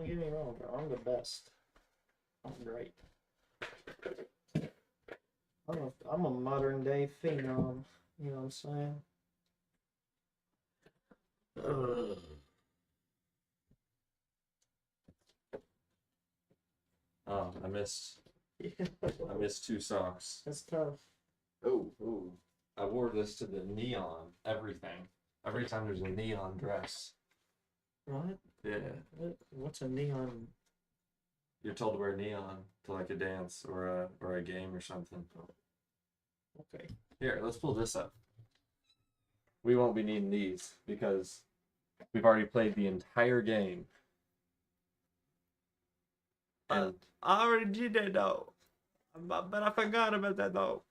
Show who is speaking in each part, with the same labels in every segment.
Speaker 1: get me wrong, bro. I'm the best. I'm great. I'm a modern day phenom. You know what I'm saying?
Speaker 2: Oh, I missed 2 socks.
Speaker 1: That's tough.
Speaker 2: Oh. I wore this to the neon everything. Every time there's a neon dress.
Speaker 1: What?
Speaker 2: Yeah.
Speaker 1: What's a neon?
Speaker 2: You're told to wear neon to like a dance or a game or something.
Speaker 1: Okay.
Speaker 2: Here, let's pull this up. We won't be needing these because we've already played the entire game. And
Speaker 1: I already did that though. But I forgot about that though.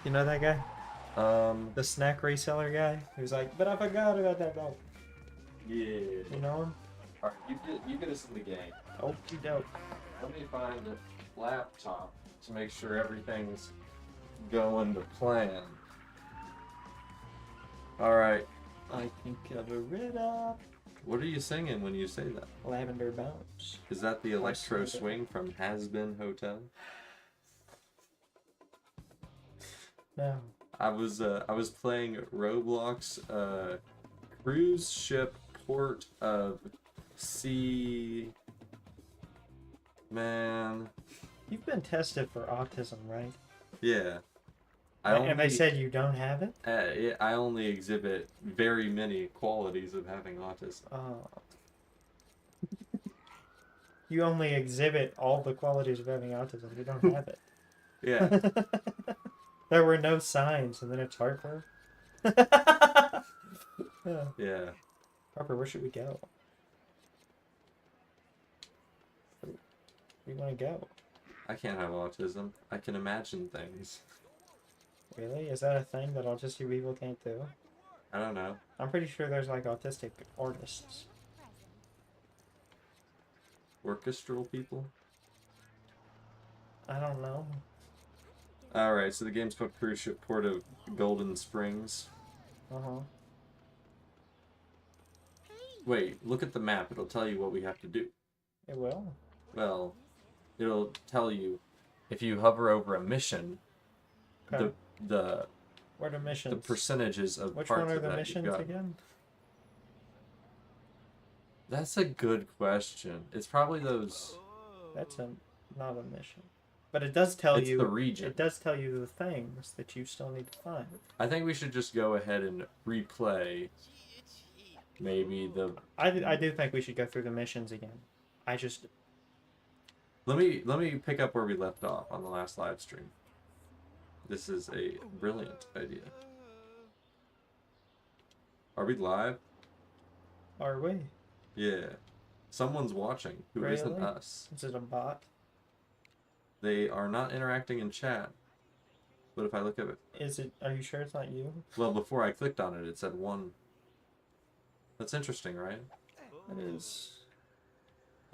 Speaker 1: You know that guy? The snack reseller guy? He was like, but I forgot about that though.
Speaker 2: Yeah.
Speaker 1: You know him?
Speaker 2: Alright, you get us in the game.
Speaker 1: Okie doke.
Speaker 2: Let me find a laptop to make sure everything's going to plan. Alright.
Speaker 1: I can cover it up.
Speaker 2: What are you singing when you say that?
Speaker 1: Lavender Bounce.
Speaker 2: Is that the electro swing from Has Been Hotel?
Speaker 1: No.
Speaker 2: I was playing Roblox cruise ship port of sea. Man.
Speaker 1: You've been tested for autism, right?
Speaker 2: Yeah.
Speaker 1: And they said you don't have it?
Speaker 2: I only exhibit very many qualities of having autism.
Speaker 1: Oh. You only exhibit all the qualities of having autism. You don't have it.
Speaker 2: Yeah.
Speaker 1: There were no signs, and then it's Harper. Yeah.
Speaker 2: Yeah.
Speaker 1: Harper, where should we go? Where do you want to go?
Speaker 2: I can't have autism. I can imagine things.
Speaker 1: Really? Is that a thing that autistic people can't do?
Speaker 2: I don't know.
Speaker 1: I'm pretty sure there's like autistic artists.
Speaker 2: Orchestral people?
Speaker 1: I don't know.
Speaker 2: Alright, so the game's called Cruise Ship Port of Golden Springs.
Speaker 1: Uh-huh.
Speaker 2: Wait, look at the map. It'll tell you what we have to do.
Speaker 1: It will?
Speaker 2: Well, it'll tell you if you hover over a mission,
Speaker 1: Okay.
Speaker 2: the
Speaker 1: What are missions?
Speaker 2: the percentages of
Speaker 1: Which
Speaker 2: parts
Speaker 1: one are
Speaker 2: of
Speaker 1: the
Speaker 2: that
Speaker 1: missions
Speaker 2: you've got.
Speaker 1: again?
Speaker 2: That's a good question. It's probably those.
Speaker 1: That's not a mission. But it does tell
Speaker 2: It's
Speaker 1: you
Speaker 2: the region.
Speaker 1: It does tell you the things that you still need to find.
Speaker 2: I think we should just go ahead and replay. Maybe the.
Speaker 1: I do think we should go through the missions again. I just
Speaker 2: Let me pick up where we left off on the last live stream. This is a brilliant idea. Are we live?
Speaker 1: Are we?
Speaker 2: Yeah. Someone's watching who
Speaker 1: Really?
Speaker 2: isn't us.
Speaker 1: Is it a bot?
Speaker 2: They are not interacting in chat. But if I look at it...
Speaker 1: Is it? Are you sure it's not you?
Speaker 2: Well, before I clicked on it, it said 1. That's interesting, right?
Speaker 1: It is.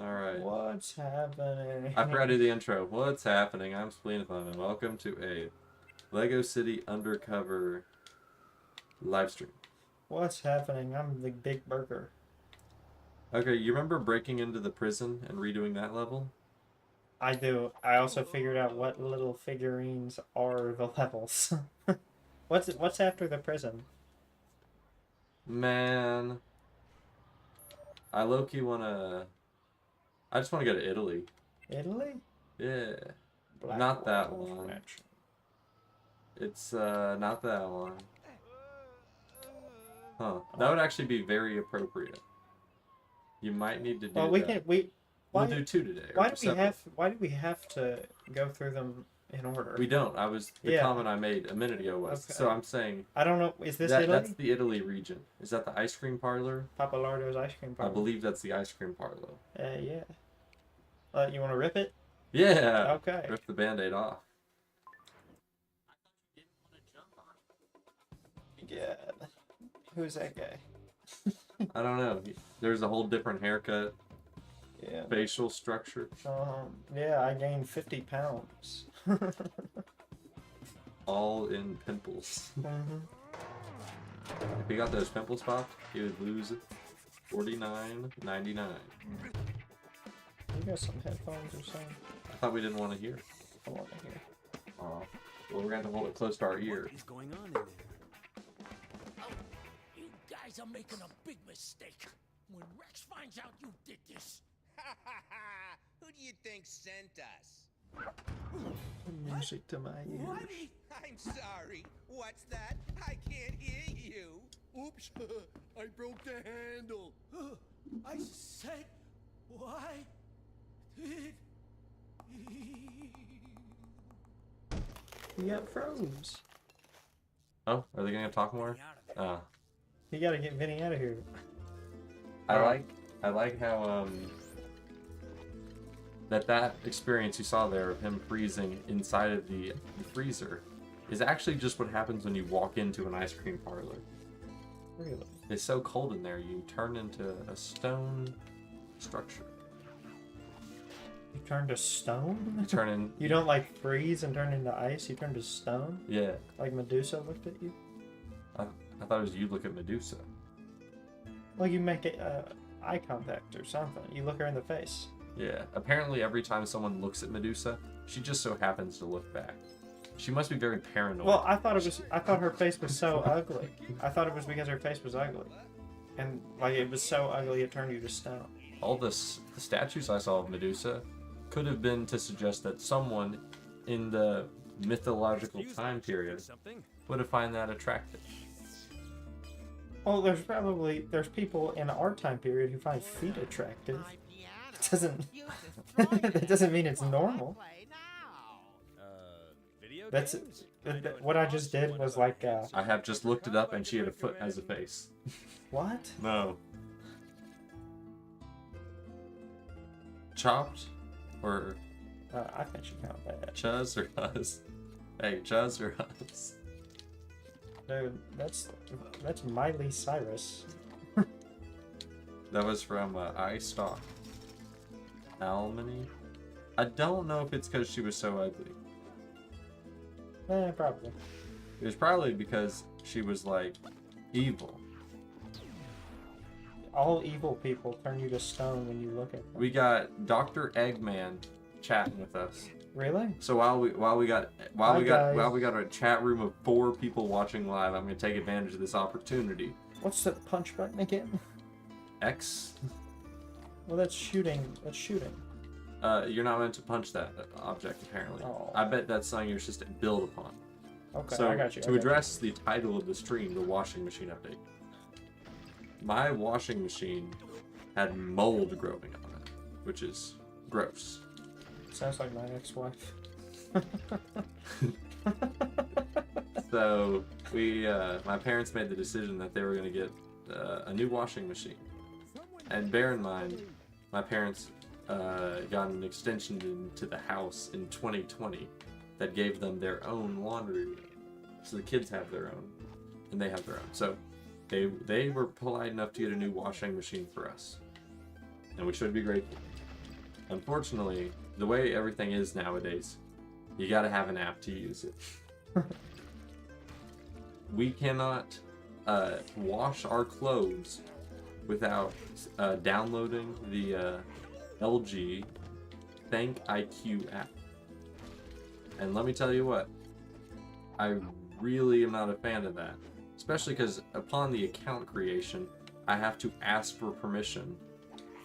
Speaker 2: Alright.
Speaker 1: What's happening?
Speaker 2: I forgot to do the intro. What's happening? I'm Spleenothon, and welcome to a Lego City Undercover live stream.
Speaker 1: What's happening? I'm the Big Burger.
Speaker 2: Okay, you remember breaking into the prison and redoing that level?
Speaker 1: I do. I also figured out what little figurines are the levels. What's after the prison?
Speaker 2: Man, I low-key wanna... I just wanna go to Italy.
Speaker 1: Italy?
Speaker 2: Yeah.
Speaker 1: Black
Speaker 2: Not that
Speaker 1: Water
Speaker 2: one.
Speaker 1: Mansion.
Speaker 2: It's, not that one. Huh. That would actually be very appropriate. You might need to do
Speaker 1: Well, we
Speaker 2: that.
Speaker 1: can. Why,
Speaker 2: We'll do 2 today.
Speaker 1: why
Speaker 2: or
Speaker 1: do we
Speaker 2: separate.
Speaker 1: have? Why do we have to go through them in order?
Speaker 2: We don't. The
Speaker 1: Yeah.
Speaker 2: comment I made a minute ago was.
Speaker 1: Okay.
Speaker 2: So I'm saying
Speaker 1: I don't know. Is this
Speaker 2: that
Speaker 1: Italy?
Speaker 2: that's the Italy region. Is that the ice cream parlor?
Speaker 1: Papalardo's ice cream
Speaker 2: I
Speaker 1: parlor.
Speaker 2: believe that's the ice cream parlor.
Speaker 1: Yeah. You want to rip it?
Speaker 2: Yeah.
Speaker 1: Okay.
Speaker 2: Rip the band-aid off.
Speaker 1: Yeah. Who's that guy?
Speaker 2: I don't know. There's a whole different haircut,
Speaker 1: Yeah.
Speaker 2: facial structure.
Speaker 1: Yeah, I gained 50 pounds.
Speaker 2: All in pimples.
Speaker 1: Mhm.
Speaker 2: If he got those pimples popped, he would lose $49.99.
Speaker 1: You got some headphones or something?
Speaker 2: I thought we didn't want to hear.
Speaker 1: I want to hear.
Speaker 2: Oh, well, we're gonna have to hold it close to our ear.
Speaker 3: What is going on in there?
Speaker 4: Oh, you guys are making a big mistake. When Rex finds out you did this.
Speaker 5: Who do you think sent us?
Speaker 1: Music to my ears.
Speaker 5: I'm sorry. What's that? I can't hear you.
Speaker 3: Oops, I broke the handle. I said, why did
Speaker 1: He got froze.
Speaker 2: Oh, are they gonna talk more?
Speaker 1: You gotta get Vinny out of here.
Speaker 2: I like how that experience you saw there of him freezing inside of the freezer is actually just what happens when you walk into an ice cream parlor.
Speaker 1: Really?
Speaker 2: It's so cold in there, you turn into a stone structure.
Speaker 1: You turn to stone?
Speaker 2: You turn in.
Speaker 1: You don't like freeze and turn into ice, you turn to stone?
Speaker 2: Yeah.
Speaker 1: Like Medusa looked at you?
Speaker 2: I thought it was you look at Medusa.
Speaker 1: Well, you make eye contact or something. You look her in the face.
Speaker 2: Yeah. Apparently, every time someone looks at Medusa, she just so happens to look back. She must be very paranoid.
Speaker 1: Well, I thought her face was so ugly. I thought it was because her face was ugly. And, like, it was so ugly it turned you to stone.
Speaker 2: All the statues I saw of Medusa could have been to suggest that someone in the mythological time period would have found that attractive.
Speaker 1: Well, there's people in our time period who find feet attractive. That doesn't mean it's normal. That's what I just did was like
Speaker 2: I have just looked it up and she had a foot as a face.
Speaker 1: what?
Speaker 2: No. Chopped? Or
Speaker 1: I think she count that.
Speaker 2: Chuz or Huz? Hey, Chuz or Huz?
Speaker 1: Dude, that's Miley Cyrus.
Speaker 2: That was from iStock. Almany? I don't know if it's because she was so ugly.
Speaker 1: Probably.
Speaker 2: It was probably because she was like evil.
Speaker 1: All evil people turn you to stone when you look at them.
Speaker 2: We got Dr. Eggman chatting with us.
Speaker 1: Really?
Speaker 2: So while we got a chat room of 4 people watching live, I'm gonna take advantage of this opportunity.
Speaker 1: What's the punch button again?
Speaker 2: X.
Speaker 1: Well, that's shooting. That's shooting.
Speaker 2: You're not meant to punch that object apparently.
Speaker 1: Oh.
Speaker 2: I bet that's something you're supposed to build upon.
Speaker 1: Okay,
Speaker 2: So
Speaker 1: I got you.
Speaker 2: to address the title of the stream, the washing machine update. My washing machine had mold growing on it, which is gross.
Speaker 1: Sounds like my ex-wife.
Speaker 2: So my parents made the decision that they were going to get a new washing machine. And bear in mind, my parents got an extension into the house in 2020 that gave them their own laundry room. So the kids have their own, and they have their own. So they were polite enough to get a new washing machine for us, and we should be grateful. Unfortunately, the way everything is nowadays, you gotta have an app to use it. We cannot wash our clothes without downloading the LG Thank IQ app. And let me tell you what, I really am not a fan of that. Especially because upon the account creation, I have to ask for permission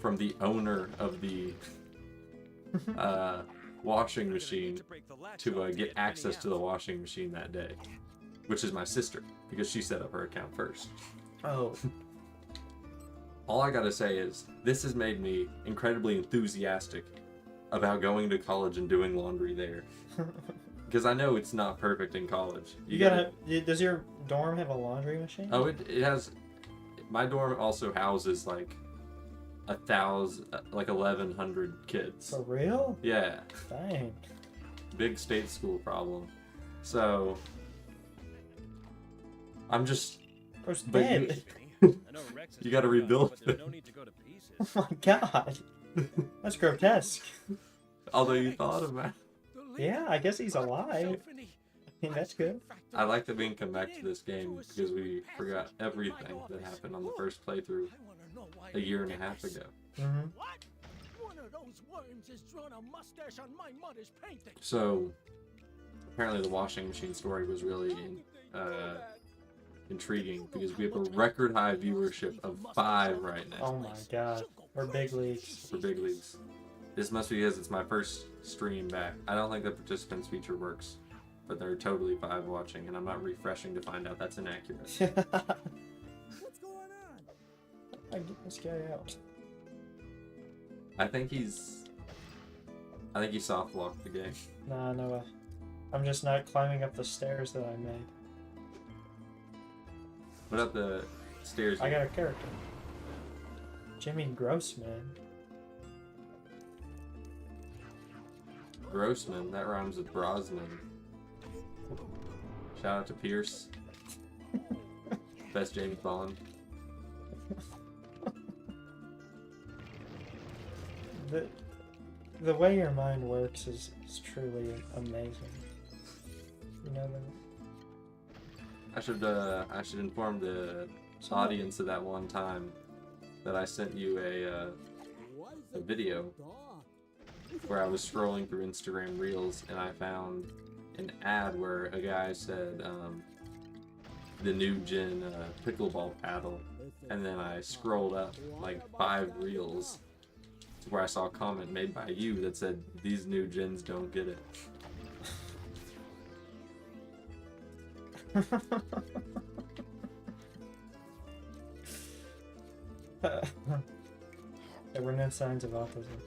Speaker 2: from the owner of the washing machine to get access to the washing machine that day. Which is my sister, because she set up her account first.
Speaker 1: Oh.
Speaker 2: All I gotta say is, this has made me incredibly enthusiastic about going to college and doing laundry there. Because I know it's not perfect in college.
Speaker 1: Does your dorm have a laundry machine?
Speaker 2: Oh, it has. My dorm also houses like 1,100 kids.
Speaker 1: For real?
Speaker 2: Yeah.
Speaker 1: Dang.
Speaker 2: Big state school problem. So I'm just.
Speaker 1: Where's
Speaker 2: But
Speaker 1: dead?
Speaker 2: You gotta rebuild it.
Speaker 1: Oh my god. That's grotesque.
Speaker 2: Although you thought about it.
Speaker 1: Yeah, I guess he's alive. I mean, that's good.
Speaker 2: I like that we can come back to this game because we forgot everything that happened on the first playthrough.
Speaker 4: why
Speaker 2: a year
Speaker 4: you
Speaker 2: and a
Speaker 4: did
Speaker 2: half
Speaker 4: this.
Speaker 2: ago.
Speaker 1: Mm-hmm.
Speaker 4: What? One of those worms has drawn a mustache on my mother's painting.
Speaker 2: So apparently the washing machine story was really intriguing because we have a record high viewership of 5 right now
Speaker 1: Oh my god. We're big leagues.
Speaker 2: for big leagues. This must be because it's my first stream back. I don't think the participants feature works, but there are totally 5 watching, and I'm not refreshing to find out that's inaccurate.
Speaker 3: What's going on?
Speaker 1: I get this guy out.
Speaker 2: I think he soft locked the game.
Speaker 1: Nah, no way. I'm just not climbing up the stairs that I made.
Speaker 2: Put up the stairs.
Speaker 1: I got a character. Jimmy Grossman.
Speaker 2: Grossman, that rhymes with Brosnan. Shout out to Pierce. Best James Bond.
Speaker 1: The way your mind works is truly amazing. You know that?
Speaker 2: I should inform the audience of that one time that I sent you a video where I was scrolling through Instagram Reels and I found an ad where a guy said the new gen pickleball paddle, and then I scrolled up like 5 reels to where I saw a comment made by you that said these new gens don't get it.
Speaker 1: There were no signs of autism.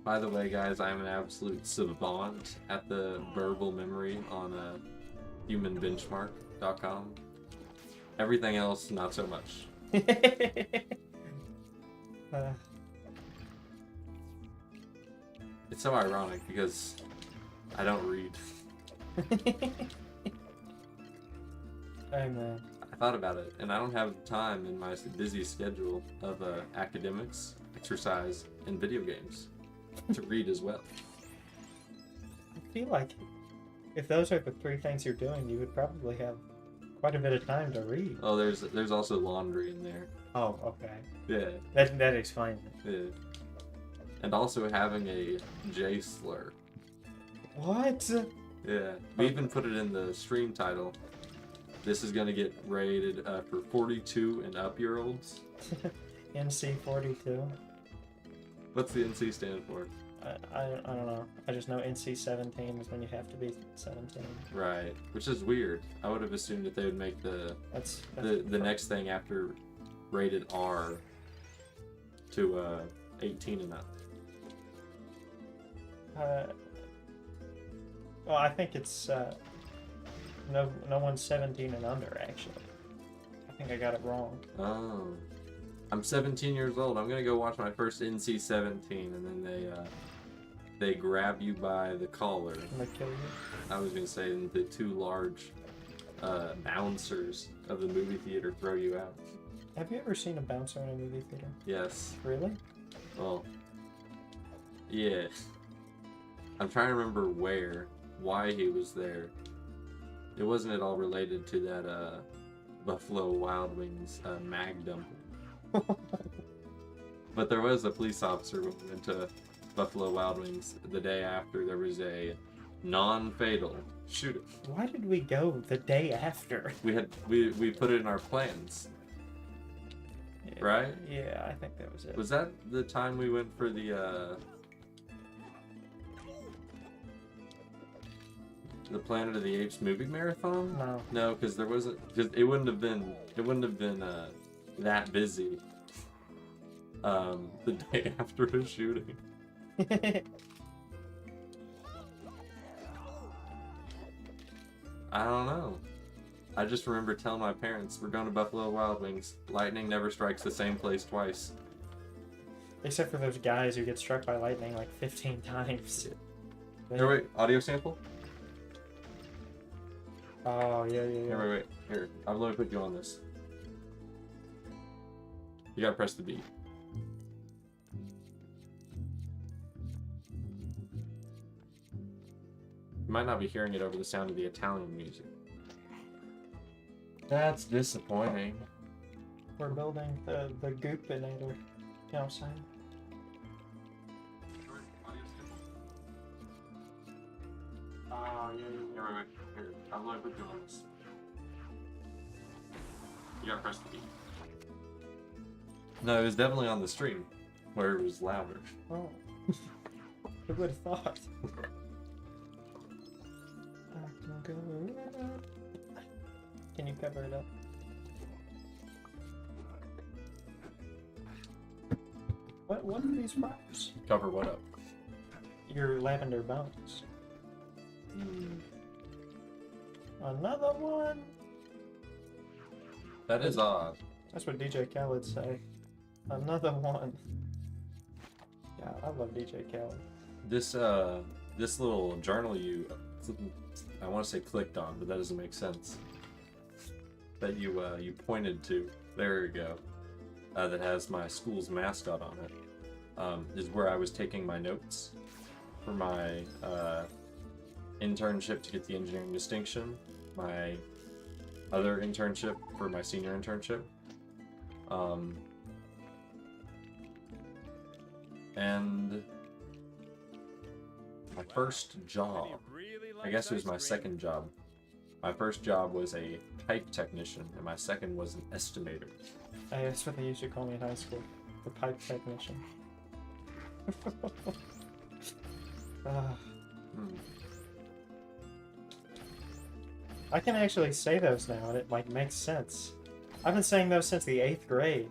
Speaker 2: By the way, guys, I'm an absolute savant at the verbal memory on humanbenchmark.com. Everything else, not so much. It's so ironic because I don't read.
Speaker 1: Hey man.
Speaker 2: I thought about it, and I don't have time in my busy schedule of academics, exercise, and video games to read as well.
Speaker 1: I feel like if those are the 3 things you're doing, you would probably have quite a bit of time to read.
Speaker 2: Oh, there's also laundry in there.
Speaker 1: Oh, okay.
Speaker 2: Yeah,
Speaker 1: That explains it.
Speaker 2: yeah. And also having a J slur.
Speaker 1: What?
Speaker 2: Yeah, we even put it in the stream title. This is gonna get rated for 42 and up year olds.
Speaker 1: NC 42.
Speaker 2: What's the NC stand for?
Speaker 1: I don't know. I just know NC 17 is when you have to be 17.
Speaker 2: Right, which is weird. I would have assumed that they would make
Speaker 1: That's
Speaker 2: the next thing after rated R to 18 and up.
Speaker 1: Well, I think it's no one's 17 and under actually. I think I got it wrong.
Speaker 2: Oh, I'm 17 years old. I'm gonna go watch my first NC 17, and then they grab you by the collar.
Speaker 1: I'm gonna kill you.
Speaker 2: I was gonna say the 2 large bouncers of the movie theater throw you out.
Speaker 1: Have you ever seen a bouncer in a movie theater?
Speaker 2: Yes.
Speaker 1: Really?
Speaker 2: Well, yeah. I'm trying to remember why he was there. It wasn't at all related to that Buffalo Wild Wings mag dumping. But there was a police officer when we went to Buffalo Wild Wings the day after there was a non-fatal shooting.
Speaker 1: Why did we go the day after?
Speaker 2: We put it in our plans.
Speaker 1: Yeah,
Speaker 2: Right?
Speaker 1: Yeah, I think that was it.
Speaker 2: Was that the time we went for the Planet of the Apes movie marathon?
Speaker 1: No.
Speaker 2: No, because there wasn't. Because it wouldn't have been that busy. The day after a shooting. I don't know. I just remember telling my parents, we're going to Buffalo Wild Wings. Lightning never strikes the same place twice.
Speaker 1: Except for those guys who get struck by lightning like 15 times.
Speaker 2: Here, wait. Audio sample?
Speaker 1: Oh, yeah.
Speaker 2: Here, wait. Here. I'm going to put you on this. You gotta press the beat. You might not be hearing it over the sound of the Italian music. That's disappointing.
Speaker 1: We're building the goopinator. You know what I'm saying?
Speaker 2: Oh, yeah. Wait. Here, I'm like with doing this. You gotta press the key. No, it was definitely on the stream, where it was louder.
Speaker 1: Oh. Who would have thought? Can you cover it up? What are these flowers?
Speaker 2: Cover what up?
Speaker 1: Your lavender bones. Another one?
Speaker 2: That is odd.
Speaker 1: That's what DJ Khaled say. Another one. Yeah, I love DJ Khaled.
Speaker 2: This little journal you, I want to say clicked on, but that doesn't make sense. That you pointed to. There you go. That has my school's mascot on it. Is where I was taking my notes for my internship to get the engineering distinction. My other internship for my senior internship. And my first job, I guess it was my second job. My first job was a pipe technician, and my second was an estimator.
Speaker 1: Hey, that's what they used to call me in high school. The pipe technician. I can actually say those now, and it like makes sense. I've been saying those since the 8th grade.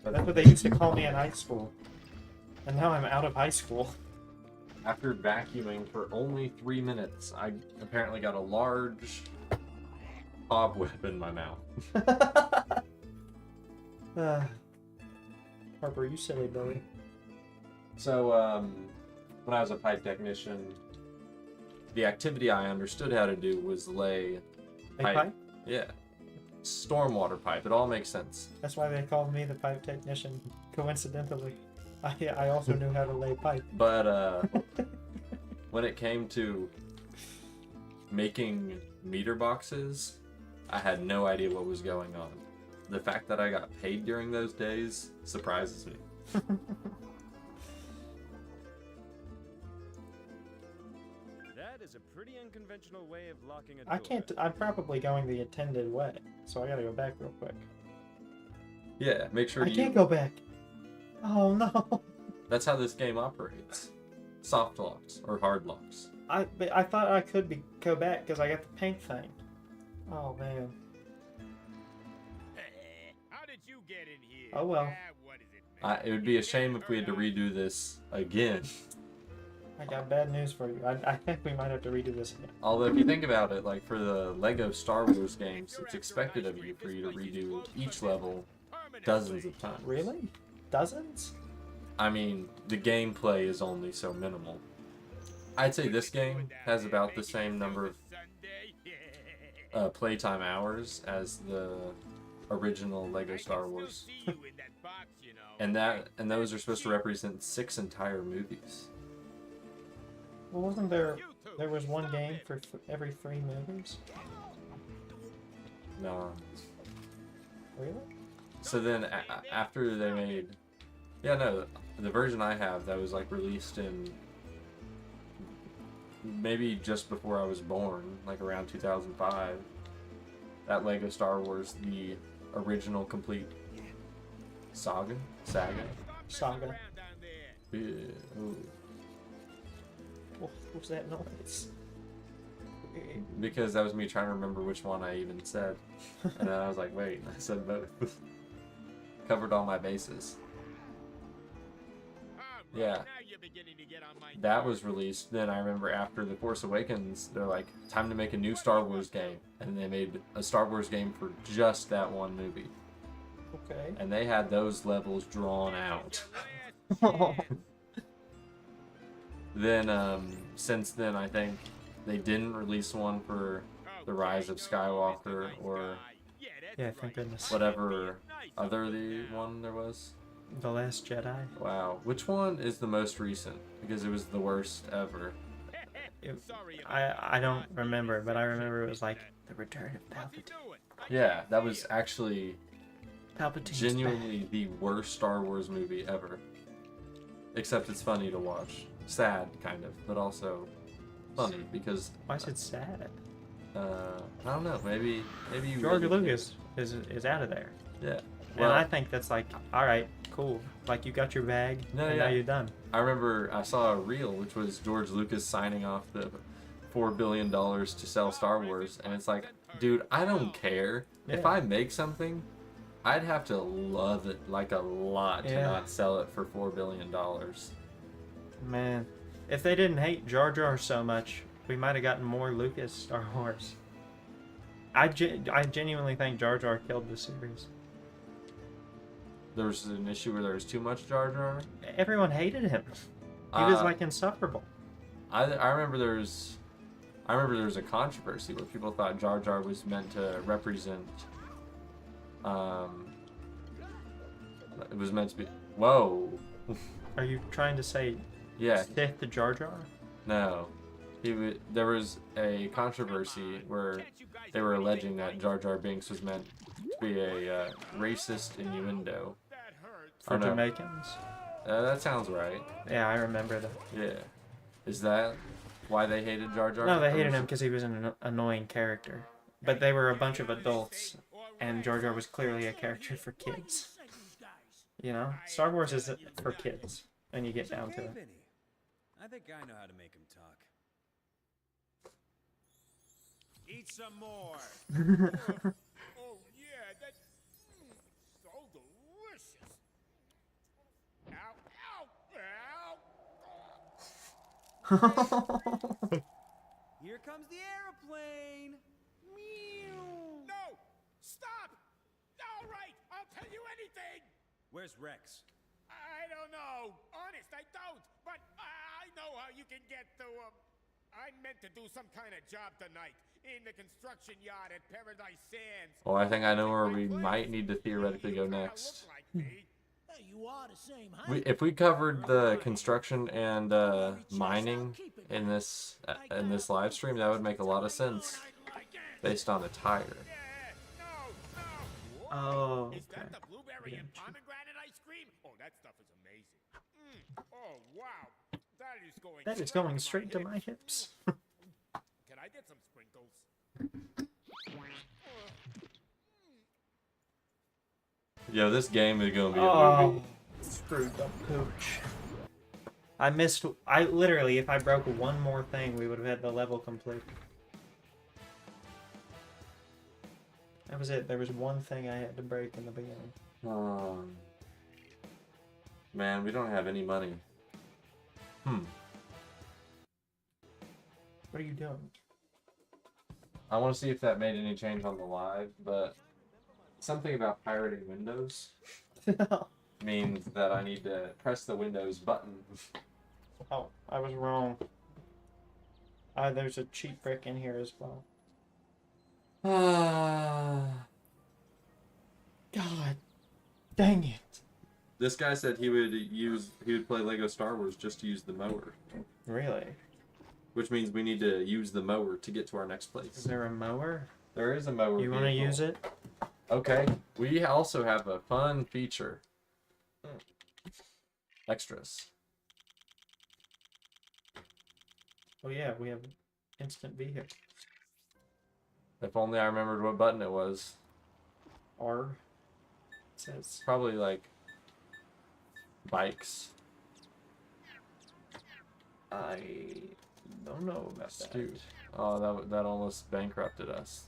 Speaker 1: That's what they used to call me in high school. And now I'm out of high school.
Speaker 2: After vacuuming for only 3 minutes, I apparently got a large cobweb in my mouth.
Speaker 1: Harper, you silly Billy.
Speaker 2: So, when I was a pipe technician, the activity I understood how to do was lay
Speaker 1: A pipe?
Speaker 2: Yeah. Stormwater pipe. It all makes sense.
Speaker 1: That's why they called me the pipe technician, coincidentally. I also knew how to lay pipe.
Speaker 2: But, when it came to making meter boxes, I had no idea what was going on. The fact that I got paid during those days surprises me.
Speaker 6: That is a pretty unconventional way of locking a door.
Speaker 1: I can't. I'm probably going the intended way, so I gotta go back real quick.
Speaker 2: Yeah, make sure
Speaker 1: I
Speaker 2: you...
Speaker 1: can't go back. Oh no.
Speaker 2: That's how this game operates. Soft locks or hard locks.
Speaker 1: But I thought I could go back because I got the paint thing. Oh man.
Speaker 6: How did you get in here?
Speaker 1: Oh well.
Speaker 6: What is it, man?
Speaker 2: It would be a shame if we had to redo this again.
Speaker 1: I got bad news for you. I think we might have to redo this again.
Speaker 2: Although if you think about it, like for the Lego Star Wars games, it's expected of you for you to redo each level dozens of times.
Speaker 1: Really? Dozens?
Speaker 2: I mean, the gameplay is only so minimal. I'd say this game has about the same number of playtime hours as the original Lego Star Wars. and those are supposed to represent 6 entire movies.
Speaker 1: Well, wasn't there was one game for every 3 movies?
Speaker 2: No.
Speaker 1: Really?
Speaker 2: So then after they made... Yeah, no, the version I have that was like released in maybe just before I was born, like around 2005. That Lego Star Wars, the original complete saga?
Speaker 1: Saga.
Speaker 2: Yeah. Ooh.
Speaker 1: What was that noise?
Speaker 2: Because that was me trying to remember which one I even said. And then I was like, wait, I said both. Covered all my bases. Yeah. That was released. Then I remember after The Force Awakens, they're like, time to make a new Star Wars game. And they made a Star Wars game for just that one movie.
Speaker 1: Okay.
Speaker 2: And they had those levels drawn out. Then, since then, I think they didn't release one for The Rise of Skywalker or
Speaker 1: Yeah, thank goodness.
Speaker 2: whatever other the one there was.
Speaker 1: The Last Jedi.
Speaker 2: Wow. Which one is the most recent? Because it was the worst ever.
Speaker 1: I don't remember, but I remember it was like The Return of Palpatine.
Speaker 2: Yeah, that was actually
Speaker 1: Palpatine's
Speaker 2: genuinely the worst Star Wars movie ever. Except it's funny to watch. Sad, kind of, but also funny because
Speaker 1: Why is it sad?
Speaker 2: I don't know. Maybe you.
Speaker 1: George
Speaker 2: really
Speaker 1: Lucas is out of there,
Speaker 2: Yeah.
Speaker 1: and I think that's like, all right, cool. Like you got your bag,
Speaker 2: No,
Speaker 1: and
Speaker 2: yeah.
Speaker 1: now you're done.
Speaker 2: I remember I saw a reel which was George Lucas signing off the $4 billion to sell Star Wars, and it's like, dude, I don't care. If
Speaker 1: Yeah.
Speaker 2: I make something, I'd have to love it like a lot to
Speaker 1: Yeah.
Speaker 2: not sell it for $4 billion.
Speaker 1: Man, if they didn't hate Jar Jar so much, we might have gotten more Lucas Star Wars. I genuinely think Jar Jar killed the series.
Speaker 2: There was an issue where there was too much Jar Jar.
Speaker 1: Everyone hated him. He was
Speaker 2: Uh,
Speaker 1: like insufferable.
Speaker 2: I remember there was a controversy where people thought Jar Jar was meant to represent. It was meant to be. Whoa.
Speaker 1: Are you trying to say
Speaker 2: Yeah.
Speaker 1: Sith the Jar Jar?
Speaker 2: No. There was a controversy where they were alleging that Jar Jar Binks was meant to be a racist innuendo.
Speaker 1: For
Speaker 2: Oh, no.
Speaker 1: Jamaicans?
Speaker 2: That sounds right.
Speaker 1: Yeah, I remember that.
Speaker 2: Yeah. Is that why they hated Jar Jar?
Speaker 1: No, they
Speaker 2: Or
Speaker 1: hated
Speaker 2: was
Speaker 1: him
Speaker 2: it-
Speaker 1: because he was an annoying character. But they were a bunch of adults, and Jar Jar was clearly a character for kids. You know? Star Wars is for kids, when you get down to it.
Speaker 6: Vinny. I think I know how to make him talk. Eat some more.
Speaker 4: Oh, yeah, that's so delicious. Ow, ow, ow.
Speaker 6: Here comes the airplane. Meow.
Speaker 4: No, stop. All right, I'll tell you anything.
Speaker 6: Where's Rex?
Speaker 4: I don't know. Honest, I don't. But I know how you can get to I meant to do some kind of job tonight in the construction yard at Paradise Sands.
Speaker 2: Well, I think I know where we might need to theoretically go next.
Speaker 4: Hey, you are the same
Speaker 2: If we covered the construction and mining in this live stream, that would make a lot of sense based on a tire.
Speaker 1: Oh,
Speaker 4: Is
Speaker 1: okay.
Speaker 4: that the blueberry and
Speaker 1: Gotcha.
Speaker 4: pomegranate ice cream? Oh, that stuff is amazing. Oh, wow.
Speaker 1: That is going straight to my hips.
Speaker 4: Can I get some sprinkles?
Speaker 2: Yo, this game is gonna be a
Speaker 1: Oh,
Speaker 2: movie.
Speaker 1: screwed up pooch. I literally, if I broke one more thing, we would have had the level complete. That was it. There was one thing I had to break in the beginning.
Speaker 2: Man, we don't have any money.
Speaker 1: What are you doing?
Speaker 2: I want to see if that made any change on the live, but something about pirating Windows means that I need to press the Windows button.
Speaker 1: Oh, I was wrong. There's a cheat brick in here as well. God dang it.
Speaker 2: This guy said he would play Lego Star Wars just to use the mower,
Speaker 1: Really?
Speaker 2: which means we need to use the mower to get to our next
Speaker 1: Is
Speaker 2: place.
Speaker 1: there a mower?
Speaker 2: There is a mower.
Speaker 1: You want to
Speaker 2: vehicle.
Speaker 1: use it?
Speaker 2: Okay. We also have a fun feature. Extras.
Speaker 1: Oh yeah, we have instant vehicle.
Speaker 2: If only I remembered what button it was.
Speaker 1: R. It says.
Speaker 2: Probably like bikes.
Speaker 1: I don't know about that.
Speaker 2: Dude. Oh, that almost bankrupted us.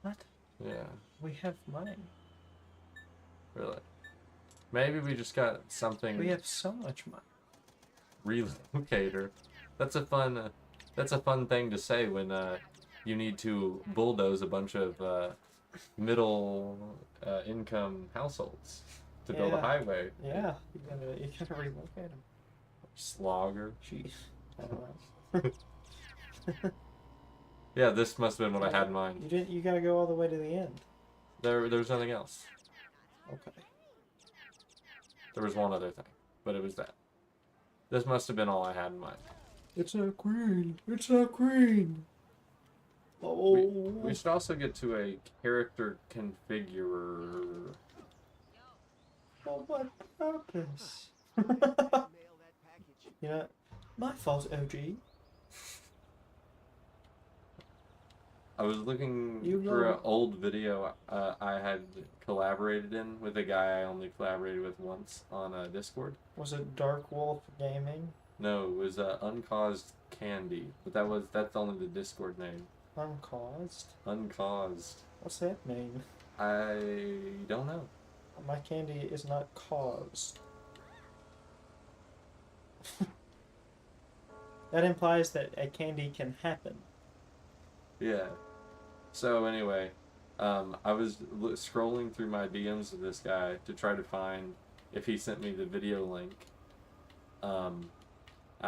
Speaker 1: What?
Speaker 2: Yeah,
Speaker 1: We have money.
Speaker 2: really. Maybe we just got something.
Speaker 1: We have so much money.
Speaker 2: Relocator. That's a fun thing to say when you need to bulldoze a bunch of middle income households to build a
Speaker 1: Yeah.
Speaker 2: highway.
Speaker 1: Yeah, you gotta relocate them.
Speaker 2: Slogger.
Speaker 1: Jeez. I don't know.
Speaker 2: Yeah, this must have been what I had in mind.
Speaker 1: You gotta go all the way to the end.
Speaker 2: There's nothing else.
Speaker 1: Okay.
Speaker 2: There was one other thing, but it was that. This must have been all I had in mind.
Speaker 1: It's a queen. It's a queen. Oh.
Speaker 2: We should also get to a character configurer.
Speaker 1: For what purpose? You know, my fault, OG.
Speaker 2: I was looking
Speaker 1: You
Speaker 2: for
Speaker 1: will-
Speaker 2: an old video I had collaborated in with a guy I only collaborated with once on Discord.
Speaker 1: Was it Dark Wolf Gaming?
Speaker 2: No, it was Uncaused Candy, but that's only the Discord name.
Speaker 1: Uncaused?
Speaker 2: Uncaused.
Speaker 1: What's that mean?
Speaker 2: I don't know.
Speaker 1: My candy is not caused. That implies that a candy can happen.
Speaker 2: Yeah. So anyway, I was scrolling through my DMs of this guy to try to find if he sent me the video link. I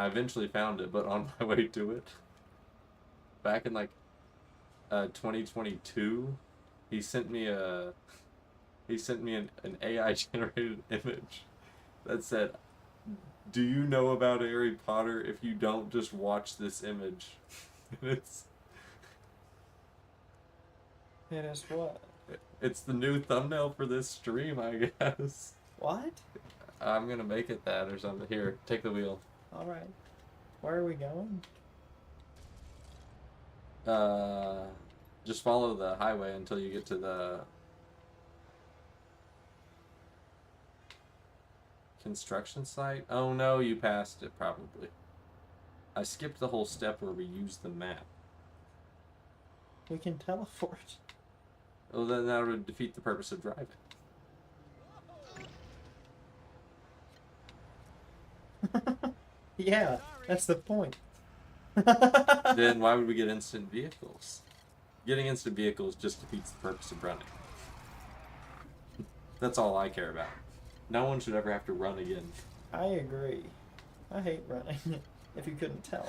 Speaker 2: eventually found it, but on my way to it, back in like 2022, he sent me an AI generated image that said, "Do you know about Harry Potter? If you don't, just watch this image." And
Speaker 1: It is what?
Speaker 2: it's the new thumbnail for this stream, I guess.
Speaker 1: What?
Speaker 2: I'm gonna make it that or something. Here, take the wheel.
Speaker 1: Alright. Where are we going?
Speaker 2: Just follow the highway until you get to the construction site. Oh no, you passed it probably. I skipped the whole step where we used the map.
Speaker 1: We can teleport.
Speaker 2: Well, then that would defeat the purpose of driving.
Speaker 1: Yeah, that's the point.
Speaker 2: Then why would we get instant vehicles? Getting instant vehicles just defeats the purpose of running. That's all I care about. No one should ever have to run again.
Speaker 1: I agree. I hate running, if you couldn't tell.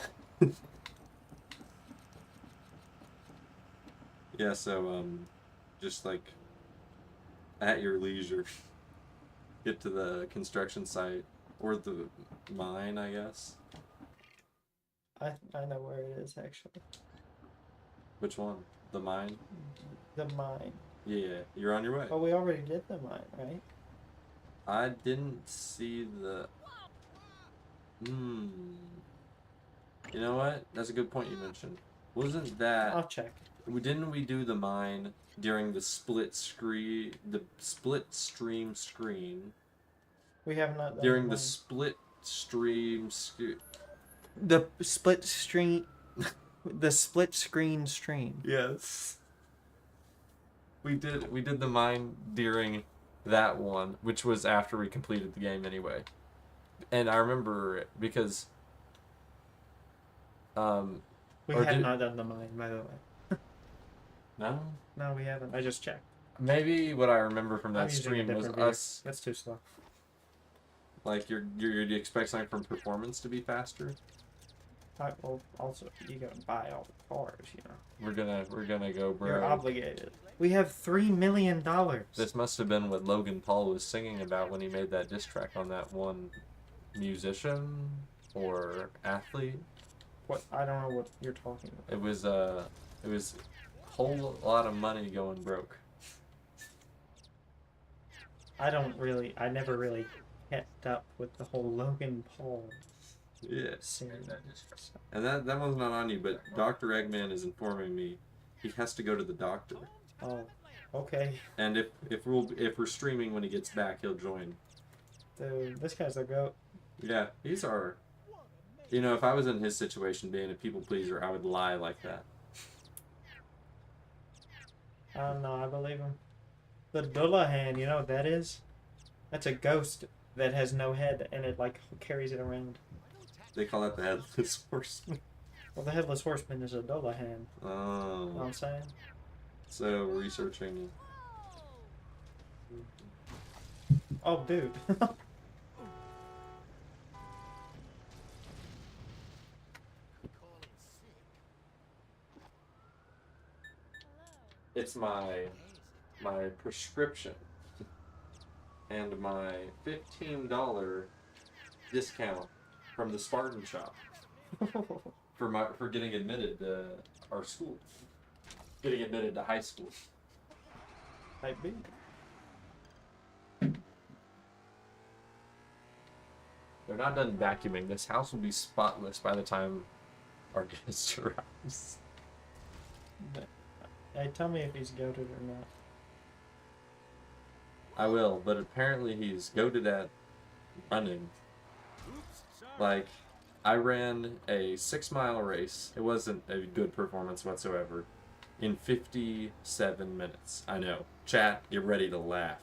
Speaker 2: Yeah, so, just like, at your leisure, get to the construction site, or the mine, I guess.
Speaker 1: I know where it is, actually.
Speaker 2: Which one? The mine?
Speaker 1: The mine.
Speaker 2: Yeah, you're on your way.
Speaker 1: Well, we already did the mine, right?
Speaker 2: I didn't see the... You know what? That's a good point you mentioned. Wasn't that...
Speaker 1: I'll check.
Speaker 2: Didn't we do the mine during the split stream screen?
Speaker 1: We have not done
Speaker 2: During
Speaker 1: the
Speaker 2: the split stream
Speaker 1: The split screen... the split screen stream.
Speaker 2: Yes. We did the mine during that one, which was after we completed the game anyway. And I remember it because
Speaker 1: We
Speaker 2: Or
Speaker 1: have
Speaker 2: did-
Speaker 1: not done the mine, by the way.
Speaker 2: no?
Speaker 1: No, we haven't. I just checked.
Speaker 2: Maybe what I remember from
Speaker 1: I'm
Speaker 2: that
Speaker 1: using a
Speaker 2: stream was
Speaker 1: different view.
Speaker 2: us
Speaker 1: That's too slow.
Speaker 2: like you expect something from performance to be faster.
Speaker 1: Well, also, you gotta buy all the cars, you know.
Speaker 2: We're gonna go, bro.
Speaker 1: You're obligated. We have $3 million.
Speaker 2: This must have been what Logan Paul was singing about when he made that diss track on that one musician or athlete.
Speaker 1: What? I don't know what you're talking about.
Speaker 2: It was a whole lot of money going broke.
Speaker 1: I never really kept up with the whole Logan Paul
Speaker 2: Yeah.
Speaker 1: scene.
Speaker 2: And that one's not on you, but Dr. Eggman is informing me he has to go to the doctor.
Speaker 1: Oh, okay.
Speaker 2: And if we're streaming when he gets back, he'll join.
Speaker 1: Dude, this guy's a goat.
Speaker 2: Yeah, he's our... You know, if I was in his situation being a people pleaser, I would lie like that.
Speaker 1: I don't know, I believe him. The Dullahan, you know what that is? That's a ghost that has no head and it like carries it around.
Speaker 2: They call that the headless horseman.
Speaker 1: Well, the headless horseman is a Dullahan. You know what
Speaker 2: Oh.
Speaker 1: I'm saying?
Speaker 2: So, researching...
Speaker 1: Oh, dude.
Speaker 2: It's my prescription and my $15 discount from the Spartan shop for getting admitted to our school, getting admitted to high school.
Speaker 1: Type B.
Speaker 2: They're not done vacuuming. This house will be spotless by the time our guest arrives.
Speaker 1: But, hey, tell me if he's goated or not.
Speaker 2: I will, but apparently he's goated at running.
Speaker 6: Oops, sorry.
Speaker 2: Like, I ran a 6-mile race. It wasn't a good performance whatsoever. In 57 minutes. I know. Chat, you're ready to laugh.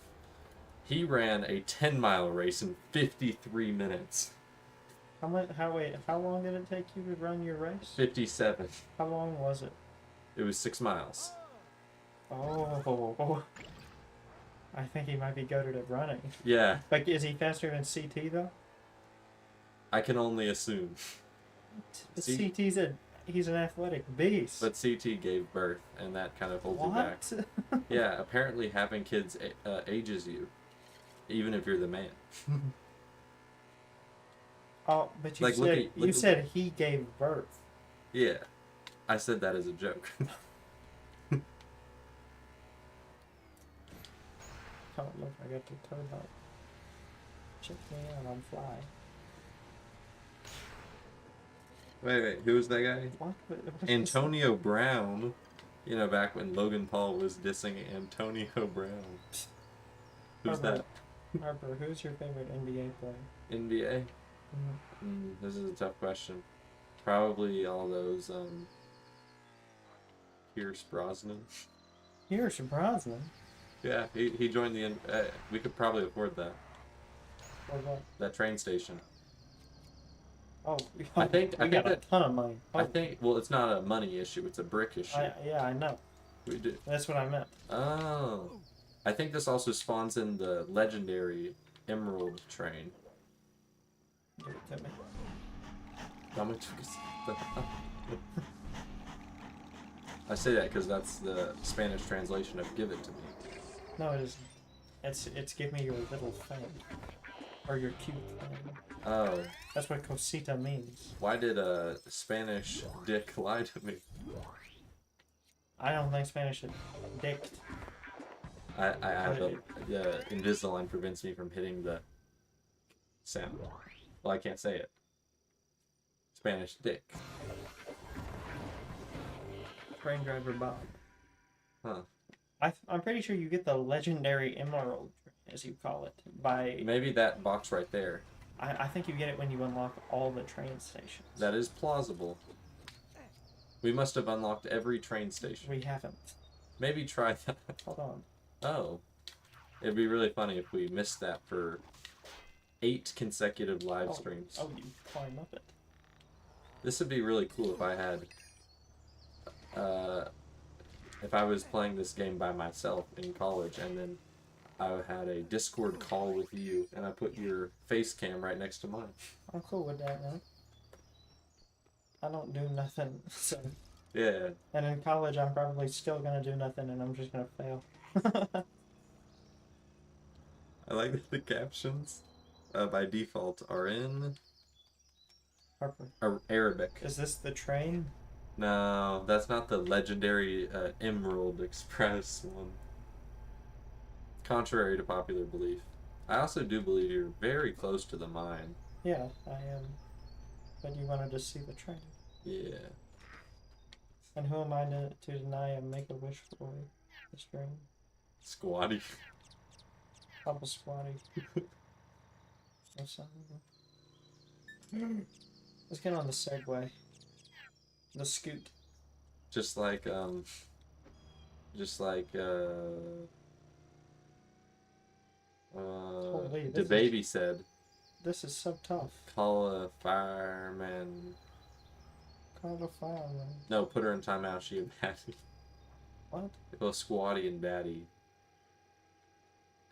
Speaker 2: He ran a 10-mile race in 53 minutes.
Speaker 1: How long did it take you to run your race?
Speaker 2: 57.
Speaker 1: How long was it?
Speaker 2: It was 6 miles.
Speaker 1: Oh. I think he might be goated at running.
Speaker 2: Yeah,
Speaker 1: Like, is he faster than CT though?
Speaker 2: I can only assume. See?
Speaker 1: He's an athletic beast.
Speaker 2: But CT gave birth, and that kind of holds you back.
Speaker 1: What?
Speaker 2: Yeah, apparently having kids ages you, even if you're the man.
Speaker 1: Oh, but you
Speaker 2: Like,
Speaker 1: said he gave birth.
Speaker 2: Yeah, I said that as a joke.
Speaker 1: Oh, look, I got the turbo. Check me out on fly.
Speaker 2: Wait, who was that guy?
Speaker 1: What is
Speaker 2: Antonio Brown. You know, back when Logan Paul was dissing Antonio Brown. Who's
Speaker 1: Harper.
Speaker 2: that?
Speaker 1: Harper, who's your favorite NBA player?
Speaker 2: NBA? This is a tough question. Probably all those, Pierce Brosnan.
Speaker 1: Pierce Brosnan?
Speaker 2: Yeah, he joined the, we could probably afford that.
Speaker 1: Or what?
Speaker 2: That train station.
Speaker 1: Oh,
Speaker 2: I think
Speaker 1: we got a
Speaker 2: that-
Speaker 1: ton of money.
Speaker 2: I think, well, it's not a money issue, it's a brick issue.
Speaker 1: Yeah, I know.
Speaker 2: We do.
Speaker 1: That's what I meant.
Speaker 2: Oh. I think this also spawns in the legendary Emerald train.
Speaker 1: Give it to me.
Speaker 2: Dame tu I say that because that's the Spanish translation of "give it to me."
Speaker 1: No, it isn't. It's give me your little thing. Or your cute thing.
Speaker 2: Oh,
Speaker 1: That's what cosita means.
Speaker 2: why did a Spanish dick lie to me?
Speaker 1: I don't think Spanish is dicked.
Speaker 2: I have the Invisalign prevents me from hitting the sound. Well, I can't say it. Spanish dick.
Speaker 1: Train driver Bob.
Speaker 2: Huh.
Speaker 1: I'm pretty sure you get the legendary emerald, as you call it, by...
Speaker 2: Maybe that box right there.
Speaker 1: I think you get it when you unlock all the train stations.
Speaker 2: That is plausible. We must have unlocked every train station.
Speaker 1: We haven't.
Speaker 2: Maybe try that.
Speaker 1: Hold on.
Speaker 2: Oh. It'd be really funny if we missed that for 8 consecutive live streams.
Speaker 1: Oh, you climb up it.
Speaker 2: This would be really cool if I had... if I was playing this game by myself in college and then I had a Discord call with you and I put your face cam right next to mine.
Speaker 1: I'm cool with that, man. I don't do nothing, so...
Speaker 2: Yeah.
Speaker 1: And in college, I'm probably still gonna do nothing, and I'm just gonna fail.
Speaker 2: I like that the captions by default are in
Speaker 1: Harper,
Speaker 2: Arabic.
Speaker 1: is this the train?
Speaker 2: No, that's not the legendary Emerald Express one. Contrary to popular belief. I also do believe you're very close to the mine.
Speaker 1: Yeah, I am. But you wanted to see the train.
Speaker 2: Yeah.
Speaker 1: And who am I to deny a Make-A-Wish for this train?
Speaker 2: Squatty.
Speaker 1: Papa Squatty. What's up? Let's get on the Segway. The scoot.
Speaker 2: Just like the
Speaker 1: this
Speaker 2: baby said,
Speaker 1: This is so tough.
Speaker 2: call a fireman.
Speaker 1: Call the fireman.
Speaker 2: No, put her in timeout, she a baddie.
Speaker 1: What?
Speaker 2: Well, Squatty and Baddie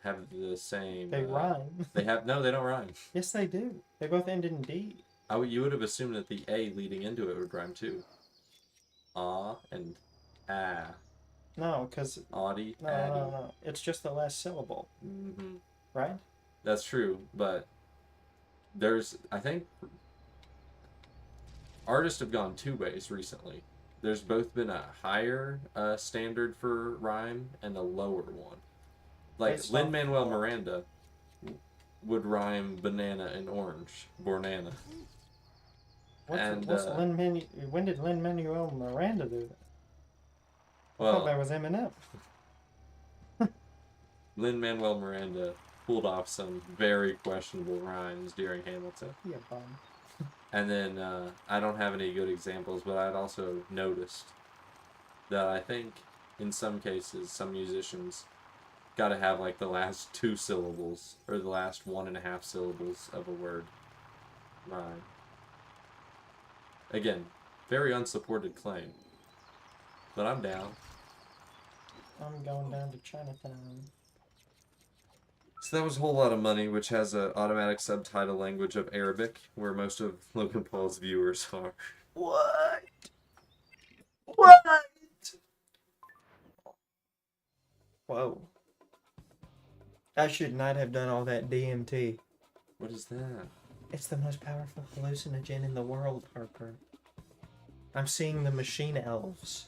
Speaker 2: have the same...
Speaker 1: They rhyme.
Speaker 2: They have... No, they don't rhyme.
Speaker 1: Yes, they do. They both end in D.
Speaker 2: You would have assumed that the A leading into it would rhyme too. Ah and ah.
Speaker 1: No, because...
Speaker 2: Audie,
Speaker 1: No,
Speaker 2: Addy.
Speaker 1: no. It's just the last syllable,
Speaker 2: Mm-hmm.
Speaker 1: right?
Speaker 2: That's true, but there's... I think... Artists have gone 2 ways recently. There's both been a higher standard for rhyme and a lower one. Like
Speaker 1: Based off
Speaker 2: Lin-Manuel
Speaker 1: what?
Speaker 2: Miranda, would rhyme banana and orange. Bornana. And,
Speaker 1: When did Lin-Manuel Miranda do that? I thought that
Speaker 2: well,
Speaker 1: was Eminem.
Speaker 2: Lin-Manuel Miranda pulled off some very questionable rhymes during Hamilton.
Speaker 1: Yeah, bum.
Speaker 2: And then, I don't have any good examples, but I'd also noticed that I think in some cases, some musicians gotta have like the last 2 syllables or the last 1.5 syllables of a word rhyme. Again, very unsupported claim, but I'm down.
Speaker 1: I'm going down to Chinatown.
Speaker 2: So that was a whole lot of money, which has an automatic subtitle language of Arabic, where most of Logan Paul's viewers are. What? What?
Speaker 1: Whoa. I should not have done all that DMT.
Speaker 2: What is that?
Speaker 1: It's the most powerful hallucinogen in the world, Harper. I'm seeing the machine elves.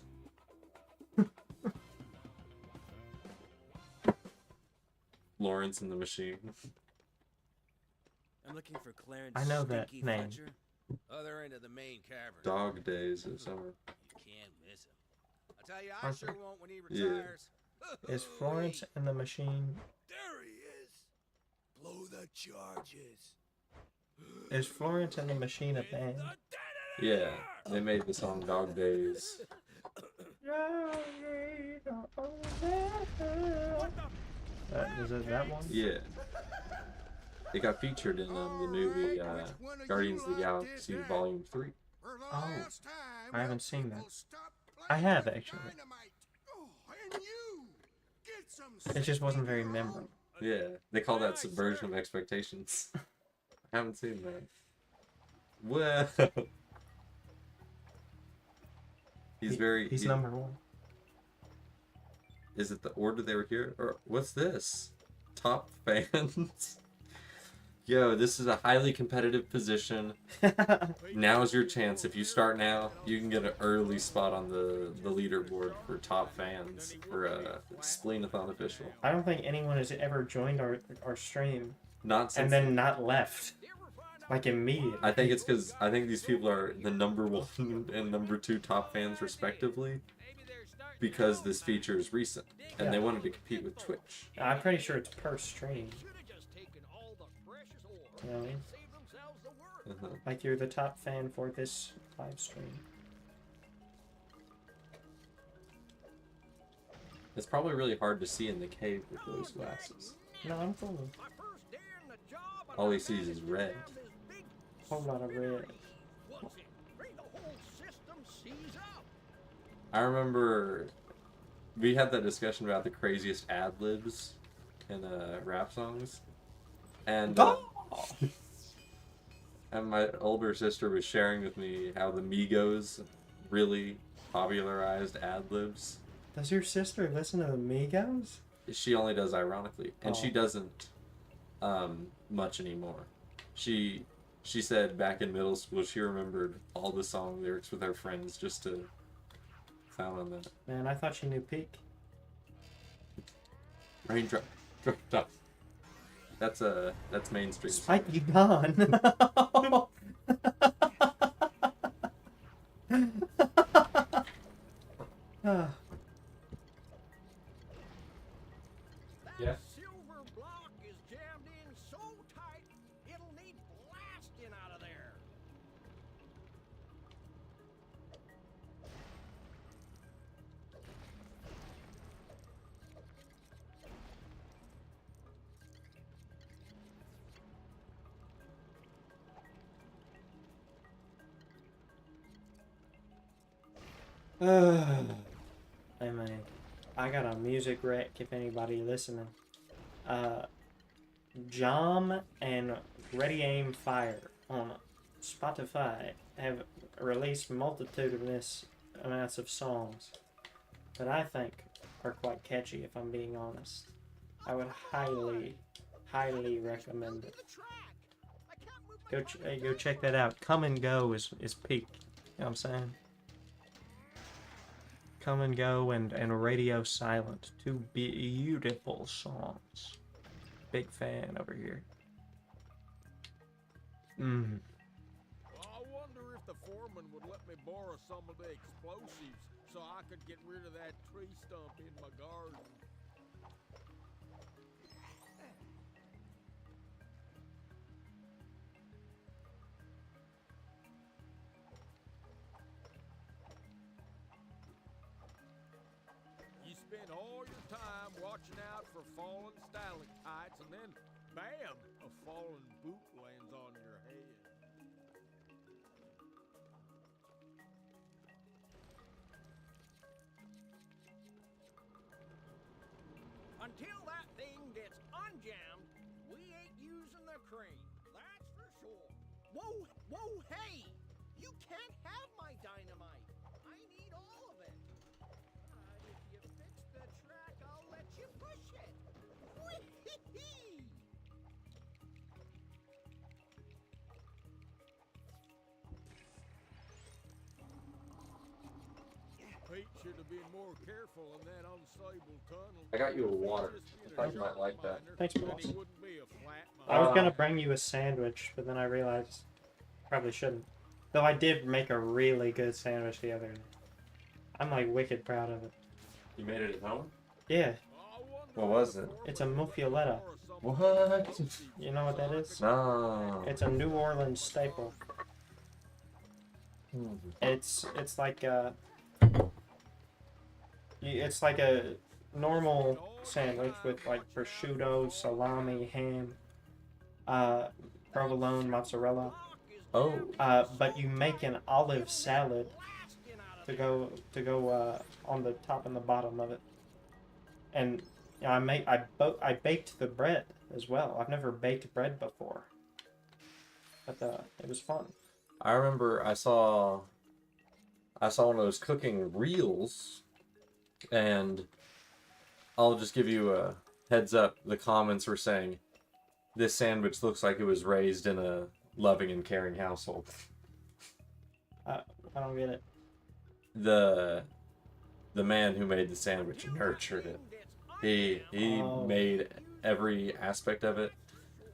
Speaker 2: Lawrence and the Machine.
Speaker 6: I'm looking for Clarence.
Speaker 1: I know that
Speaker 6: Stinky
Speaker 1: name.
Speaker 6: Fletcher.
Speaker 5: Other end of the main cavern.
Speaker 2: Dog Days of Summer.
Speaker 5: You can't miss him. I tell you, I
Speaker 1: Harper.
Speaker 5: sure won't when he
Speaker 2: Yeah.
Speaker 5: retires.
Speaker 1: Is Florence and the Machine...
Speaker 5: There he is. Blow the charges.
Speaker 1: Is Florence and the Machine a band?
Speaker 2: Yeah, they made the song Dog Days.
Speaker 1: Is it that one?
Speaker 2: Yeah. It got featured in the movie Guardians of the Galaxy Volume 3.
Speaker 1: Oh, I haven't seen that. I have, actually. It just wasn't very memorable.
Speaker 2: Yeah, they call that subversion of expectations. I haven't seen that. Well,
Speaker 1: He's number one.
Speaker 2: Is it the order they were here? Or what's this? Top fans? Yo, this is a highly competitive position. Now's your chance. If you start now, you can get an early spot on the leaderboard for top fans for Spleenathon official.
Speaker 1: I don't think anyone has ever joined our stream
Speaker 2: Not since
Speaker 1: and then not left. Like immediately.
Speaker 2: I think it's because I think these people are the number 1 and number 2 top fans respectively, because this feature is recent and
Speaker 1: Yeah.
Speaker 2: they wanted to compete with Twitch.
Speaker 1: I'm pretty sure it's per stream. You know what I mean?
Speaker 2: Uh-huh.
Speaker 1: Like you're the top fan for this live stream.
Speaker 2: It's probably really hard to see in the cave with those glasses.
Speaker 1: No, I'm cool.
Speaker 2: All he sees is red.
Speaker 1: Whole lot of red.
Speaker 2: I remember we had that discussion about the craziest ad libs in rap songs, and and my older sister was sharing with me how the Migos really popularized ad libs.
Speaker 1: Does your sister listen to the Migos?
Speaker 2: She only does ironically, and she
Speaker 1: Oh.
Speaker 2: doesn't much anymore. She said back in middle school she remembered all the song lyrics with her friends just to sound on that.
Speaker 1: Man, I thought she knew Peak.
Speaker 2: Raindrop, drop, drop. That's mainstream.
Speaker 1: Spike, you gone. Ah,
Speaker 2: Yeah.
Speaker 4: Silver block is jammed in so tight, it'll need blasting out of there.
Speaker 1: hey man, I got a music rec if anybody listening. Jom and Ready Aim Fire on Spotify have released multitudinous amounts of songs that I think are quite catchy, if I'm being honest. I would highly recommend it. Go check that out. Come and Go is peak. You know what I'm saying? Come and Go and Radio Silent. 2 beautiful songs. Big fan over here. Mmm.
Speaker 3: I wonder if the foreman would let me borrow some of the explosives so I could get rid of that tree stump in my garden. You spend all your time watching out for fallen stalactites, and then, bam, a fallen boot lands on your head. Until that thing gets unjammed, we ain't using the crane. That's for sure. Whoa, whoa, hey! You can't have my dynamite. I need all of it. If you fix the track, I'll let you push it. Whee-hee-hee! Pete should have been more careful in that unstable tunnel.
Speaker 2: I got you a water. I thought you might like that.
Speaker 1: Thanks,
Speaker 3: Then
Speaker 1: boss.
Speaker 3: he wouldn't be a flat
Speaker 1: I was
Speaker 2: Uh,
Speaker 1: gonna bring you a sandwich, but then I realized probably shouldn't. Though I did make a really good sandwich the other day. I'm like wicked proud of it.
Speaker 2: You made it at home?
Speaker 1: Yeah,
Speaker 2: What was it?
Speaker 1: it's a muffuletta.
Speaker 2: What?
Speaker 1: You know what that is?
Speaker 2: No.
Speaker 1: It's a New Orleans staple. It's like it's like a normal sandwich with like prosciutto, salami, ham, provolone, mozzarella.
Speaker 2: Oh.
Speaker 1: But you make an olive salad to go on the top and the bottom of it. And you know, I baked the bread as well. I've never baked bread before, but it was fun.
Speaker 2: I remember I saw one of those cooking reels, and I'll just give you a heads up. The comments were saying this sandwich looks like it was raised in a loving and caring household.
Speaker 1: I don't get it.
Speaker 2: The man who made the sandwich nurtured it. He
Speaker 1: Oh.
Speaker 2: made every aspect of it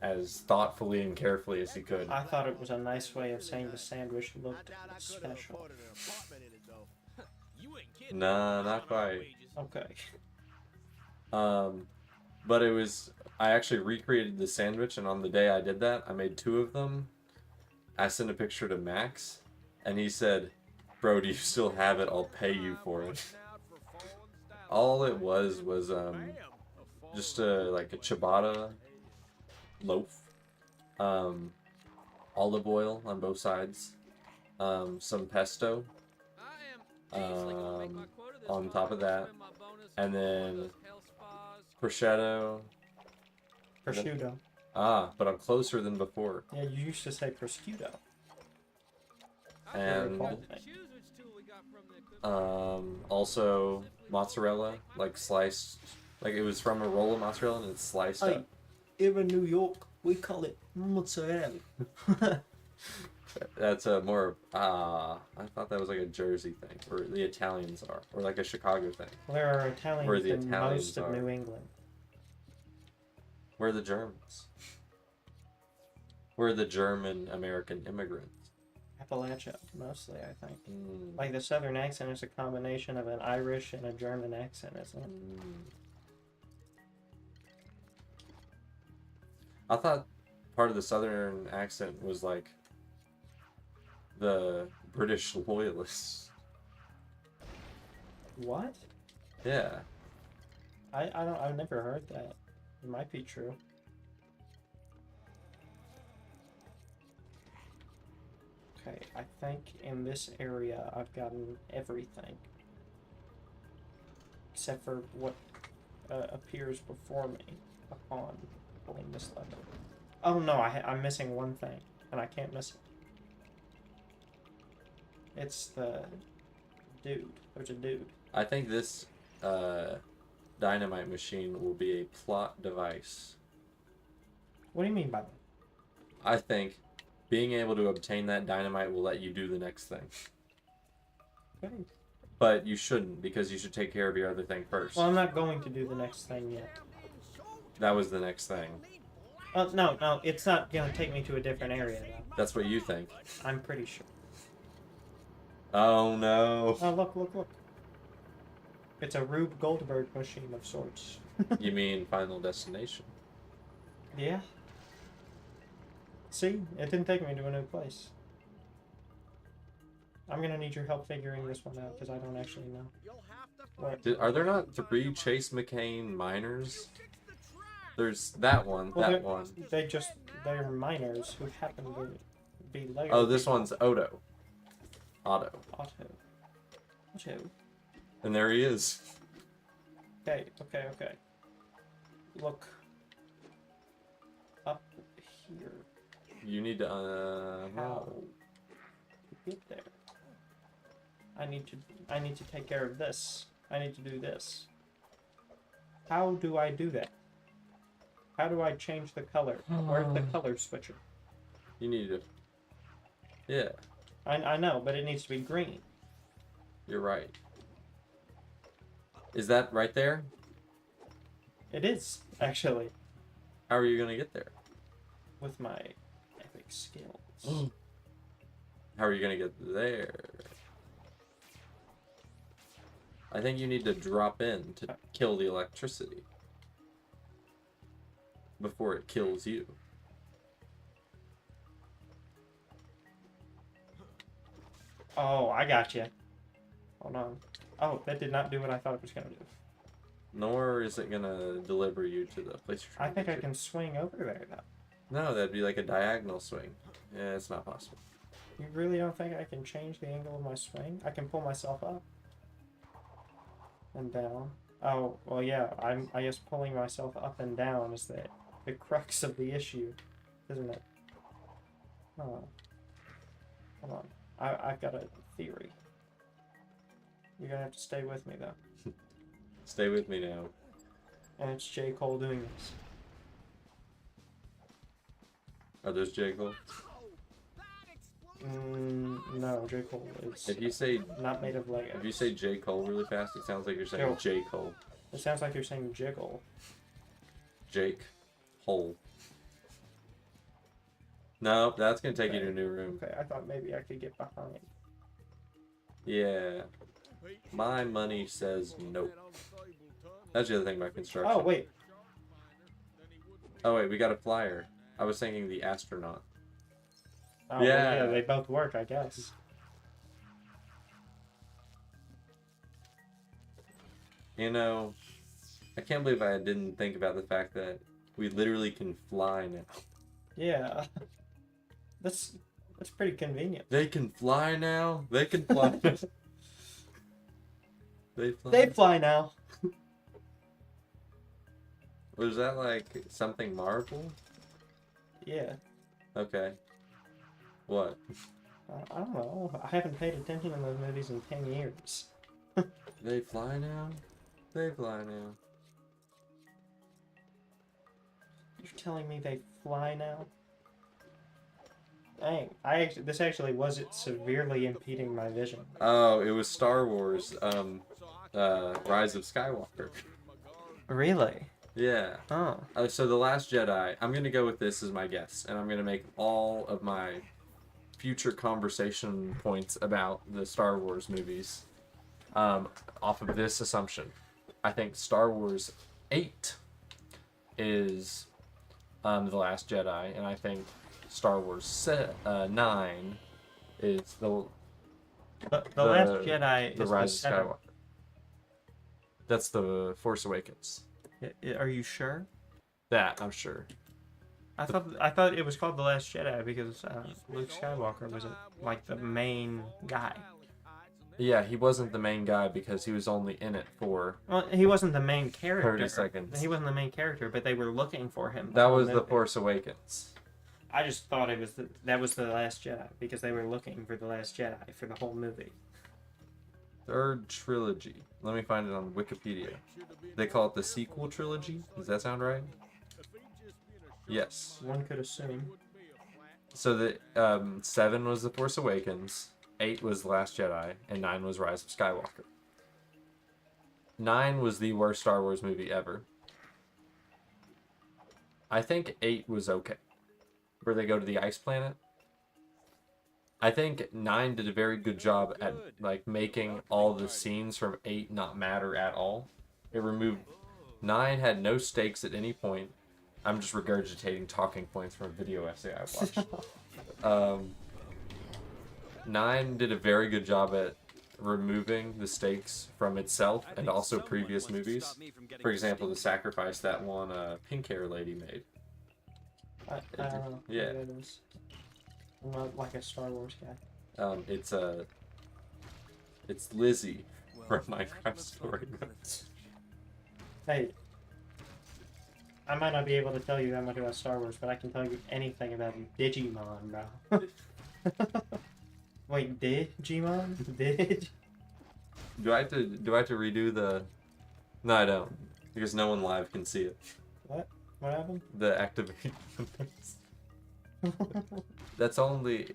Speaker 2: as thoughtfully and carefully as he could.
Speaker 1: I thought it was a nice way of saying the sandwich looked special.
Speaker 2: Nah, not quite.
Speaker 1: Okay.
Speaker 2: But it was, I actually recreated the sandwich, and on the day I did that, I made 2 of them. I sent a picture to Max, and he said, "Bro, do you still have it? I'll pay you for it." All it was just like a ciabatta loaf, olive oil on both sides, some pesto, on top of that, and then prosciutto.
Speaker 1: Prosciutto.
Speaker 2: But I'm closer than before.
Speaker 1: Yeah, you used to say prosciutto.
Speaker 2: And
Speaker 1: Okay.
Speaker 2: also mozzarella, like sliced, like it was from a roll of mozzarella and it's sliced
Speaker 1: Hey,
Speaker 2: up.
Speaker 1: here in New York, we call it mozzarella.
Speaker 2: That's a more I thought that was like a Jersey thing, or the Italians are, or like a Chicago thing.
Speaker 1: There are Italians
Speaker 2: Where the
Speaker 1: in
Speaker 2: Italians
Speaker 1: most of
Speaker 2: are.
Speaker 1: New England.
Speaker 2: We're the Germans. We're the German American immigrants.
Speaker 1: Appalachia, mostly, I think.
Speaker 2: Mm.
Speaker 1: Like the southern accent is a combination of an Irish and a German accent, isn't it?
Speaker 2: I thought part of the southern accent was like the British loyalists.
Speaker 1: What?
Speaker 2: Yeah.
Speaker 1: I've never heard that. It might be true. Okay, I think in this area I've gotten everything. Except for what appears before me upon pulling this lever. Oh no, I'm missing one thing, and I can't miss it. It's the dude. There's a dude.
Speaker 2: I think this dynamite machine will be a plot device.
Speaker 1: What do you mean by that?
Speaker 2: I think being able to obtain that dynamite will let you do the next thing.
Speaker 1: Okay.
Speaker 2: But you shouldn't, because you should take care of your other thing first.
Speaker 1: Well, I'm not going to do the next thing yet.
Speaker 2: That was the next thing.
Speaker 1: No, no, it's not gonna take me to a different area, though.
Speaker 2: That's what you think.
Speaker 1: I'm pretty sure.
Speaker 2: Oh no.
Speaker 1: Oh, look, look, look. It's a Rube Goldberg machine of sorts.
Speaker 2: You mean Final Destination?
Speaker 1: Yeah. See? It didn't take me to a new place. I'm gonna need your help figuring this one out, because I don't actually know.
Speaker 3: You'll have to
Speaker 1: What?
Speaker 2: Are there not 3 Chase McCain miners? There's that one,
Speaker 1: Well,
Speaker 2: that one.
Speaker 1: they're miners who happen to be Lego.
Speaker 2: Oh, this
Speaker 1: people.
Speaker 2: one's Otto. Otto.
Speaker 1: Otto. Otto.
Speaker 2: And there he is.
Speaker 1: Okay, okay, okay. Look. Up here.
Speaker 2: You need to,
Speaker 1: How to get there? I need to take care of this. I need to do this. How do I do that? How do I change the color? Where's the color switcher?
Speaker 2: You need to... Yeah,
Speaker 1: I know, but it needs to be green.
Speaker 2: you're right. Is that right there?
Speaker 1: It is, actually,
Speaker 2: How are you gonna get there?
Speaker 1: with my epic skills.
Speaker 2: How are you gonna get there? I think you need to drop in to kill the electricity. Before it kills you.
Speaker 1: Oh, I got you. Hold on. Oh, that did not do what I thought it was going to do.
Speaker 2: Nor is it gonna deliver you to the place you're
Speaker 1: I
Speaker 2: trying
Speaker 1: think
Speaker 2: to
Speaker 1: I
Speaker 2: get to.
Speaker 1: can swing over there now.
Speaker 2: No, that'd be like a diagonal swing. Yeah, it's not possible.
Speaker 1: You really don't think I can change the angle of my swing? I can pull myself up and down. Oh, well, yeah. I guess pulling myself up and down is the crux of the issue, isn't it? Hold on. I've got a theory. You're gonna have to stay with me though.
Speaker 2: Stay with me now.
Speaker 1: And it's J. Cole doing this.
Speaker 2: Are those J. Cole?
Speaker 1: No, J. Cole is
Speaker 2: If you say
Speaker 1: not made of Lego.
Speaker 2: if you say J. Cole really fast, it sounds like you're saying
Speaker 1: Yo.
Speaker 2: J. Cole.
Speaker 1: It sounds like you're saying jiggle.
Speaker 2: Jake Hole. Nope, that's gonna take you to a new room.
Speaker 1: Okay, I thought maybe I could get behind.
Speaker 2: Yeah. My money says nope. That's the other thing about construction.
Speaker 1: Oh, wait.
Speaker 2: Oh wait, we got a flyer. I was thinking the astronaut.
Speaker 1: Oh, well,
Speaker 2: Yeah.
Speaker 1: yeah, they both work, I guess.
Speaker 2: You know, I can't believe I didn't think about the fact that we literally can fly now.
Speaker 1: Yeah. That's pretty convenient.
Speaker 2: They can fly now? They can fly. They fly.
Speaker 1: They fly now.
Speaker 2: Was that like something Marvel?
Speaker 1: Yeah.
Speaker 2: Okay. What?
Speaker 1: I don't know. I haven't paid attention to those movies in 10 years.
Speaker 2: They fly now? They fly now.
Speaker 1: You're telling me they fly now? Dang. This actually was severely impeding my vision.
Speaker 2: Oh, it was Star Wars, Rise of Skywalker.
Speaker 1: Really?
Speaker 2: Yeah.
Speaker 1: Oh.
Speaker 2: So The Last Jedi, I'm going to go with this as my guess, and I'm going to make all of my future conversation points about the Star Wars movies off of this assumption. I think Star Wars 8 is The Last Jedi, and I think Star Wars 9 is the
Speaker 1: Last Jedi
Speaker 2: the
Speaker 1: is
Speaker 2: Rise
Speaker 1: the
Speaker 2: of
Speaker 1: seventh.
Speaker 2: Skywalker. That's the Force Awakens.
Speaker 1: Are you sure?
Speaker 2: That I'm sure.
Speaker 1: I thought it was called The Last Jedi because Luke Skywalker was like the main guy.
Speaker 2: Yeah, he wasn't the main guy because he was only in it for
Speaker 1: Well, he wasn't the main character.
Speaker 2: 30 seconds.
Speaker 1: He wasn't the main character, but they were looking for him.
Speaker 2: That
Speaker 1: whole
Speaker 2: was the
Speaker 1: movie.
Speaker 2: Force Awakens.
Speaker 1: I just thought it was that was the Last Jedi because they were looking for the Last Jedi for the whole movie.
Speaker 2: Third trilogy. Let me find it on Wikipedia. They call it the sequel trilogy. Does that sound right? Yes.
Speaker 1: One could assume.
Speaker 2: So the 7 was the Force Awakens, 8 was The Last Jedi, and 9 was Rise of Skywalker. 9 was the worst Star Wars movie ever. I think 8 was okay. Where they go to the ice planet. I think 9 did a very good job at like making all the scenes from 8 not matter at all. It removed 9 had no stakes at any point. I'm just regurgitating talking points from a video essay I watched. 9 did a very good job at removing the stakes from itself and also previous movies. For example, the sacrifice that one pink hair lady made.
Speaker 1: I don't know.
Speaker 2: Yeah.
Speaker 1: What it is. I'm not like a Star Wars guy.
Speaker 2: It's Lizzie from Minecraft Story Mode.
Speaker 1: Hey, I might not be able to tell you that much about Star Wars, but I can tell you anything about Digimon, bro. Wait, Digimon?
Speaker 2: Do I have to redo the? No, I don't, because no one live can see it.
Speaker 1: What? What happened?
Speaker 2: The activation. That's only.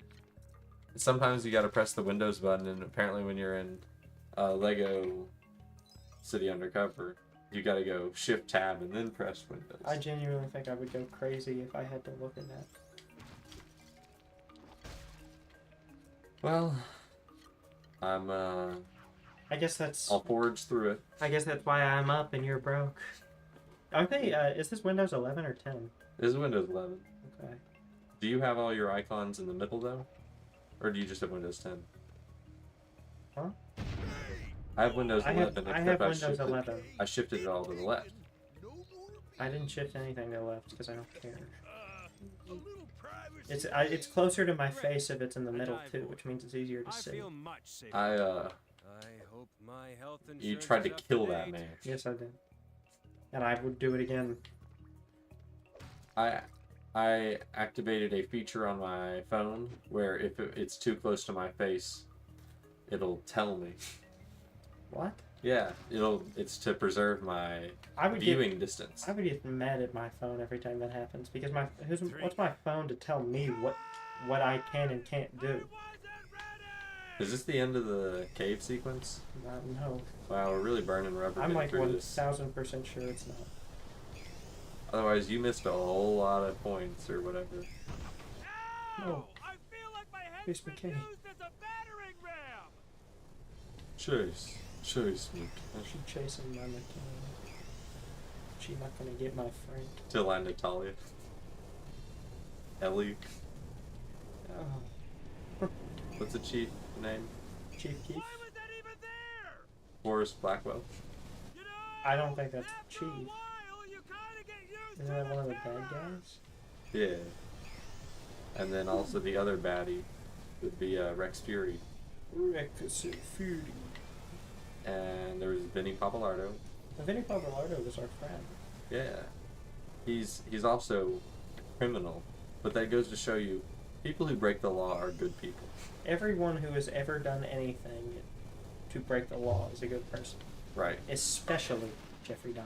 Speaker 2: Sometimes you gotta press the Windows button, and apparently when you're in Lego City Undercover, you gotta go Shift Tab and then press Windows.
Speaker 1: I genuinely think I would go crazy if I had to look at that.
Speaker 2: Well, I'm
Speaker 1: I guess that's.
Speaker 2: I'll forge through it.
Speaker 1: I guess that's why I'm up and you're broke. Aren't they? Is this Windows 11 or 10?
Speaker 2: This is Windows 11.
Speaker 1: Okay.
Speaker 2: Do you have all your icons in the middle though, or do you just have Windows 10?
Speaker 1: Huh?
Speaker 2: I have Windows 11.
Speaker 1: I have Windows 11.
Speaker 2: I shifted it all to the left.
Speaker 1: I didn't shift anything to the left because I don't care. It's closer to my face if it's in the middle too, which means it's easier to see.
Speaker 6: I hope my health
Speaker 2: You
Speaker 6: insurance
Speaker 2: tried to
Speaker 6: is up
Speaker 2: kill
Speaker 6: to
Speaker 2: that
Speaker 6: date.
Speaker 2: man.
Speaker 1: Yes, I did. And I would do it again.
Speaker 2: I activated a feature on my phone where if it's too close to my face, it'll tell me.
Speaker 1: What?
Speaker 2: Yeah, it's to preserve my
Speaker 1: I would
Speaker 2: viewing distance.
Speaker 1: I would get mad at my phone every time that happens because what's my phone to tell me what I can and can't do?
Speaker 2: Is this the end of the cave sequence?
Speaker 1: No.
Speaker 2: Wow, we're really burning rubber.
Speaker 1: I'm
Speaker 2: getting
Speaker 1: like
Speaker 2: through this.
Speaker 1: 1000% sure it's not.
Speaker 2: Otherwise, you missed a whole lot of points or whatever.
Speaker 1: No.
Speaker 3: I feel like my head's
Speaker 1: Here's
Speaker 3: been
Speaker 1: McKinney.
Speaker 3: used as a battering ram.
Speaker 2: Chase, me.
Speaker 1: She chasing my McKinney. She not gonna get my friend.
Speaker 2: Till I Natalia. Ellie.
Speaker 1: Oh.
Speaker 2: What's the chief name?
Speaker 1: Chief Keef?
Speaker 3: Why was that even there?
Speaker 2: Forrest Blackwell.
Speaker 3: You know,
Speaker 1: I don't think that's
Speaker 3: after a
Speaker 1: Chief.
Speaker 3: while, you kinda get used
Speaker 1: Isn't
Speaker 3: to
Speaker 1: that one of the
Speaker 3: it.
Speaker 1: bad guys?
Speaker 2: Yeah. And then also the other baddie would be Rex Fury.
Speaker 1: Rex Fury.
Speaker 2: And there was Vinny Pappalardo.
Speaker 1: Vinny Pappalardo was our friend.
Speaker 2: Yeah. He's also a criminal. But that goes to show you, people who break the law are good people.
Speaker 1: Everyone who has ever done anything to break the law is a good person.
Speaker 2: Right.
Speaker 1: Especially Jeffrey Dahmer.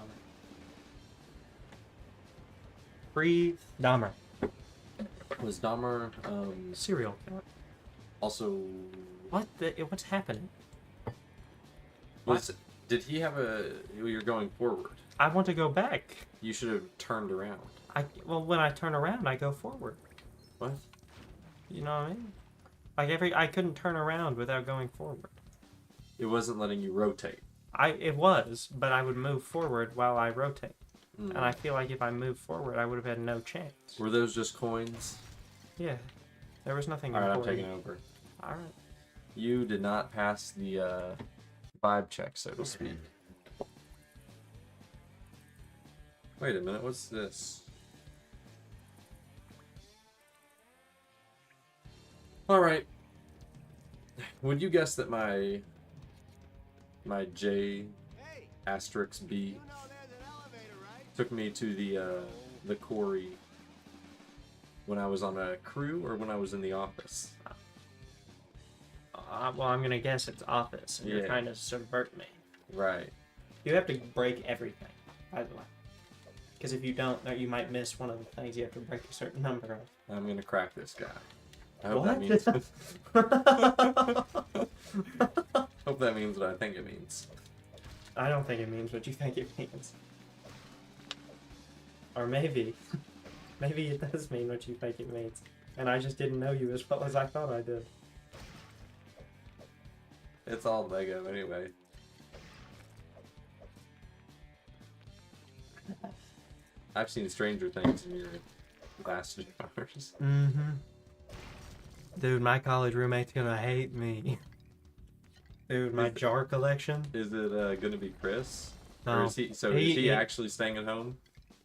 Speaker 1: Free Dahmer.
Speaker 2: Was Dahmer
Speaker 1: Serial killer.
Speaker 2: also...
Speaker 1: What's happening?
Speaker 2: Did he have you're going forward.
Speaker 1: I want to go back.
Speaker 2: You should have turned around.
Speaker 1: When I turn around, I go forward.
Speaker 2: What?
Speaker 1: You know what I mean? I couldn't turn around without going forward.
Speaker 2: It wasn't letting you rotate.
Speaker 1: It was, but I would move forward while I rotate.
Speaker 2: Mm.
Speaker 1: And I feel like if I moved forward, I would have had no chance.
Speaker 2: Were those just coins?
Speaker 1: Yeah. There was nothing
Speaker 2: Alright, I'm
Speaker 1: important.
Speaker 2: taking over.
Speaker 1: Alright.
Speaker 2: You did not pass the vibe check, so to speak. Wait a minute, what's this? Alright. Would you guess that my J asterisk B
Speaker 3: You know there's an elevator, right?
Speaker 2: took me to the quarry when I was on a crew or when I was in the office?
Speaker 1: Well, I'm gonna guess it's office, and you're
Speaker 2: Yeah.
Speaker 1: trying to subvert me.
Speaker 2: Right.
Speaker 1: You have to break everything, by the way. Because if you don't, you might miss one of the things you have to break a certain number of.
Speaker 2: I'm gonna crack this guy. I hope
Speaker 1: What?
Speaker 2: that means hope that means what I think it means.
Speaker 1: I don't think it means what you think it means. Or maybe. Maybe it does mean what you think it means. And I just didn't know you as well as I thought I did.
Speaker 2: It's all Lego anyway. I've seen Stranger Things in your last jars.
Speaker 1: Mm-hmm. Dude, my college roommate's gonna hate me. Dude, my jar collection.
Speaker 2: Is it gonna be Chris?
Speaker 1: No.
Speaker 2: Or is he actually staying at home?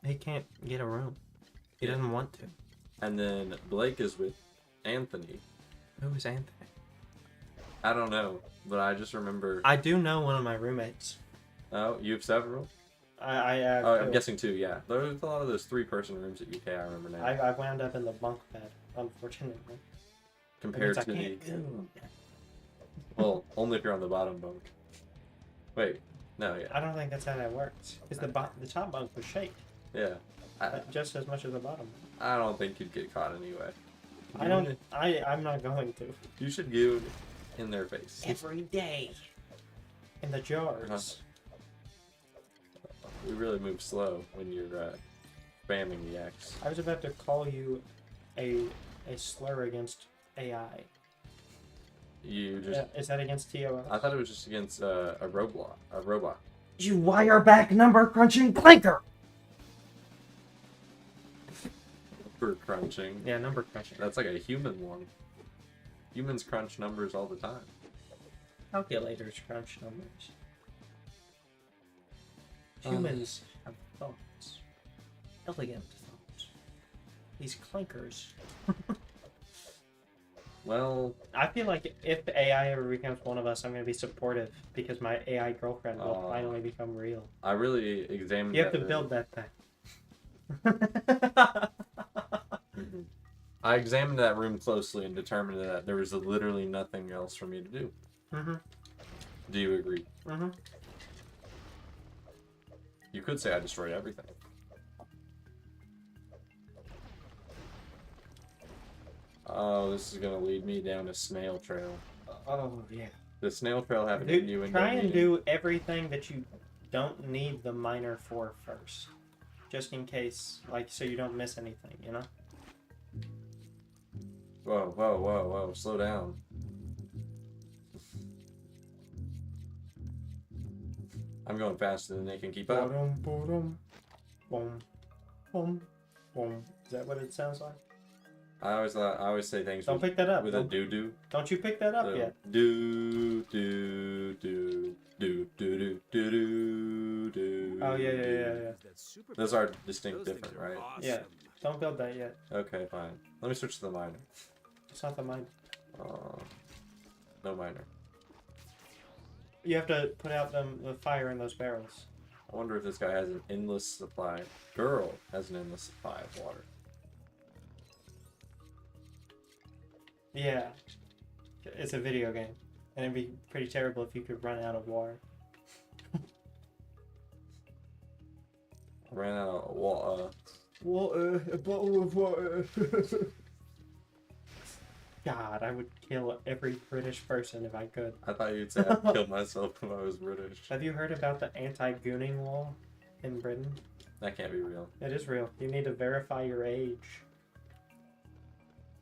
Speaker 1: He can't get a room. He
Speaker 2: Yeah.
Speaker 1: doesn't want to.
Speaker 2: And then Blake is with Anthony.
Speaker 1: Who is Anthony?
Speaker 2: I don't know, but I just remember.
Speaker 1: I do know one of my roommates.
Speaker 2: Oh, you have several?
Speaker 1: I
Speaker 2: Oh, I'm guessing two, yeah. There's a lot of those 3-person rooms at UK, I remember now.
Speaker 1: I wound up in the bunk bed, unfortunately.
Speaker 2: Compared
Speaker 1: That
Speaker 2: to
Speaker 1: means I
Speaker 2: the.
Speaker 1: can't go.
Speaker 2: Well, only if you're on the bottom bunk. Wait, no, yeah.
Speaker 1: I don't think that's how that works. Because the top bunk was shaped
Speaker 2: Yeah.
Speaker 1: just as much as the bottom.
Speaker 2: I don't think you'd get caught anyway.
Speaker 1: I'm not going to.
Speaker 2: You should go in their face.
Speaker 1: Every day. In the jars.
Speaker 2: We really move slow when you're spamming the X.
Speaker 1: I was about to call you a slur against AI.
Speaker 2: You just.
Speaker 1: Is that against TOS?
Speaker 2: I thought it was just against a robot.
Speaker 1: You wire back number crunching clinker!
Speaker 2: Number crunching.
Speaker 1: Yeah, number crunching.
Speaker 2: That's like a human one. Humans crunch numbers all the time.
Speaker 1: Calculators crunch numbers. Humans have thoughts. Elegant thoughts. These clinkers.
Speaker 2: Well,
Speaker 1: I feel like if AI ever becomes one of us, I'm going to be supportive because my AI girlfriend will finally become real.
Speaker 2: I really examined.
Speaker 1: You have to
Speaker 2: room.
Speaker 1: build that thing.
Speaker 2: I examined that room closely and determined that there was literally nothing else for me to do.
Speaker 1: Mm-hmm.
Speaker 2: Do you agree?
Speaker 1: Mm-hmm.
Speaker 2: You could say I destroyed everything. Oh, this is gonna lead me down a snail trail.
Speaker 1: Oh, yeah.
Speaker 2: The snail trail have an
Speaker 1: Dude,
Speaker 2: innuendo
Speaker 1: try and
Speaker 2: meaning.
Speaker 1: do everything that you don't need the miner for first. Just in case, like, so you don't miss anything, you know?
Speaker 2: Whoa, whoa, whoa, whoa! Slow down. I'm going faster than they can keep up.
Speaker 1: Boom, boom, boom, boom, boom. Is that what it sounds like?
Speaker 2: I always say things
Speaker 1: Don't pick that up.
Speaker 2: with a doo-doo.
Speaker 1: Don't you pick that up yet?
Speaker 2: Do do do do do do do do.
Speaker 1: Oh, yeah.
Speaker 2: Those are distinct different, right?
Speaker 1: Yeah. Don't build that yet.
Speaker 2: Okay, fine. Let me switch to the miner.
Speaker 1: It's not the mine.
Speaker 2: No miner.
Speaker 1: You have to put out the fire in those barrels.
Speaker 2: I wonder if this guy has an endless supply. Girl has an endless supply of water.
Speaker 1: Yeah. It's a video game. And it'd be pretty terrible if you could run out of water.
Speaker 2: I ran out of water.
Speaker 1: Water, a bottle of water. God, I would kill every British person if I could.
Speaker 2: I thought you'd say I'd kill myself if I was British.
Speaker 1: Have you heard about the anti-gooning law in Britain?
Speaker 2: That can't be real.
Speaker 1: It is real. You need to verify your age.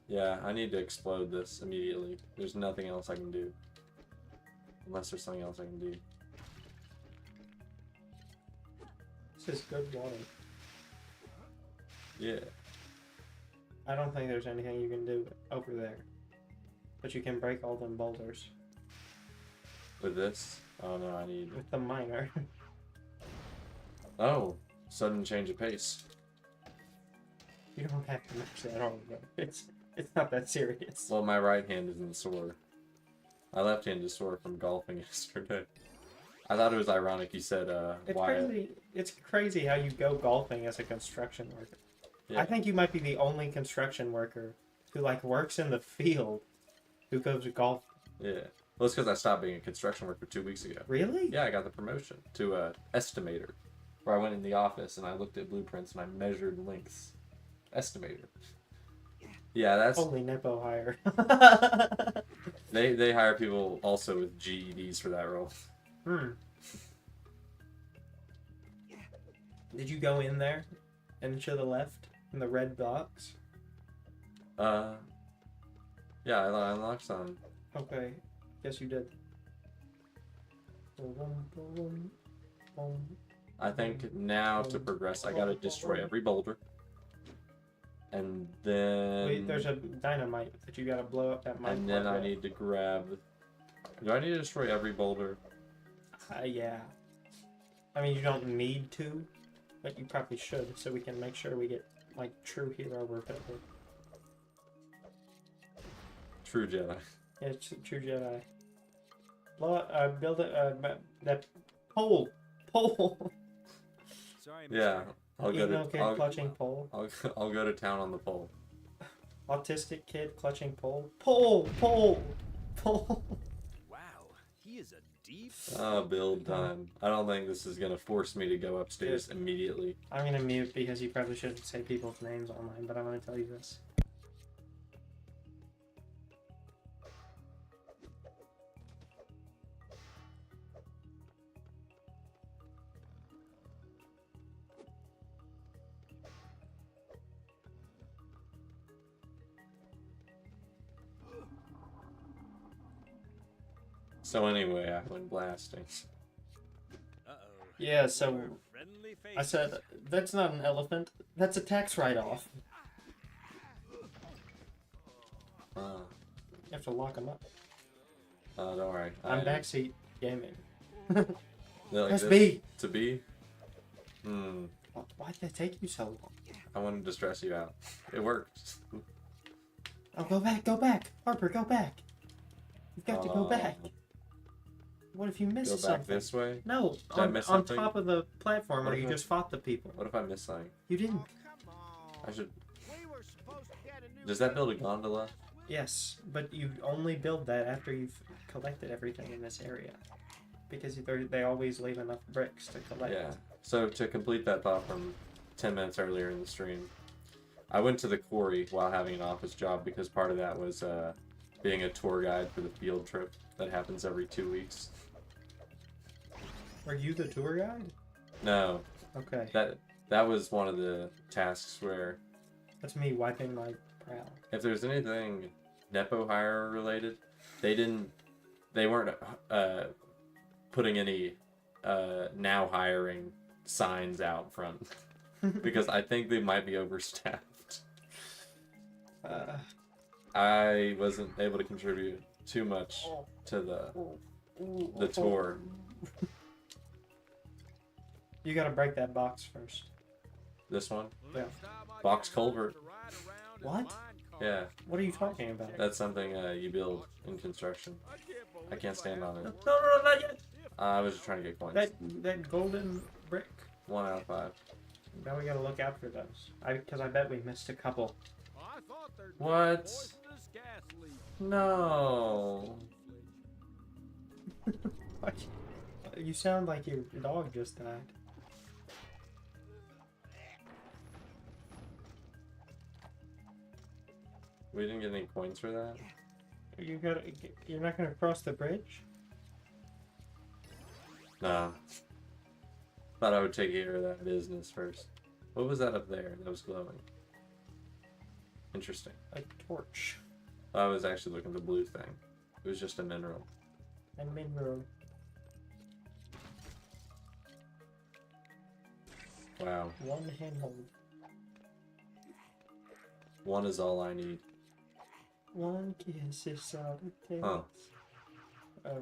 Speaker 2: Yeah, I need to explode this immediately. There's nothing else I can do. Unless there's something else I can do.
Speaker 1: This is good water.
Speaker 2: Yeah.
Speaker 1: I don't think there's anything you can do over there. But you can break all them boulders.
Speaker 2: With this? Oh no, I need...
Speaker 1: With the miner.
Speaker 2: Oh! Sudden change of pace.
Speaker 1: You don't have to match that all over. It's not that serious.
Speaker 2: Well, my right hand isn't sore. My left hand is sore from golfing yesterday. I thought it was ironic you said,
Speaker 1: It's crazy how you go golfing as a construction worker.
Speaker 2: Yeah.
Speaker 1: I think you might be the only construction worker who, like, works in the field who goes to golf.
Speaker 2: Yeah. Well, it's because I stopped being a construction worker 2 weeks ago.
Speaker 1: Really?
Speaker 2: Yeah, I got the promotion to estimator, where I went in the office and I looked at blueprints and I measured lengths. Estimator. Yeah, that's...
Speaker 1: Holy Nepo hire.
Speaker 2: They hire people also with GEDs for that role.
Speaker 1: Did you go in there and to the left? In the red box?
Speaker 2: Yeah, I unlocked some.
Speaker 1: Okay. Yes, you did.
Speaker 2: I think now to progress, I gotta destroy every boulder. And then...
Speaker 1: Wait, there's a dynamite that you gotta blow up that mine.
Speaker 2: And then I need to grab... Do I need to destroy every boulder?
Speaker 1: Yeah. I mean, you don't need to, but you probably should, so we can make sure we get, like, true hero repetitive.
Speaker 2: True Jedi.
Speaker 1: Yeah, it's true Jedi. Blow up, build it, that pole! Pole!
Speaker 6: Sorry,
Speaker 2: Yeah, I'll go
Speaker 1: Emo
Speaker 2: to...
Speaker 1: kid clutching pole.
Speaker 2: I'll go to town on the pole.
Speaker 1: Autistic kid clutching pole. Pole! Pole! Pole!
Speaker 6: Wow, he is a deep.
Speaker 2: Build time. I don't think this is gonna force me to go upstairs immediately.
Speaker 1: I'm gonna mute because you probably shouldn't say people's names online, but I'm gonna tell you this.
Speaker 2: So anyway, I went blasting.
Speaker 6: Uh-oh.
Speaker 1: Yeah, so
Speaker 6: Friendly
Speaker 1: I said, that's not an elephant, that's a tax write-off.
Speaker 2: Uh,
Speaker 1: You have to lock them up.
Speaker 2: don't worry.
Speaker 1: I'm backseat gaming.
Speaker 2: Like
Speaker 1: Press
Speaker 2: this?
Speaker 1: B!
Speaker 2: To B?
Speaker 1: Why'd that take you so long?
Speaker 2: I wanted to stress you out. It worked.
Speaker 1: Oh, go back, go back! Harper, go back! You've got to go back! What if you missed
Speaker 2: Go back
Speaker 1: something?
Speaker 2: this way?
Speaker 1: No,
Speaker 2: I
Speaker 1: on
Speaker 2: miss
Speaker 1: on
Speaker 2: something?
Speaker 1: top of the platform
Speaker 2: What
Speaker 1: where
Speaker 2: if
Speaker 1: you
Speaker 2: I-
Speaker 1: just fought the people.
Speaker 2: What if I miss something?
Speaker 1: You didn't.
Speaker 3: Come on.
Speaker 2: I should...
Speaker 3: We were supposed to get a new
Speaker 2: Does that build a gondola?
Speaker 1: Yes, but you only build that after you've collected everything in this area. Because they always leave enough bricks to collect.
Speaker 2: Yeah. So to complete that thought from 10 minutes earlier in the stream, I went to the quarry while having an office job because part of that was being a tour guide for the field trip that happens every 2 weeks.
Speaker 1: Are you the tour guide?
Speaker 2: No,
Speaker 1: Okay.
Speaker 2: that was one of the tasks where
Speaker 1: That's me wiping my brow.
Speaker 2: if there's anything Nepo hire related, they weren't putting any now hiring signs out front because I think they might be overstaffed. I wasn't able to contribute too much to the tour.
Speaker 1: You gotta break that box first.
Speaker 2: This one?
Speaker 1: Yeah.
Speaker 2: Box culvert.
Speaker 1: What?
Speaker 2: Yeah,
Speaker 1: What are you talking about?
Speaker 2: that's something you build in construction. I can't stand on it.
Speaker 1: No, not yet.
Speaker 2: I was just trying to get coins.
Speaker 1: That golden brick.
Speaker 2: 1 out of 5.
Speaker 1: Now we gotta look out for those. Because I bet we missed a couple.
Speaker 2: What? No.
Speaker 1: You sound like your dog just died.
Speaker 2: We didn't get any coins for that?
Speaker 1: You're not gonna cross the bridge?
Speaker 2: Nah. Thought I would take care of that business first. What was that up there that was glowing? Interesting.
Speaker 1: A torch.
Speaker 2: I was actually looking at the blue thing. It was just a mineral.
Speaker 1: A mineral.
Speaker 2: Wow.
Speaker 1: One handhold.
Speaker 2: 1 is all I need.
Speaker 1: One kiss is all it takes.
Speaker 2: Huh.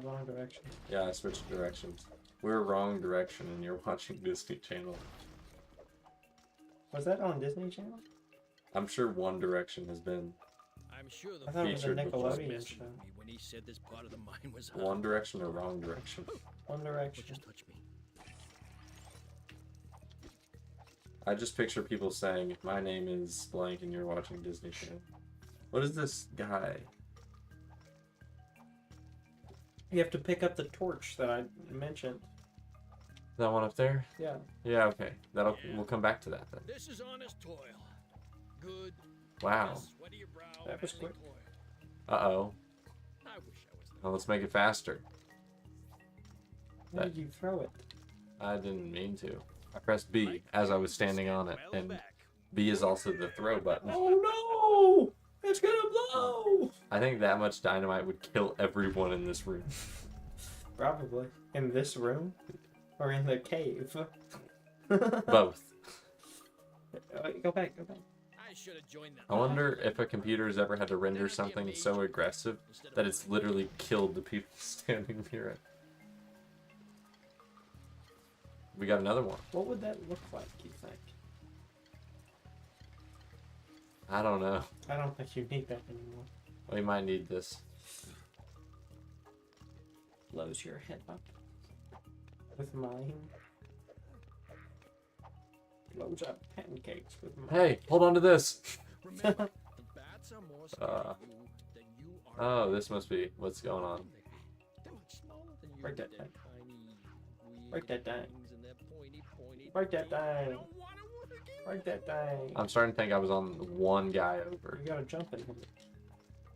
Speaker 1: Wrong direction.
Speaker 2: Yeah, I switched directions. We're wrong direction and you're watching Disney Channel.
Speaker 1: Was that on Disney Channel?
Speaker 2: I'm sure One Direction has been
Speaker 6: I'm sure
Speaker 1: I
Speaker 6: the
Speaker 1: thought it was a
Speaker 2: Featured before.
Speaker 1: Nickelodeon show.
Speaker 6: when he said this part of the mine was
Speaker 2: One Direction or Wrong Direction.
Speaker 1: One
Speaker 6: Well,
Speaker 1: Direction.
Speaker 6: just touch me.
Speaker 2: I just picture people saying, my name is blank and you're watching Disney Channel. What is this guy?
Speaker 1: You have to pick up the torch that I mentioned.
Speaker 2: That one up there?
Speaker 1: Yeah.
Speaker 2: Yeah, okay. We'll come back to that then.
Speaker 6: This is honest toil. Good.
Speaker 2: Wow.
Speaker 6: Sweat of your brow,
Speaker 1: That was
Speaker 6: manly
Speaker 1: quick.
Speaker 6: toil.
Speaker 2: Uh-oh.
Speaker 6: I wish I was
Speaker 2: Well, let's make it faster.
Speaker 1: Why did you throw it?
Speaker 2: I didn't mean to. I pressed B as I was standing on it,
Speaker 6: well
Speaker 2: and
Speaker 6: back.
Speaker 2: B is also the throw button.
Speaker 1: Oh no! It's gonna blow!
Speaker 2: I think that much dynamite would kill everyone in this room.
Speaker 1: Probably. In this room? Or in the cave?
Speaker 2: Both.
Speaker 1: Go back.
Speaker 3: I should have joined them.
Speaker 2: I wonder if a computer has ever had to render something so aggressive that it's literally killed the people standing near it. We got another one.
Speaker 1: What would that look like, you think?
Speaker 2: I don't know.
Speaker 1: I don't think you need that anymore.
Speaker 2: We might need this.
Speaker 1: Blows your head up. With mine. Blows up pancakes with mine.
Speaker 2: Hey, hold on to this.
Speaker 3: Remember, the bats are more scared of you than you are.
Speaker 2: Oh, this must be what's going on.
Speaker 3: They're much smaller than you.
Speaker 1: Break that
Speaker 3: with their
Speaker 1: thing.
Speaker 3: tiny,
Speaker 1: Break that thing.
Speaker 3: wings and their pointy
Speaker 1: Break that
Speaker 3: teeth. I
Speaker 1: thing.
Speaker 3: don't wanna work again.
Speaker 1: Break that thing.
Speaker 2: I'm starting to think I was on one guy over.
Speaker 1: You gotta jump in him.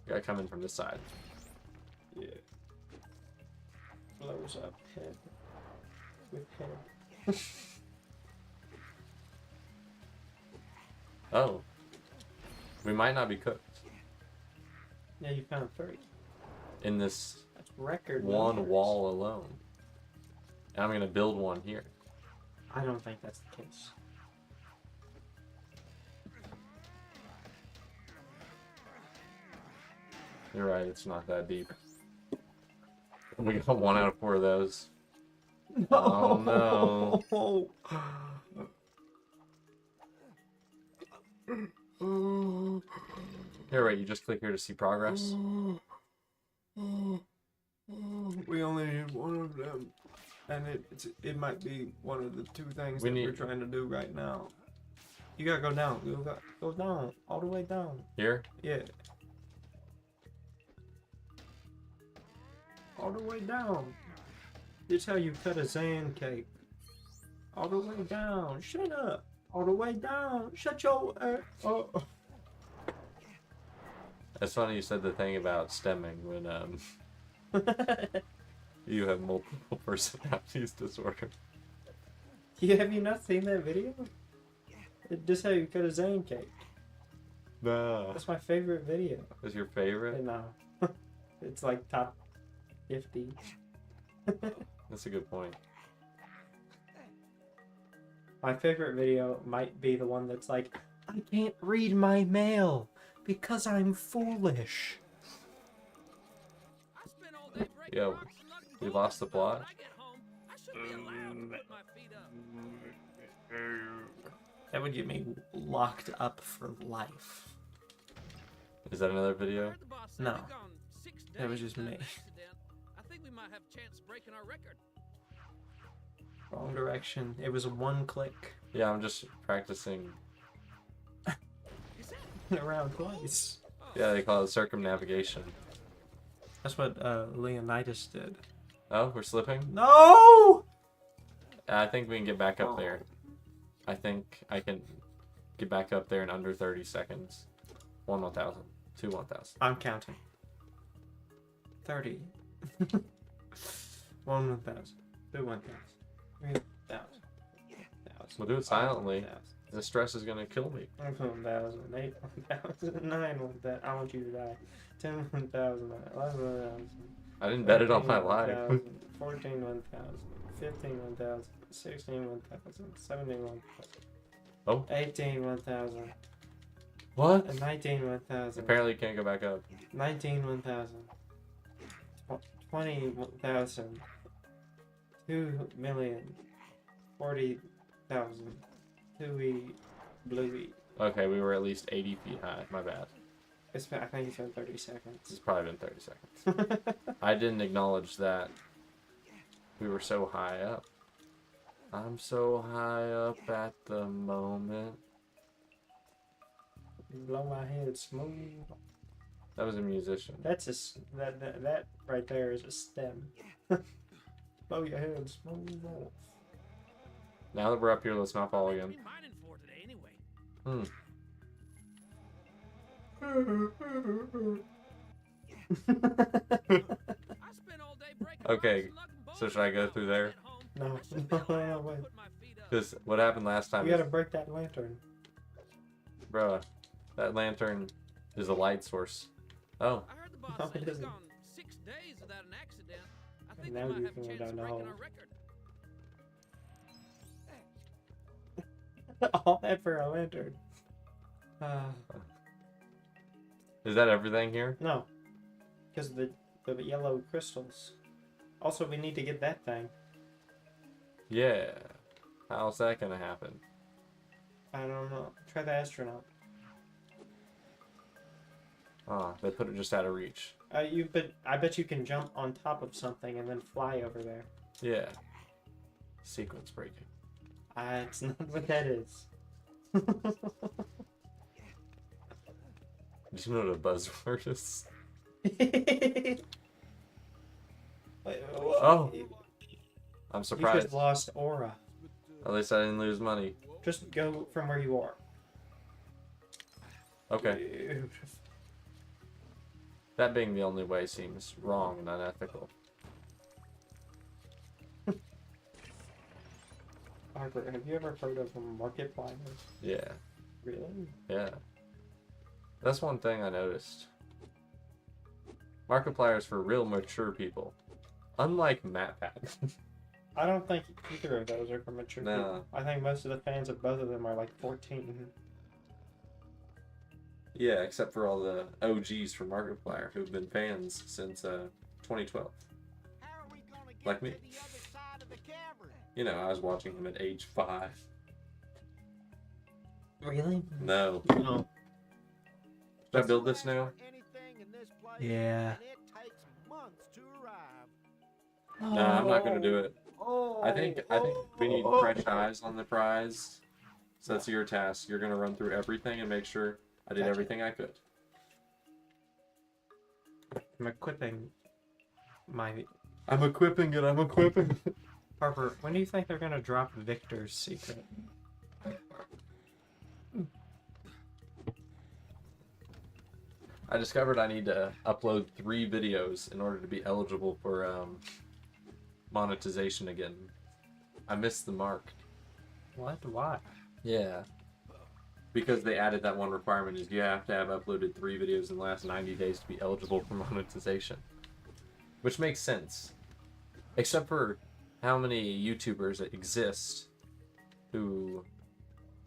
Speaker 2: Gotta come in from this side.
Speaker 1: Yeah. Blows up head. With head.
Speaker 2: Oh. We might not be cooked.
Speaker 1: Yeah, you found 3.
Speaker 2: In this
Speaker 1: That's record
Speaker 2: one
Speaker 1: numbers.
Speaker 2: wall alone. And I'm gonna build one here.
Speaker 1: I don't think that's the case.
Speaker 2: You're right, it's not that deep. We got 1 out of 4 of those. Oh no. Here, wait, you just click here to see progress.
Speaker 1: We only need one of them. And it might be one of the 2 things
Speaker 2: We
Speaker 1: that we're
Speaker 2: need-
Speaker 1: trying to do right now. You gotta go down. Go down. All the way down.
Speaker 2: Here?
Speaker 1: Yeah. All the way down. This is how you cut a Zan cake. All the way down. Shut up. All the way down. Shut your... oh.
Speaker 2: It's funny you said the thing about stemming when you have multiple personalities disorder.
Speaker 1: Have you not seen that video? This is how you cut a Zan cake.
Speaker 2: No.
Speaker 1: That's my favorite video.
Speaker 2: Is your favorite?
Speaker 1: No. It's like top 50.
Speaker 2: That's a good point.
Speaker 1: My favorite video might be the one that's like, I can't read my mail because I'm foolish.
Speaker 3: I spent all day breaking
Speaker 2: Yo,
Speaker 3: rocks and lugging
Speaker 2: we
Speaker 3: boulders,
Speaker 2: lost the
Speaker 3: but
Speaker 2: plot?
Speaker 3: when I get home, I should be allowed to put my feet up.
Speaker 1: That would get me locked up for life.
Speaker 2: Is that another video?
Speaker 3: Heard the boss said
Speaker 1: No.
Speaker 3: we've gone 6
Speaker 1: That was
Speaker 3: days
Speaker 1: just
Speaker 3: without
Speaker 1: me.
Speaker 3: an accident. I think we might have a chance of breaking our record.
Speaker 1: Wrong direction. It was 1 click.
Speaker 2: Yeah, I'm just practicing.
Speaker 3: Is that?
Speaker 1: Around twice.
Speaker 2: Yeah, they call it circumnavigation.
Speaker 1: That's what Leonidas did.
Speaker 2: Oh, we're slipping?
Speaker 1: No!
Speaker 2: I think we can get back up there. I think I can get back up there in under 30 seconds. 1 1,000. 2 1,000.
Speaker 1: I'm counting. 30. 1 1,000. 2 1,000. 3 1,000.
Speaker 2: We'll do it silently. The stress is gonna kill me.
Speaker 1: 1,000, 8 1,000, 9 1,000. I want you to die. 10 1,000, 11 1,000.
Speaker 2: I didn't bet it on my
Speaker 1: 13
Speaker 2: life.
Speaker 1: 1,000, 14 1,000, 15 1,000, 16 1,000, 17 1,000.
Speaker 2: Oh.
Speaker 1: 18 1,000.
Speaker 2: What?
Speaker 1: 19 1,000.
Speaker 2: Apparently you can't go back up.
Speaker 1: 19 1,000. 20 1,000. 2,040,000. Twoey, bluey.
Speaker 2: Okay, we were at least 80 feet high. My bad.
Speaker 1: I think it's been 30
Speaker 2: It's
Speaker 1: seconds.
Speaker 2: probably been 30 seconds. I didn't acknowledge that we were so high up. I'm so high up at the moment.
Speaker 1: Blow my head smooth.
Speaker 2: That was a musician.
Speaker 1: That's that right there is a stem. Blow your head smooth off.
Speaker 2: Now that we're up here, let's not fall
Speaker 3: What are
Speaker 2: again.
Speaker 3: we mining for today anyway? I spent all day breaking
Speaker 2: Okay,
Speaker 3: rocks and lugging
Speaker 2: so
Speaker 3: boulders,
Speaker 2: should I go
Speaker 3: but
Speaker 2: through
Speaker 3: when I
Speaker 2: there?
Speaker 3: get home,
Speaker 1: No,
Speaker 3: I should be
Speaker 1: no,
Speaker 3: allowed to
Speaker 1: wait.
Speaker 3: put my feet up.
Speaker 2: Because what happened last time
Speaker 1: You
Speaker 2: is
Speaker 1: gotta break that lantern.
Speaker 2: Bruh, that lantern is a light source. Oh,
Speaker 3: I heard the boss
Speaker 1: No,
Speaker 3: said
Speaker 1: it
Speaker 3: he's
Speaker 1: isn't.
Speaker 3: gone 6 days without an accident. I think
Speaker 1: Now
Speaker 3: we might
Speaker 1: you're
Speaker 3: have a
Speaker 1: going
Speaker 3: chance
Speaker 1: down
Speaker 3: of
Speaker 1: the
Speaker 3: breaking
Speaker 1: hole.
Speaker 3: our record.
Speaker 1: All that for a lantern.
Speaker 2: is that everything here?
Speaker 1: No, because of the yellow crystals. Also, we need to get that thing.
Speaker 2: Yeah. How's that gonna happen?
Speaker 1: I don't know. Try the astronaut.
Speaker 2: Ah, they put it just out of reach.
Speaker 1: I bet you can jump on top of something and then fly over there.
Speaker 2: Yeah. Sequence breaking.
Speaker 1: It's not what that is.
Speaker 2: Do you know what a buzzword is?
Speaker 1: Wait,
Speaker 2: Oh. I'm
Speaker 1: you
Speaker 2: surprised.
Speaker 1: just lost aura.
Speaker 2: At least I didn't lose money.
Speaker 1: Just go from where you are.
Speaker 2: Okay.
Speaker 1: Beautiful.
Speaker 2: That being the only way seems wrong and unethical.
Speaker 1: Harper, have you ever heard of a markiplier?
Speaker 2: Yeah.
Speaker 1: Really?
Speaker 2: Yeah. That's one thing I noticed. Markiplier is for real mature people. Unlike MatPat.
Speaker 1: I don't think either of those are for mature
Speaker 2: No.
Speaker 1: people. I think most of the fans of both of them are like 14.
Speaker 2: Yeah, except for all the OGs for Markiplier who've been fans since 2012.
Speaker 3: How are we gonna get
Speaker 2: Like me.
Speaker 3: to the other side of the cavern?
Speaker 2: You know, I was watching him at age 5.
Speaker 1: Really?
Speaker 2: No.
Speaker 1: No.
Speaker 2: Should I build this now?
Speaker 3: Anything in this place,
Speaker 1: Yeah.
Speaker 3: and it takes months to arrive.
Speaker 2: No, I'm not gonna do it.
Speaker 1: Oh,
Speaker 2: I think we need fresh eyes on the prize. So that's your task. You're gonna run through everything and make sure I did
Speaker 1: Gotcha.
Speaker 2: everything I could.
Speaker 1: I'm equipping my...
Speaker 2: I'm equipping it. I'm equipping it.
Speaker 1: Harper, when do you think they're gonna drop Victor's secret?
Speaker 2: I discovered I need to upload 3 videos in order to be eligible for monetization again. I missed the mark.
Speaker 1: What? Why?
Speaker 2: Yeah. Because they added that one requirement is you have to have uploaded 3 videos in the last 90 days to be eligible for monetization. Which makes sense. Except for how many YouTubers exist who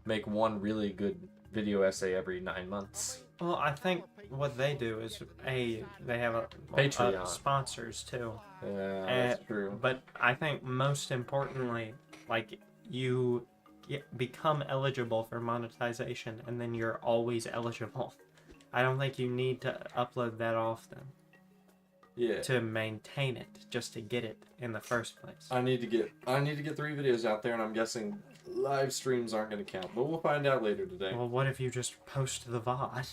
Speaker 2: make one really good video essay every 9 months.
Speaker 1: Well, I think what they do is they have a
Speaker 2: Patreon.
Speaker 1: sponsors too.
Speaker 2: Yeah, that's true.
Speaker 1: But I think most importantly, like you become eligible for monetization, and then you're always eligible. I don't think you need to upload that often
Speaker 2: Yeah.
Speaker 1: to maintain it, just to get it in the first place.
Speaker 2: I need to get 3 videos out there, and I'm guessing live streams aren't going to count, but we'll find out later today.
Speaker 1: Well, what if you just post the VOD?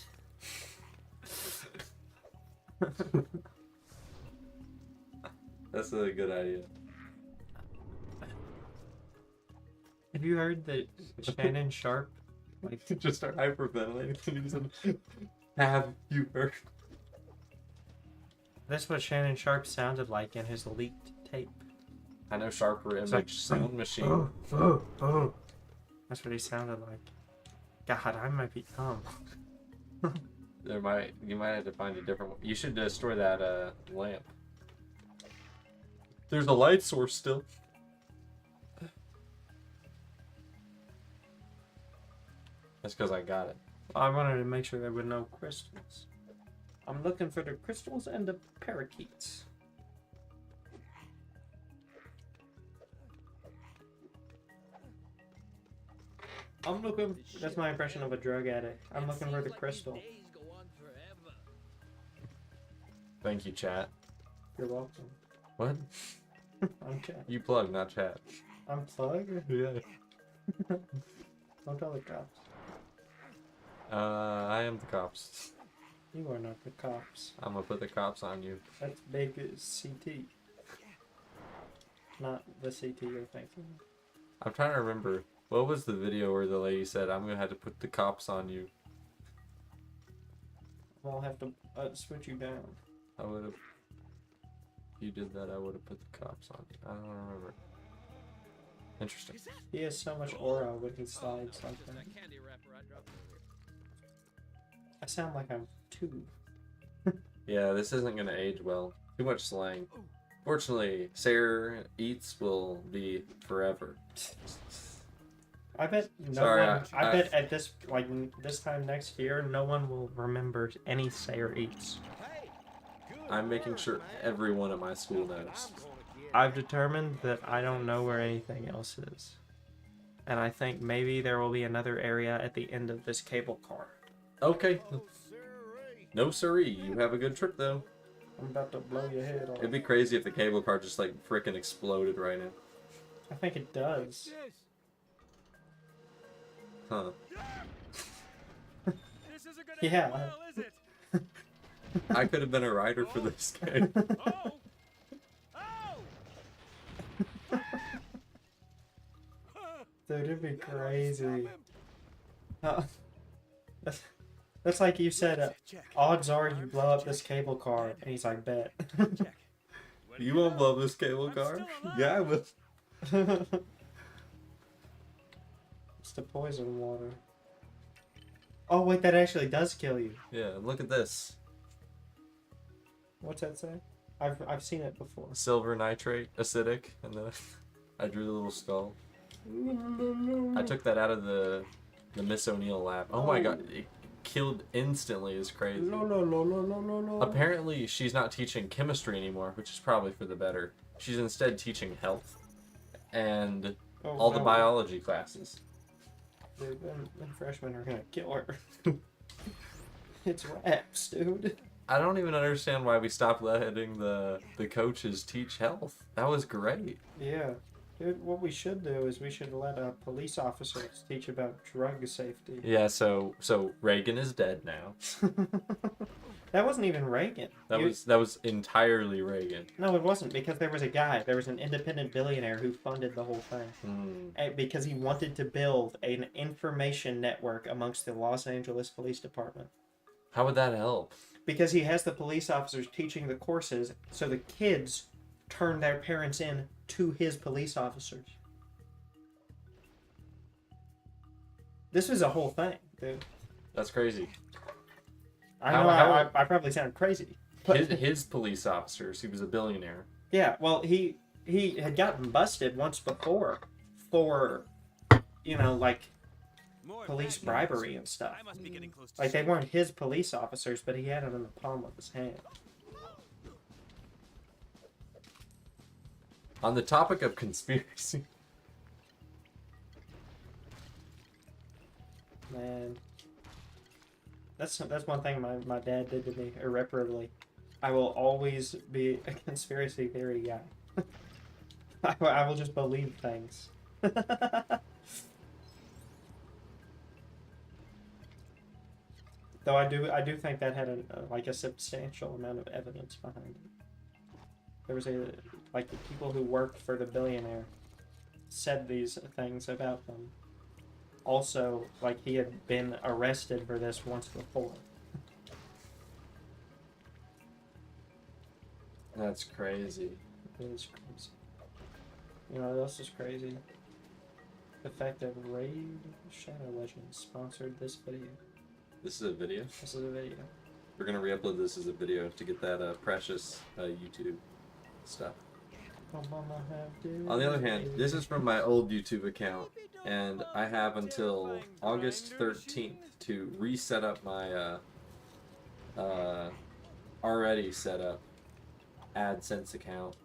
Speaker 2: That's a good idea.
Speaker 1: Have you heard that Shannon Sharp, like,
Speaker 2: Just start hyperventilating. Have you heard?
Speaker 1: that's what Shannon Sharp sounded like in his leaked tape.
Speaker 2: I know Sharper Image
Speaker 1: like,
Speaker 2: Sound Machine.
Speaker 1: That's what he sounded like. God, I might be dumb.
Speaker 2: You might have to find a different one. You should destroy that lamp. There's a light source still. That's because I got it.
Speaker 1: I wanted to make sure there were no crystals. I'm looking for the crystals and the parakeets. I'm looking. That's my impression of a drug addict. I'm looking for the crystal.
Speaker 2: Thank you, chat.
Speaker 1: You're welcome.
Speaker 2: What?
Speaker 1: I'm chat.
Speaker 2: You plug, not chat.
Speaker 1: I'm plug.
Speaker 2: Yeah.
Speaker 1: Don't tell the cops.
Speaker 2: I am the cops.
Speaker 1: You are not the cops.
Speaker 2: I'm gonna put the cops on you.
Speaker 1: That's big CT. Not the CT you're thinking.
Speaker 2: I'm trying to remember. What was the video where the lady said, I'm gonna have to put the cops on you?
Speaker 1: I'll have to switch you down.
Speaker 2: I would have. If you did that, I would have put the cops on you. I don't remember. Interesting.
Speaker 1: He has so much aura when he slides like that.
Speaker 3: Candy wrapper I dropped earlier.
Speaker 1: I sound like I'm 2.
Speaker 2: Yeah, this isn't gonna age well. Too much slang. Fortunately, Sarah Eats will be forever.
Speaker 1: I bet no
Speaker 2: Sorry,
Speaker 1: one. I
Speaker 2: I-
Speaker 1: bet at this this time next year, no one will remember any Sayer Eats.
Speaker 3: Hey, good
Speaker 2: I'm making
Speaker 3: work,
Speaker 2: sure
Speaker 3: man.
Speaker 2: everyone at my school
Speaker 3: I'm
Speaker 2: knows.
Speaker 3: gonna get
Speaker 1: I've determined that I don't know where anything else is, and I think maybe there will be another area at the end of this cable car.
Speaker 2: Okay.
Speaker 3: Oh, sirree.
Speaker 2: No siree. You have a good trip though.
Speaker 1: I'm about to blow your head off.
Speaker 2: It'd be crazy if the cable car just like frickin' exploded right now.
Speaker 1: I think it does.
Speaker 3: Yes.
Speaker 2: Huh.
Speaker 6: This isn't gonna
Speaker 1: Yeah.
Speaker 6: end well, is it?
Speaker 2: I could have been a writer for this game.
Speaker 6: Oh! Oh!
Speaker 1: Dude, it'd be crazy. That's, that's like you said, odds are you blow up this cable car. And he's like, bet.
Speaker 6: Check.
Speaker 2: You won't blow this cable
Speaker 6: I'm
Speaker 2: car?
Speaker 6: still alive.
Speaker 2: Yeah, I will.
Speaker 1: It's the poison water. Oh, wait, that actually does kill you.
Speaker 2: Yeah, look at this.
Speaker 1: What's that say? I've seen it before.
Speaker 2: Silver nitrate, acidic, and then I drew the little skull. I took that out of the Miss O'Neill lab. Oh my god, it killed instantly is crazy.
Speaker 1: No.
Speaker 2: Apparently she's not teaching chemistry anymore, which is probably for the better. She's instead teaching health and
Speaker 1: Oh,
Speaker 2: all the
Speaker 1: no.
Speaker 2: biology classes.
Speaker 1: Dude, them freshmen are gonna kill her. It's raps, dude.
Speaker 2: I don't even understand why we stopped letting the coaches teach health. That was great.
Speaker 1: Yeah. Dude, what we should do is we should let police officers teach about drug safety.
Speaker 2: Yeah, so Reagan is dead now.
Speaker 1: That wasn't even Reagan.
Speaker 2: That was entirely Reagan.
Speaker 1: No, it wasn't, because there was a guy, there was an independent billionaire who funded the whole thing. Because he wanted to build an information network amongst the Los Angeles Police Department.
Speaker 2: How would that help?
Speaker 1: Because he has the police officers teaching the courses, so the kids turn their parents in to his police officers. This was a whole thing, dude.
Speaker 2: That's crazy.
Speaker 1: I know I probably sound crazy. But
Speaker 2: His police officers, he was a billionaire.
Speaker 1: yeah, well, he had gotten busted once before for, like,
Speaker 6: More
Speaker 1: police
Speaker 6: bad news.
Speaker 1: bribery and stuff.
Speaker 6: I must be getting close to
Speaker 1: Like, they weren't his police officers, but he had them in the palm of his hand.
Speaker 2: On the topic of conspiracy,
Speaker 1: Man, that's one thing my dad did to me irreparably. I will always be a conspiracy theory guy. I will just believe things. Though I do think that had a substantial amount of evidence behind it. There was the people who worked for the billionaire said these things about them. Also, he had been arrested for this once before.
Speaker 2: that's crazy.
Speaker 1: It is crazy. You know what else is crazy? The fact that Raid Shadow Legends sponsored this video.
Speaker 2: This is a video.
Speaker 1: This is a video.
Speaker 2: We're gonna re-upload this as a video to get that precious YouTube stuff. On the other hand, this is from my old YouTube account, and I have until August 13th to reset up my already set up AdSense account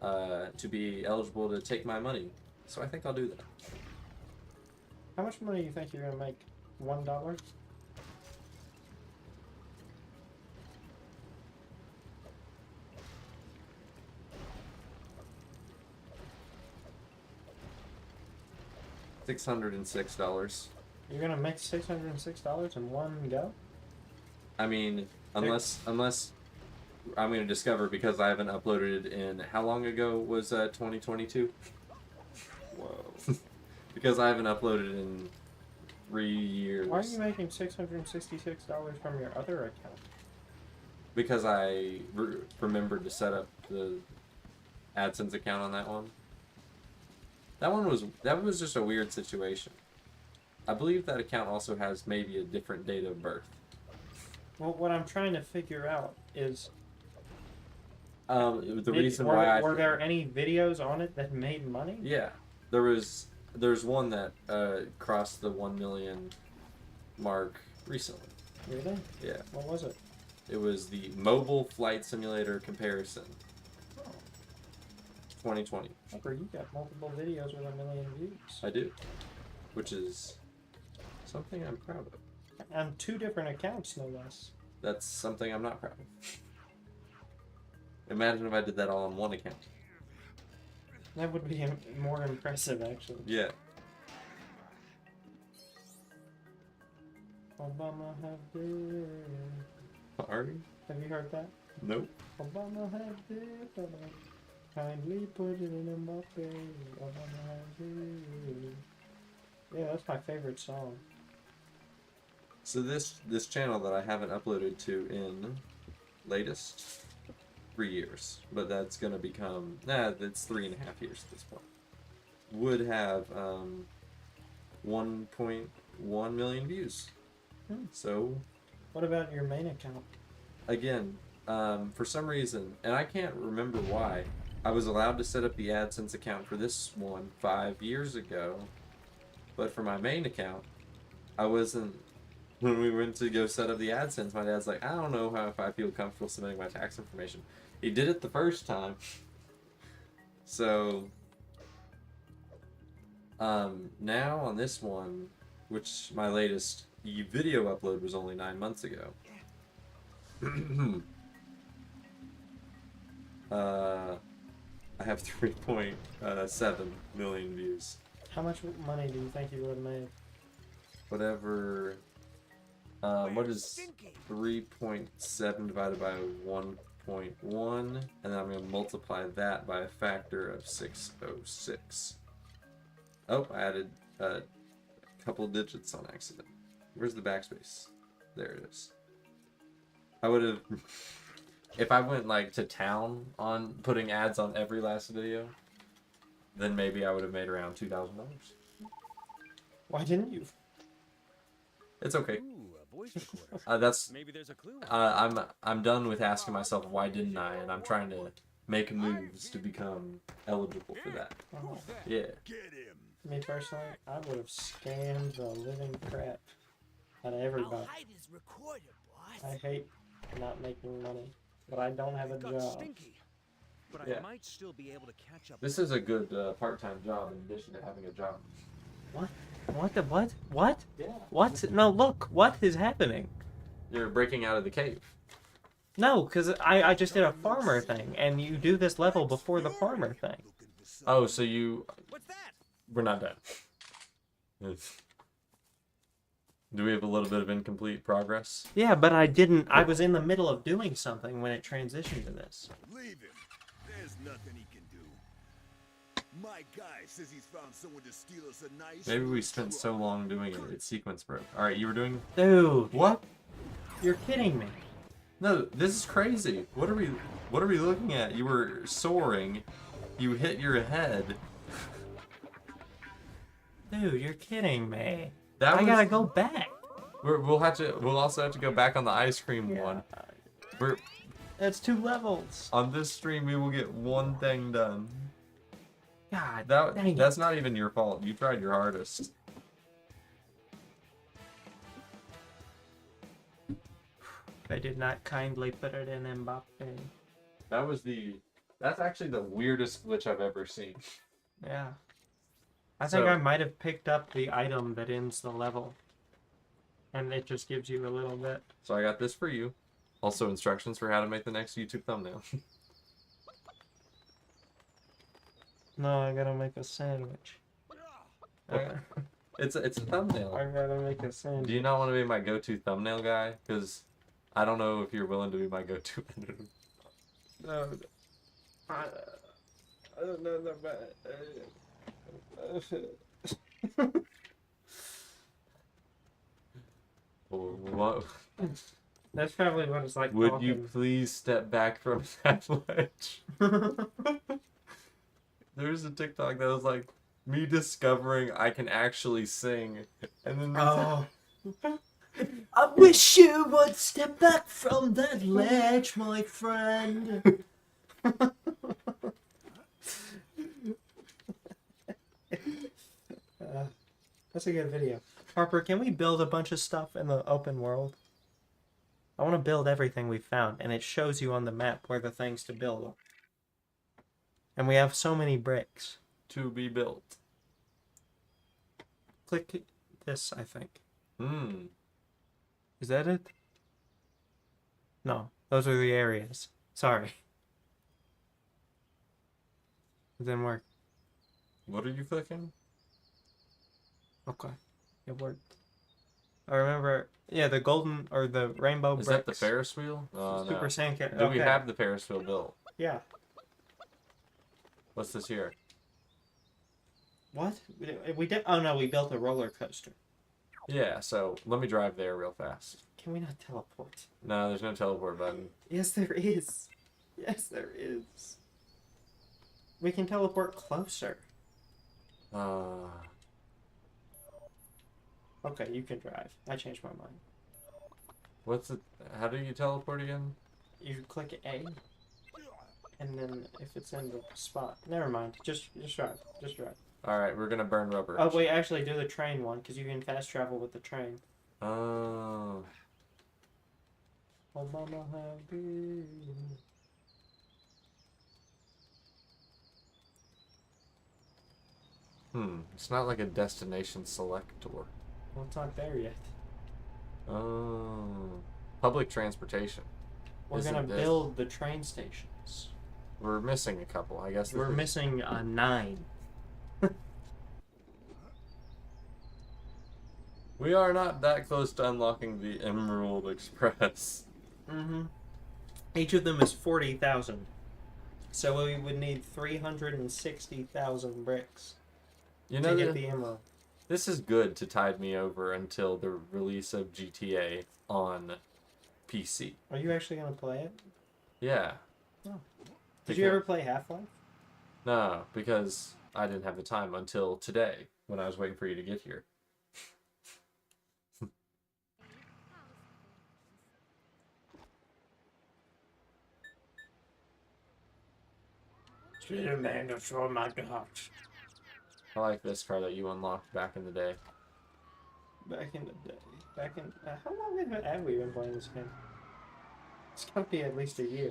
Speaker 2: to be eligible to take my money. So I think I'll do that.
Speaker 1: How much money do you think you're gonna make? $1?
Speaker 2: $606.
Speaker 1: You're gonna make $606 in one go?
Speaker 2: I mean, unless I'm gonna discover, because I haven't uploaded in how long ago was 2022?
Speaker 1: Whoa.
Speaker 2: Because I haven't uploaded in 3 years.
Speaker 1: Why are you making $666 from your other account?
Speaker 2: Because I remembered to set up the AdSense account on that one. That was just a weird situation. I believe that account also has maybe a different date of birth.
Speaker 1: Well, what I'm trying to figure out is
Speaker 2: The reason why
Speaker 1: were there any videos on it that made money?
Speaker 2: Yeah, there's one that crossed the 1 million mark recently.
Speaker 1: Really?
Speaker 2: Yeah,
Speaker 1: What was it?
Speaker 2: it was the Mobile Flight Simulator Comparison
Speaker 1: Oh,
Speaker 2: 2020.
Speaker 1: Tucker, you got multiple videos with 1 million views.
Speaker 2: I do, which is something I'm proud of.
Speaker 1: On 2 different accounts, no less.
Speaker 2: That's something I'm not proud of. Imagine if I did that all on one account.
Speaker 1: That would be more impressive, actually.
Speaker 2: Yeah.
Speaker 1: Obama have this.
Speaker 2: Are
Speaker 1: Have you heard that?
Speaker 2: Nope.
Speaker 1: Obama have this. Kindly put it in Mbappe. Obama have this. Yeah, that's my favorite song.
Speaker 2: So this channel that I haven't uploaded to in latest 3 years, but that's gonna become it's 3.5 years at this point. Would have 1.1 million views. So
Speaker 1: What about your main account?
Speaker 2: again, for some reason, and I can't remember why, I was allowed to set up the AdSense account for this one 5 years ago, but for my main account, I wasn't. When we went to go set up the AdSense, my dad's like, I don't know if I feel comfortable submitting my tax information. He did it the first time. So, now on this one, which my latest video upload was only 9 months ago. I have 3.7 million views.
Speaker 1: How much money do you think you would have made?
Speaker 2: Whatever. What is 3.7 divided by 1.1? And then I'm going to multiply that by a factor of 606. Oh, I added a couple digits on accident. Where's the backspace? There it is. I would have... If I went like to town on putting ads on every last video, then maybe I would have made around $2,000.
Speaker 1: Why didn't you?
Speaker 2: It's okay.
Speaker 6: Ooh, a voice recorder.
Speaker 2: That's
Speaker 6: Maybe there's a clue.
Speaker 2: I'm done with asking myself why didn't I, and I'm trying to make moves to become eligible for that.
Speaker 1: Oh,
Speaker 2: Yeah.
Speaker 1: me personally, I would have scammed the living crap out of everybody.
Speaker 3: his recorder, boss.
Speaker 1: I hate not making money, but I don't have a
Speaker 6: Got
Speaker 1: job.
Speaker 6: stinky. But
Speaker 2: Yeah.
Speaker 6: I might still be able to catch up.
Speaker 2: This is a good part-time job in addition to having a job.
Speaker 1: What? What the what? What?
Speaker 2: Yeah.
Speaker 1: What? No, look. What is happening?
Speaker 2: You're breaking out of the cave.
Speaker 1: No, because I just did a farmer thing, and you do this level before the farmer thing.
Speaker 2: Oh, so you...
Speaker 6: What's that?
Speaker 2: We're not done. Do we have a little bit of incomplete progress?
Speaker 1: Yeah, but I didn't. I was in the middle of doing something when it transitioned to this.
Speaker 7: Leave him. There's nothing he can do. My guy says he's found someone to steal us a nice.
Speaker 2: Maybe we spent so long doing it, its sequence broke. Alright, you were doing...
Speaker 1: Dude,
Speaker 2: What?
Speaker 1: you're kidding me.
Speaker 2: No, this is crazy. What are we looking at? You were soaring. You hit your head.
Speaker 1: Dude, you're kidding me.
Speaker 2: That
Speaker 1: I
Speaker 2: was-
Speaker 1: gotta go back.
Speaker 2: We'll also have to go back on the ice cream
Speaker 1: Yeah.
Speaker 2: one. We're
Speaker 1: That's 2 levels.
Speaker 2: on this stream we will get one thing done.
Speaker 1: God, dang
Speaker 2: That's
Speaker 1: it.
Speaker 2: not even your fault. You tried your hardest.
Speaker 1: They did not kindly put it in Mbappe.
Speaker 2: That's actually the weirdest glitch I've ever seen.
Speaker 1: Yeah. I think
Speaker 2: So-
Speaker 1: I might have picked up the item that ends the level. And it just gives you a little bit.
Speaker 2: So I got this for you. Also instructions for how to make the next YouTube thumbnail.
Speaker 1: No, I gotta make a sandwich.
Speaker 2: Okay. It's a thumbnail.
Speaker 1: I gotta make a
Speaker 2: Do
Speaker 1: sandwich.
Speaker 2: you not want to be my go-to thumbnail guy? Because I don't know if you're willing to be my go-to editor.
Speaker 1: No, I don't know
Speaker 2: Or what?
Speaker 1: That's probably what it's like.
Speaker 2: Would you please step back from that ledge? There was a TikTok that was like me discovering I can actually sing, and then
Speaker 1: Oh. I wish you would step back from that ledge, my friend. That's a good video. Harper, can we build a bunch of stuff in the open world? I want to build everything we found, and it shows you on the map where the things to build are. And we have so many bricks.
Speaker 2: To be built.
Speaker 1: Click this, I think.
Speaker 2: Hmm.
Speaker 1: Is that it? No, those are the areas. Sorry. It didn't work.
Speaker 2: What are you clicking?
Speaker 1: Okay. It worked. I remember, yeah, the golden or the rainbow
Speaker 2: Is
Speaker 1: bricks.
Speaker 2: that the Ferris wheel? Oh,
Speaker 1: Super
Speaker 2: no.
Speaker 1: sand cat.
Speaker 2: Do we have the Ferris wheel built?
Speaker 1: Yeah.
Speaker 2: What's this here?
Speaker 1: What? We did. Oh no, we built a roller coaster.
Speaker 2: Yeah, so let me drive there real fast.
Speaker 1: Can we not teleport?
Speaker 2: No, there's no teleport button.
Speaker 1: Yes, there is. Yes, there is. We can teleport closer. Okay, you can drive. I changed my mind.
Speaker 2: What's it? How do you teleport again?
Speaker 1: You click A, and then if it's in the spot, never mind. Just drive. Just drive.
Speaker 2: All right, we're gonna burn rubber.
Speaker 1: Oh wait, actually do the train one because you can fast travel with the train.
Speaker 2: Oh.
Speaker 1: Oh mama, happy.
Speaker 2: It's not like a destination selector.
Speaker 1: Well, it's not there yet.
Speaker 2: Oh. Public transportation.
Speaker 1: We're
Speaker 2: Isn't
Speaker 1: gonna
Speaker 2: this-
Speaker 1: build the train stations.
Speaker 2: We're missing a couple, I guess.
Speaker 1: We're missing 9.
Speaker 2: We are not that close to unlocking the Emerald Express.
Speaker 1: Mm-hmm. Each of them is 40,000. So we would need 360,000 bricks
Speaker 2: You
Speaker 1: to
Speaker 2: know,
Speaker 1: get the emerald.
Speaker 2: this is good to tide me over until the release of GTA on PC.
Speaker 1: Are you actually gonna play it?
Speaker 2: Yeah.
Speaker 1: Oh. Did you ever play Half-Life?
Speaker 2: No, because I didn't have the time until today when I was waiting for you to get here. I like this car that you unlocked back in the day.
Speaker 1: Back in the day. Back in... how long have we been playing this game? It's gotta be at least a year.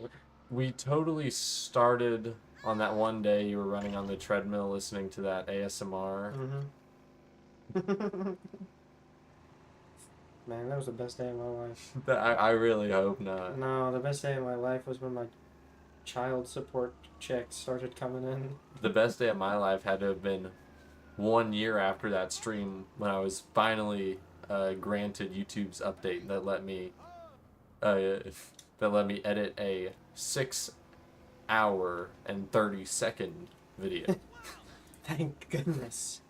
Speaker 2: We totally started on that one day you were running on the treadmill listening to that ASMR.
Speaker 1: Mm-hmm. Man, that was the best day of my life.
Speaker 2: I really hope not.
Speaker 1: No, the best day of my life was when my child support checks started coming in.
Speaker 2: The best day of my life had to have been 1 year after that stream when I was finally granted YouTube's update that let me edit a 6 hour and 30-second video.
Speaker 1: Thank goodness.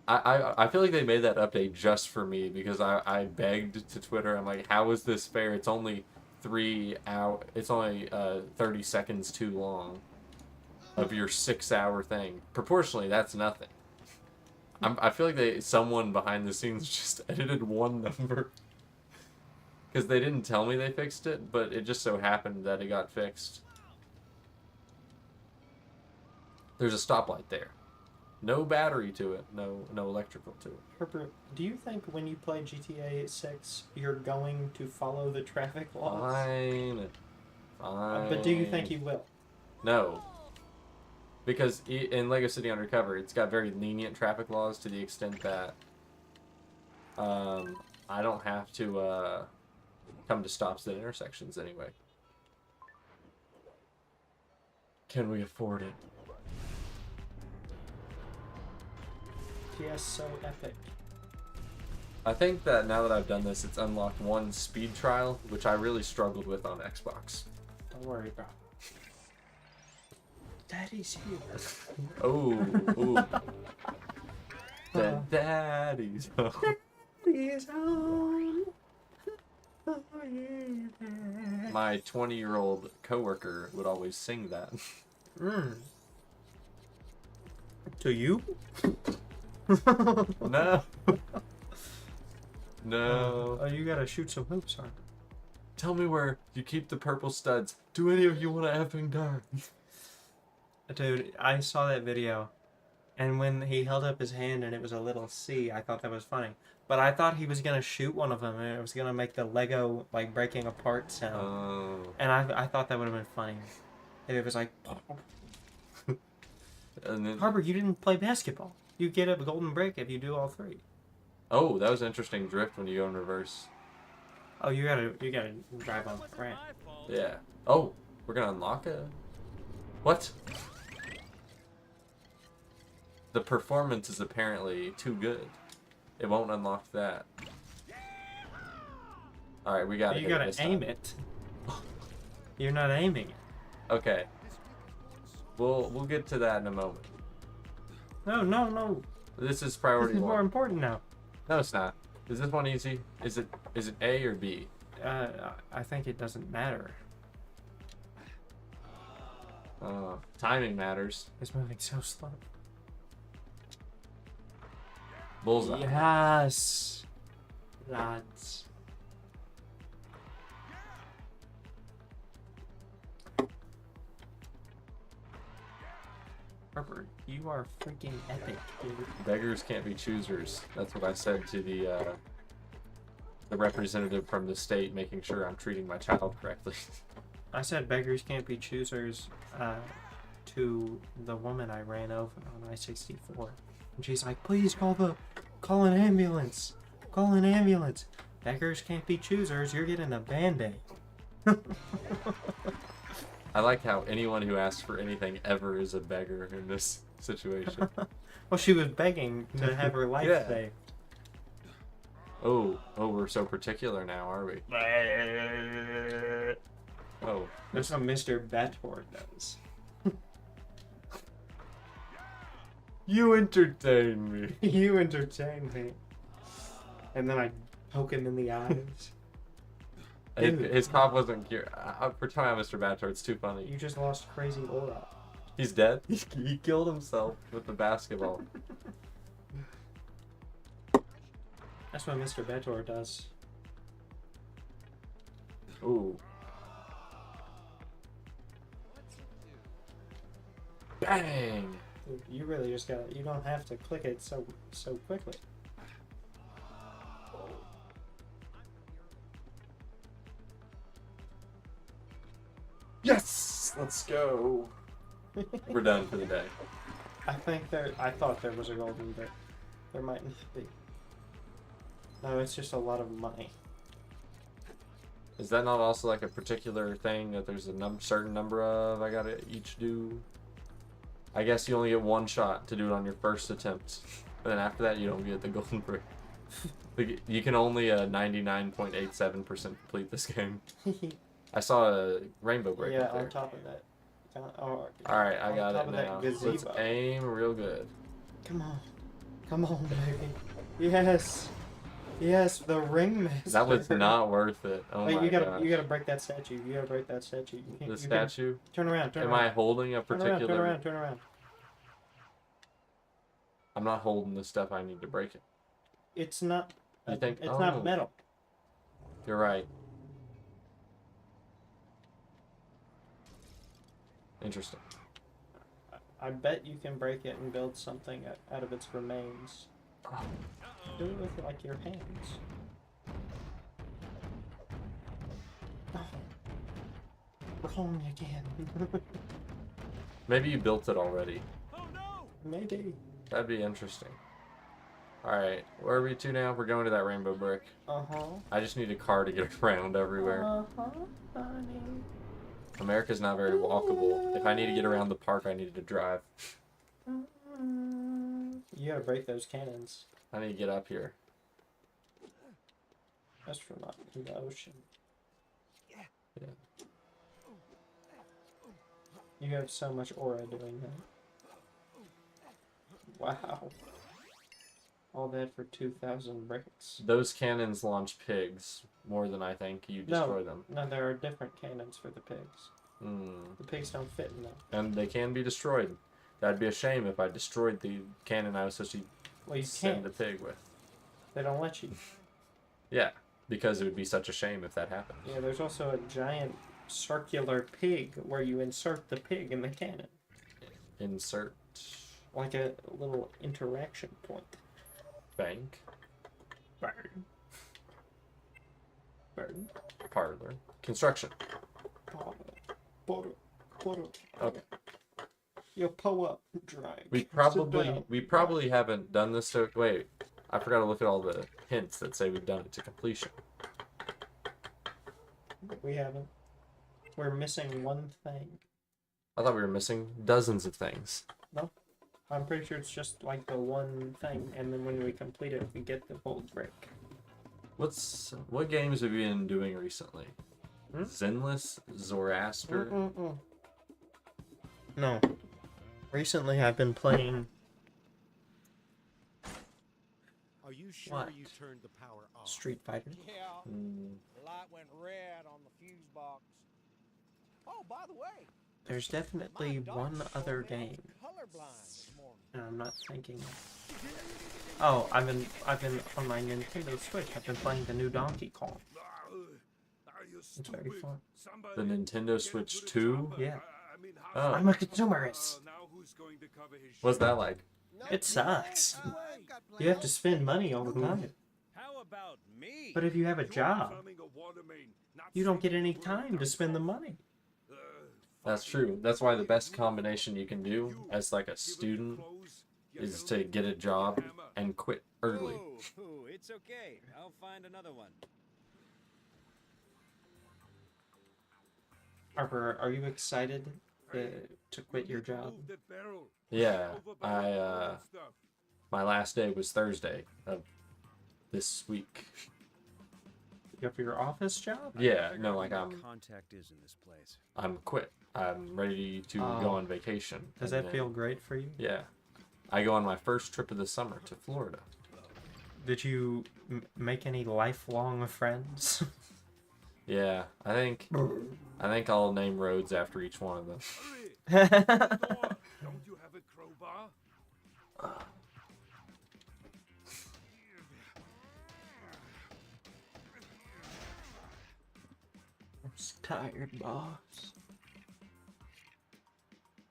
Speaker 2: I feel like they made that update just for me because I begged to Twitter. I'm like, how is this fair? It's only 3 hour. It's only 30 seconds too long of your 6 hour thing. Proportionally, that's nothing. I feel like someone behind the scenes just edited one number because they didn't tell me they fixed it, but it just so happened that it got fixed. There's a stoplight there. No battery to it. No electrical to it.
Speaker 1: Herbert, do you think when you play GTA 6, you're going to follow the traffic laws?
Speaker 2: Fine.
Speaker 1: But do you think you will?
Speaker 2: No. Because in Lego City Undercover, it's got very lenient traffic laws to the extent that I don't have to come to stops at intersections anyway. Can we afford it?
Speaker 1: Yes, so epic.
Speaker 2: I think that now that I've done this, it's unlocked one speed trial, which I really struggled with on Xbox.
Speaker 1: Don't worry, bro. Daddy's here.
Speaker 2: Oh, ooh. Daddy's home.
Speaker 1: Daddy's home. Oh, yeah.
Speaker 2: My 20-year-old coworker would always sing that.
Speaker 1: To you?
Speaker 2: No. No.
Speaker 1: Oh, you gotta shoot some hoops, huh?
Speaker 2: Tell me where you keep the purple studs. Do any of you want to effing die?
Speaker 1: Dude, I saw that video, and when he held up his hand and it was a little C, I thought that was funny. But I thought he was gonna shoot one of them, and it was gonna make the Lego like breaking apart sound.
Speaker 2: Oh.
Speaker 1: And I thought that would have been funny. If it was like,
Speaker 2: And then,
Speaker 1: Harper, you didn't play basketball. You get a golden brick if you do all three.
Speaker 2: oh, that was an interesting drift when you go in reverse.
Speaker 1: Oh, you gotta drive on
Speaker 6: Wasn't
Speaker 1: ramp.
Speaker 6: my fault.
Speaker 2: Yeah. Oh, we're gonna unlock a... What? The performance is apparently too good. It won't unlock that. Alright, we gotta
Speaker 1: You
Speaker 2: hit it
Speaker 1: gotta
Speaker 2: this
Speaker 1: aim
Speaker 2: time.
Speaker 1: it. You're not aiming it.
Speaker 2: Okay. We'll get to that in a moment.
Speaker 1: No.
Speaker 2: This is
Speaker 1: This
Speaker 2: priority
Speaker 1: is more
Speaker 2: one.
Speaker 1: important now.
Speaker 2: No, it's not. Is this one easy? Is it A or B?
Speaker 1: I think it doesn't matter.
Speaker 2: Timing matters.
Speaker 1: It's moving so slow.
Speaker 2: Bullseye.
Speaker 1: Yes, lads. Harper, you are freaking epic, dude.
Speaker 2: Beggars can't be choosers. That's what I said to the representative from the state, making sure I'm treating my child correctly.
Speaker 1: I said beggars can't be choosers to the woman I ran over on I-64. And she's like, please call an ambulance. Call an ambulance. Beggars can't be choosers. You're getting a Band-Aid.
Speaker 2: I like how anyone who asks for anything ever is a beggar in this situation.
Speaker 1: Well, she was begging to have her life
Speaker 2: Yeah.
Speaker 1: saved.
Speaker 2: Oh, we're so particular now, are we? Oh,
Speaker 1: That's what Mr. Bator does.
Speaker 2: you entertain me.
Speaker 1: You entertain me. And then I poke him in the eyes. Dude.
Speaker 2: His cop wasn't cute. For trying Mr. Bator, it's too funny.
Speaker 1: You just lost crazy aura.
Speaker 2: He's dead. He killed himself with the basketball.
Speaker 1: That's what Mr. Bator does.
Speaker 2: Ooh. Bang!
Speaker 1: Dude, you really just gotta. You don't have to click it so quickly.
Speaker 2: Yes! Let's go. We're done for the day.
Speaker 1: I thought there was a golden brick. There might not be. No, it's just a lot of money.
Speaker 2: Is that not also like a particular thing that there's a certain number of I gotta each do? I guess you only get one shot to do it on your first attempt. And then after that, you don't get the golden brick. Like, you can only 99.87% complete this game. I saw a rainbow brick
Speaker 1: Yeah,
Speaker 2: up there.
Speaker 1: on top of that. Oh,
Speaker 2: Alright, I
Speaker 1: on
Speaker 2: got
Speaker 1: top
Speaker 2: it
Speaker 1: of that
Speaker 2: now.
Speaker 1: gazebo.
Speaker 2: Let's aim real good.
Speaker 1: Come on, baby. Yes, yes, the ringmaster.
Speaker 2: That was not worth it. Oh
Speaker 1: Wait,
Speaker 2: my
Speaker 1: you
Speaker 2: gosh.
Speaker 1: gotta break that statue. You gotta break that statue. You can't,
Speaker 2: The
Speaker 1: you can-
Speaker 2: statue?
Speaker 1: Turn around. Turn
Speaker 2: Am
Speaker 1: around.
Speaker 2: I holding a particular...
Speaker 1: Turn around.
Speaker 2: I'm not holding the stuff I need to break it.
Speaker 1: It's not.
Speaker 2: You think-
Speaker 1: It's
Speaker 2: oh.
Speaker 1: not metal.
Speaker 2: You're right. Interesting.
Speaker 1: I bet you can break it and build something out of its remains. Do it with like your hands. Oh. Wrong again.
Speaker 2: Maybe you built it already.
Speaker 6: Oh no!
Speaker 1: Maybe.
Speaker 2: That'd be interesting. Alright, where are we to now? We're going to that rainbow brick.
Speaker 1: Uh-huh.
Speaker 2: I just need a car to get around everywhere.
Speaker 1: Uh-huh, honey.
Speaker 2: America's not very walkable. If I need to get around the park, I need to drive.
Speaker 1: You gotta break those cannons.
Speaker 2: I need to get up here.
Speaker 1: That's for not in the ocean.
Speaker 2: Yeah.
Speaker 1: You have so much aura doing that. Wow. All that for 2,000 bricks.
Speaker 2: Those cannons launch pigs more than I think you destroy them.
Speaker 1: No, there are different cannons for the pigs.
Speaker 2: Mm.
Speaker 1: The pigs don't fit in them.
Speaker 2: And they can be destroyed. That'd be a shame if I destroyed the cannon I was supposed to
Speaker 1: Well, you
Speaker 2: send
Speaker 1: can't.
Speaker 2: the pig with.
Speaker 1: They don't let you.
Speaker 2: Yeah, because it would be such a shame if that happened.
Speaker 1: Yeah, there's also a giant circular pig where you insert the pig in the cannon.
Speaker 2: Insert
Speaker 1: Like a little interaction point.
Speaker 2: bank,
Speaker 1: Burn. Burn.
Speaker 2: parlor, construction. Okay.
Speaker 1: Your po-up drag.
Speaker 2: We
Speaker 1: Sit down.
Speaker 2: probably haven't done this to wait. I forgot to look at all the hints that say we've done it to completion.
Speaker 1: We haven't. We're missing one thing.
Speaker 2: I thought we were missing dozens of things.
Speaker 1: No? I'm pretty sure it's just like the one thing, and then when we complete it, we get the gold brick.
Speaker 2: What games have you been doing recently? Zenless, Zoroaster.
Speaker 1: No. Recently, I've been playing.
Speaker 3: Are you sure
Speaker 1: What?
Speaker 3: you turned the power off?
Speaker 1: Street Fighter.
Speaker 3: Yeah. The light went red on the fuse box. Oh, by the way.
Speaker 1: There's definitely one other game,
Speaker 3: Colorblind this morning.
Speaker 1: and I'm not thinking. Oh, I've been on my Nintendo Switch. I've been playing the new Donkey Kong. It's very fun.
Speaker 2: The Nintendo Switch 2?
Speaker 1: Yeah.
Speaker 2: Oh.
Speaker 1: I'm a consumerist.
Speaker 2: What's that like?
Speaker 1: It sucks. You have to spend money all the time.
Speaker 6: How about me?
Speaker 1: But if you have a job, you don't get any time to spend the money.
Speaker 2: That's true. That's why the best combination you can do as like a student is to get a job and quit early.
Speaker 6: Oh, it's okay. I'll find another one.
Speaker 1: Harper, are you excited to quit your job?
Speaker 2: Yeah, my last day was Thursday of this week.
Speaker 1: You have your office job?
Speaker 2: Yeah, no, like
Speaker 6: Contact is in this place.
Speaker 2: I'm quit. I'm ready to go on vacation.
Speaker 1: Does
Speaker 2: And
Speaker 1: that
Speaker 2: then-
Speaker 1: feel great for you?
Speaker 2: Yeah, I go on my first trip of the summer to Florida.
Speaker 1: Did you make any lifelong friends?
Speaker 2: Yeah, I think I'll name roads after each one of them.
Speaker 7: Don't you have a crowbar?
Speaker 1: I'm tired, boss.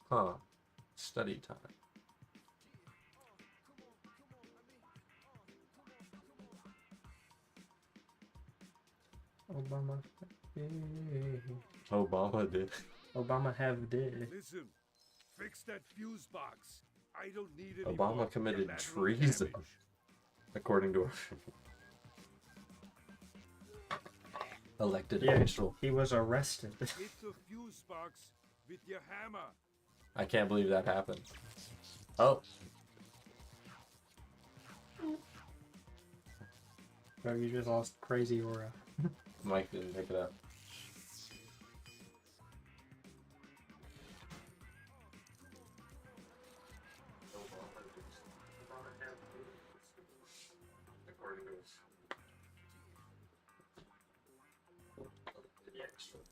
Speaker 2: Huh. Study time.
Speaker 1: Obama.
Speaker 2: Obama did.
Speaker 1: Obama have did.
Speaker 7: Listen, fix that fuse box. I don't need any
Speaker 2: Obama
Speaker 7: more
Speaker 2: committed
Speaker 7: collateral
Speaker 2: treason,
Speaker 7: damage.
Speaker 2: according to elected
Speaker 1: Yeah,
Speaker 2: official.
Speaker 1: he was arrested.
Speaker 7: Hit the fuse box with your hammer.
Speaker 2: I can't believe that happened. Oh,
Speaker 1: So you just lost crazy aura.
Speaker 2: Mike didn't pick it up.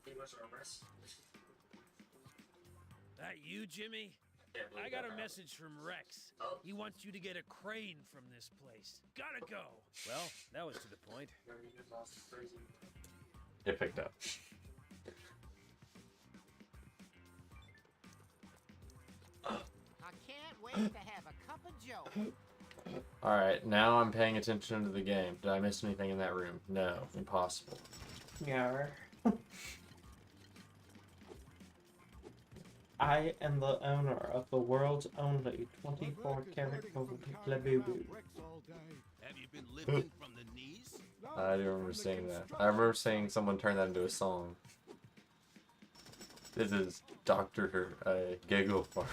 Speaker 1: He was arrested.
Speaker 6: That you, Jimmy? I got a message from Rex. He wants you to get a crane from this place. Gotta go. Well, that was to the point.
Speaker 2: It picked up.
Speaker 3: I can't wait to have a cup of joe.
Speaker 2: Alright, now I'm paying attention to the game. Did I miss anything in that room? No, impossible.
Speaker 1: Yeah. I am the owner of the world's only 24-karat gold Labubu.
Speaker 5: Have you been lifting from the knees?
Speaker 2: I do remember seeing that. I remember seeing someone turn that into a song. This is Dr. Giggle Fart.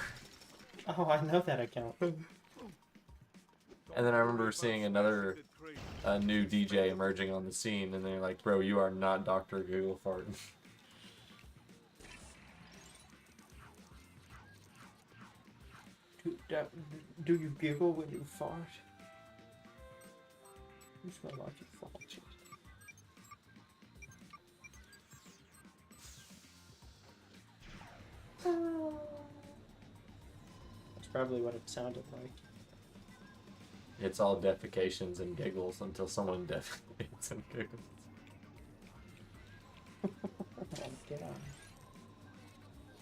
Speaker 1: Oh, I know that account.
Speaker 2: And then I remember seeing another new DJ emerging on the scene, and they're like, bro, you are not Dr. Giggle Fart.
Speaker 1: Do you giggle when you fart? You smell like you farted. That's probably what it sounded like.
Speaker 2: it's all defecations and giggles until someone defecates and giggles.
Speaker 1: Oh my god.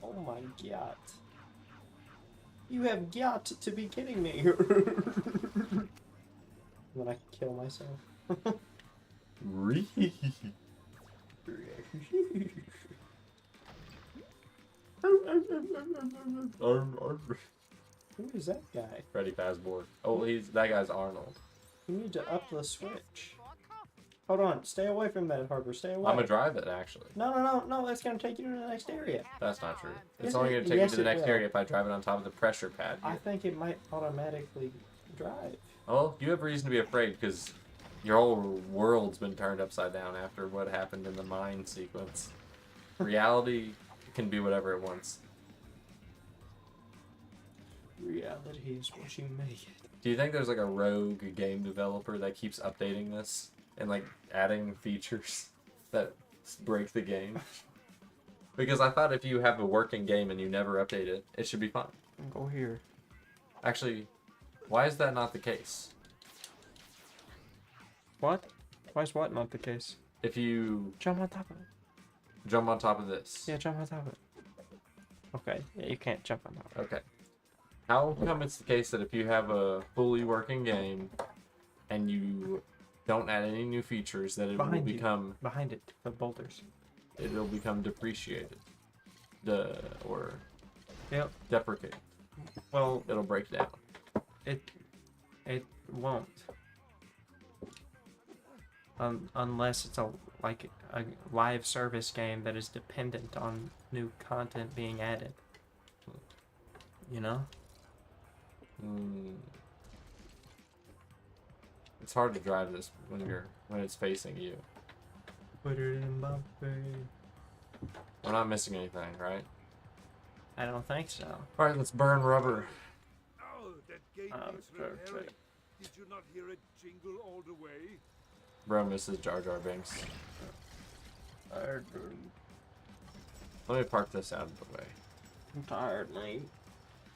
Speaker 1: Oh my god. You have got to be kidding me. When I kill myself. Who is that guy?
Speaker 2: Freddy Fazbear. Oh, that guy's Arnold.
Speaker 1: You need to up the switch. Hold on, stay away from that, Harper. Stay away.
Speaker 2: I'm gonna drive it actually.
Speaker 1: No, that's gonna take you to the next area.
Speaker 2: That's not true. It's
Speaker 1: Yes,
Speaker 2: only
Speaker 1: it-
Speaker 2: gonna take
Speaker 1: yes,
Speaker 2: me to the
Speaker 1: it
Speaker 2: next
Speaker 1: will.
Speaker 2: area if I drive it on top of the pressure pad.
Speaker 1: I think it might automatically drive.
Speaker 2: Oh, you have reason to be afraid because your whole world's been turned upside down after what happened in the mine sequence. Reality can be whatever it wants.
Speaker 1: Reality is what you make it.
Speaker 2: Do you think there's like a rogue game developer that keeps updating this and like adding features that break the game? Because I thought if you have a working game and you never update it, it should be fine.
Speaker 1: Go here.
Speaker 2: Actually, why is that not the case?
Speaker 1: What? Why is what not the case?
Speaker 2: If you
Speaker 1: Jump on top of it.
Speaker 2: jump on top of this.
Speaker 1: Yeah, jump on top of it. Okay, yeah, you can't jump on top of it.
Speaker 2: Okay. How come it's the case that if you have a fully working game and you don't add any new features that it will
Speaker 1: Behind you.
Speaker 2: become
Speaker 1: Behind it, the boulders.
Speaker 2: it'll become depreciated? Or
Speaker 1: Yep.
Speaker 2: deprecate.
Speaker 1: Well,
Speaker 2: It'll break down.
Speaker 1: it won't. Unless it's like a live service game that is dependent on new content being added. You know?
Speaker 2: It's hard to drive this when it's facing you.
Speaker 1: Put it in bumpy.
Speaker 2: We're not missing anything, right?
Speaker 1: I don't think so.
Speaker 2: Alright, let's burn rubber.
Speaker 7: Oh, that gate
Speaker 1: Oh,
Speaker 7: is red
Speaker 1: perfect.
Speaker 7: herring. Did you not hear it jingle all the way?
Speaker 2: Bro misses Jar Jar Binks.
Speaker 1: I'm
Speaker 2: Let me park this out of the way.
Speaker 1: tired, mate.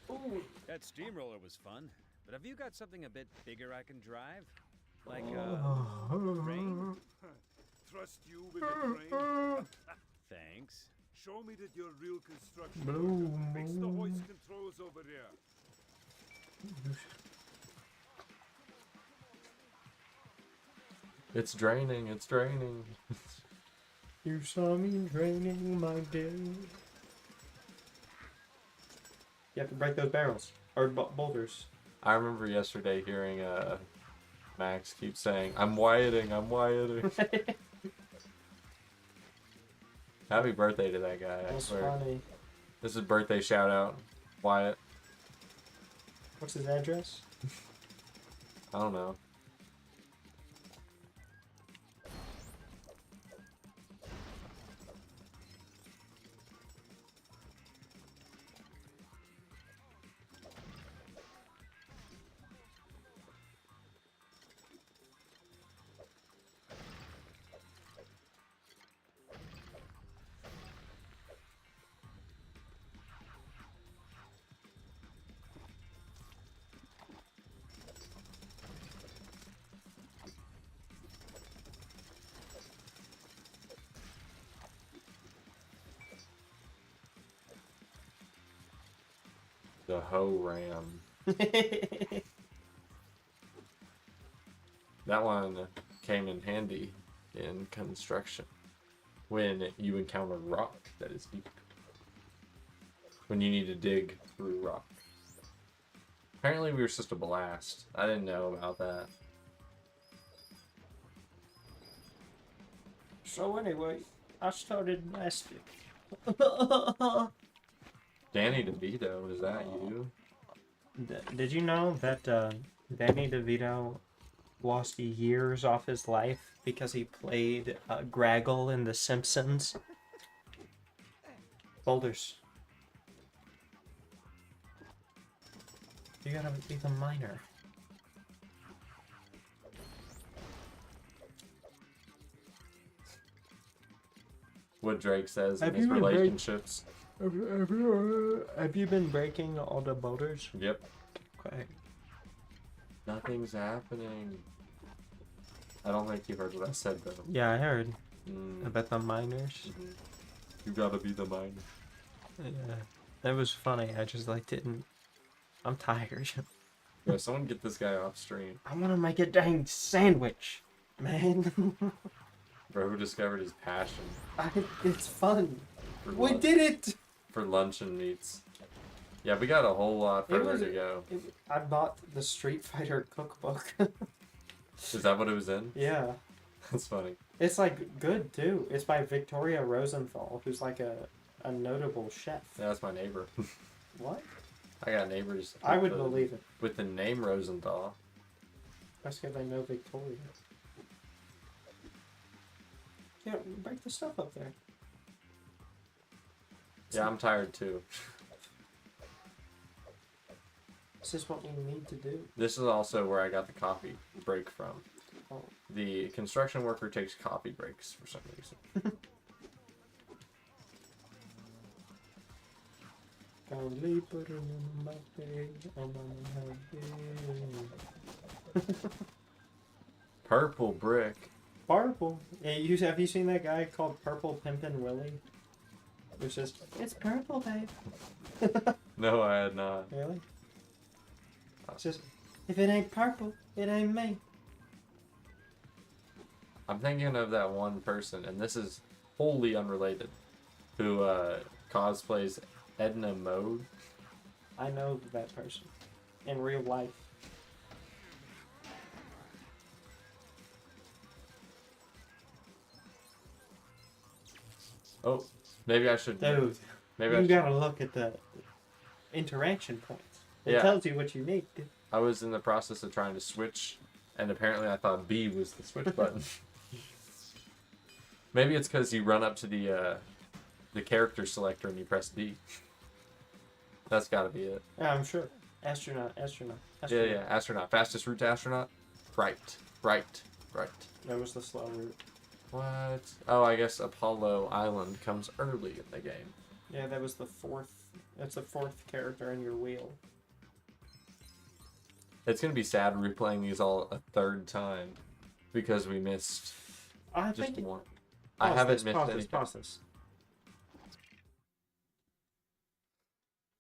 Speaker 1: Ooh.
Speaker 6: That steamroller was fun, but have you got something a bit bigger I can drive? Like crane?
Speaker 7: Trust you with the crane?
Speaker 6: Thanks.
Speaker 7: Show me that you're real construction
Speaker 1: Blue
Speaker 7: worker. Fix the
Speaker 1: moon.
Speaker 7: hoist controls over there.
Speaker 2: It's draining, it's draining.
Speaker 1: You saw me draining my day. You have to break those barrels. Or boulders.
Speaker 2: I remember yesterday hearing Max keep saying, I'm wieting, I'm wieting. Happy birthday to that guy, I
Speaker 1: That's
Speaker 2: swear.
Speaker 1: funny.
Speaker 2: This is birthday shout out. Wyatt.
Speaker 1: What's his address?
Speaker 2: I don't know. The hoe ram. That one came in handy in construction when you encounter rock that is deep. When you need to dig through rock. Apparently we were supposed to blast. I didn't know about that.
Speaker 1: So anyway, I started blasting.
Speaker 2: Danny DeVito, is that you?
Speaker 1: Did you know that Danny DeVito lost years off his life because he played Graggle in The Simpsons? Boulders. You gotta be the miner.
Speaker 2: What Drake says in
Speaker 1: Have
Speaker 2: his
Speaker 1: you been break-
Speaker 2: relationships.
Speaker 1: Have you been breaking all the boulders?
Speaker 2: Yep.
Speaker 1: Okay.
Speaker 2: Nothing's happening. I don't think you heard what I said though.
Speaker 1: Yeah, I heard
Speaker 2: Mm,
Speaker 1: about the miners.
Speaker 2: you gotta be the miner.
Speaker 1: Yeah, that was funny. I just like didn't. I'm tired.
Speaker 2: Yo, someone get this guy off stream.
Speaker 1: I want to make a dang sandwich, man.
Speaker 2: Bro, who discovered his passion
Speaker 1: It's fun.
Speaker 2: for
Speaker 1: We
Speaker 2: lunch,
Speaker 1: did it.
Speaker 2: for lunch and meats. Yeah, we got a whole lot
Speaker 1: It
Speaker 2: further
Speaker 1: was-
Speaker 2: to go.
Speaker 1: I bought the Street Fighter cookbook.
Speaker 2: Is that what it was in?
Speaker 1: Yeah,
Speaker 2: That's funny.
Speaker 1: it's like good too. It's by Victoria Rosenthal, who's like a notable chef.
Speaker 2: Yeah, that's my neighbor.
Speaker 1: What?
Speaker 2: I got neighbors.
Speaker 1: I would
Speaker 2: with the-
Speaker 1: believe it.
Speaker 2: with the name Rosenthal.
Speaker 1: That's because I know Victoria. Yeah, break the stuff up there.
Speaker 2: Yeah, I'm tired too.
Speaker 1: This is what we need to do.
Speaker 2: This is also where I got the coffee break from.
Speaker 1: Oh.
Speaker 2: The construction worker takes coffee breaks for some reason.
Speaker 1: Kindly put it in my face, I'm gonna have it.
Speaker 2: Purple brick.
Speaker 1: Purple. Yeah, have you seen that guy called Purple Pimpin' Willie? Who says, it's purple, babe.
Speaker 2: No, I had not.
Speaker 1: Really? It says, if it ain't purple, it ain't me.
Speaker 2: I'm thinking of that one person, and this is wholly unrelated, who cosplays Edna Mode.
Speaker 1: I know that person. In real life.
Speaker 2: Oh, maybe I should.
Speaker 1: Dude,
Speaker 2: Maybe I
Speaker 1: you
Speaker 2: should.
Speaker 1: gotta look at the interaction points. It
Speaker 2: Yeah.
Speaker 1: tells you what you need.
Speaker 2: I was in the process of trying to switch, and apparently I thought B was the switch button. Maybe it's because you run up to the character selector and you press B. That's got to be it.
Speaker 1: Yeah, I'm sure. Astronaut.
Speaker 2: Yeah, astronaut. Fastest route to astronaut? Right.
Speaker 1: That was the slow route.
Speaker 2: What? Oh, I guess Apollo Island comes early in the game.
Speaker 1: Yeah, that was the fourth. That's the fourth character in your wheel.
Speaker 2: It's going to be sad replaying these all a third time because we missed
Speaker 1: I
Speaker 2: just
Speaker 1: think.
Speaker 2: one. I haven't missed
Speaker 1: pause
Speaker 2: any.
Speaker 1: this, pause this.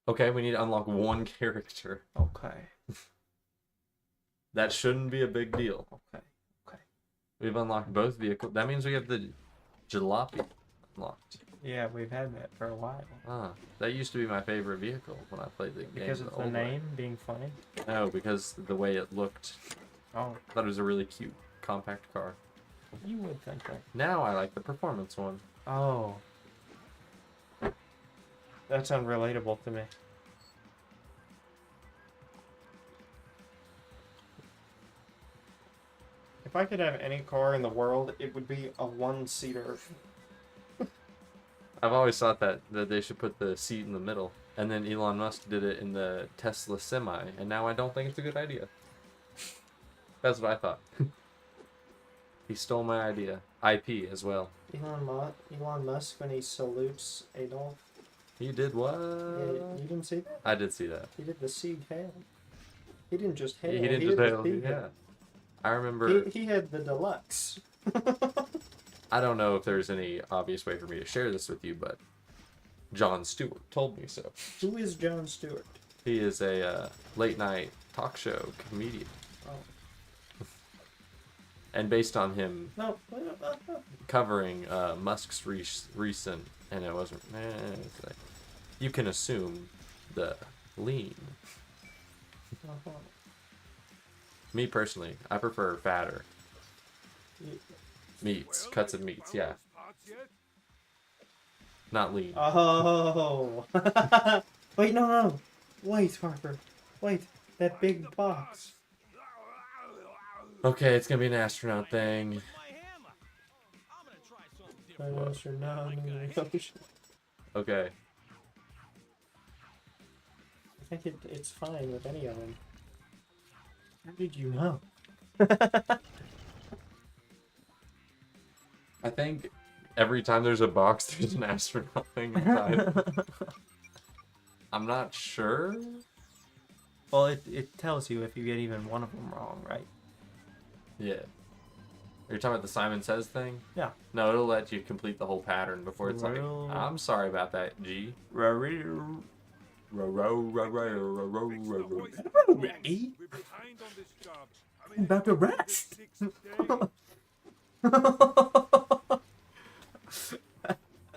Speaker 2: Okay, we need to unlock one character.
Speaker 1: Okay.
Speaker 2: That shouldn't be a big deal.
Speaker 1: Okay.
Speaker 2: We've unlocked both vehicles. That means we have the jalopy unlocked.
Speaker 1: Yeah, we've had that for a while.
Speaker 2: Ah, that used to be my favorite vehicle when I played the game.
Speaker 1: Because of the
Speaker 2: old way.
Speaker 1: name being funny.
Speaker 2: No, because the way it looked.
Speaker 1: Oh,
Speaker 2: I thought it was a really cute, compact car.
Speaker 1: you would think that.
Speaker 2: Now I like the performance one.
Speaker 1: Oh. That's unrelatable to me. If I could have any car in the world, it would be a one-seater.
Speaker 2: I've always thought that they should put the seat in the middle. And then Elon Musk did it in the Tesla Semi, and now I don't think it's a good idea. That's what I thought. He stole my idea. IP as well.
Speaker 1: Elon Musk, when he salutes Adolf.
Speaker 2: He did what?
Speaker 1: Yeah, you didn't see that?
Speaker 2: I did see that.
Speaker 1: He did the Sieg Heil. He didn't just hail.
Speaker 2: He didn't
Speaker 1: did
Speaker 2: just
Speaker 1: the
Speaker 2: hail.
Speaker 1: Sieg
Speaker 2: Yeah.
Speaker 1: Heil.
Speaker 2: I remember.
Speaker 1: He had the deluxe.
Speaker 2: I don't know if there's any obvious way for me to share this with you, but Jon Stewart told me so.
Speaker 1: Who is Jon Stewart?
Speaker 2: He is a late night talk show comedian.
Speaker 1: Oh.
Speaker 2: And based on him
Speaker 1: No.
Speaker 2: covering Musk's recent, and it wasn't, it's like, you can assume the lean. Me personally, I prefer fatter meats, cuts of meats, yeah. Not lean.
Speaker 1: Oh. Wait, no. Wait, Harper. Wait, that big box.
Speaker 2: Okay, it's gonna be an astronaut thing.
Speaker 1: Astronaut in the ocean.
Speaker 2: Okay.
Speaker 1: I think it's fine with any of them. How did you know?
Speaker 2: I think every time there's a box, there's an astronaut thing inside. I'm not sure.
Speaker 1: Well, it tells you if you get even one of them wrong, right?
Speaker 2: Yeah. Are you talking about the Simon Says thing?
Speaker 1: Yeah.
Speaker 2: No, it'll let you complete the whole pattern before it's like,
Speaker 1: Real-
Speaker 2: I'm sorry about that, G.
Speaker 1: Ready?
Speaker 7: Fix the hoist.
Speaker 1: Ready?
Speaker 7: We're behind on this job. I
Speaker 1: I'm about to
Speaker 7: it's only the
Speaker 1: rest.
Speaker 7: 6th day.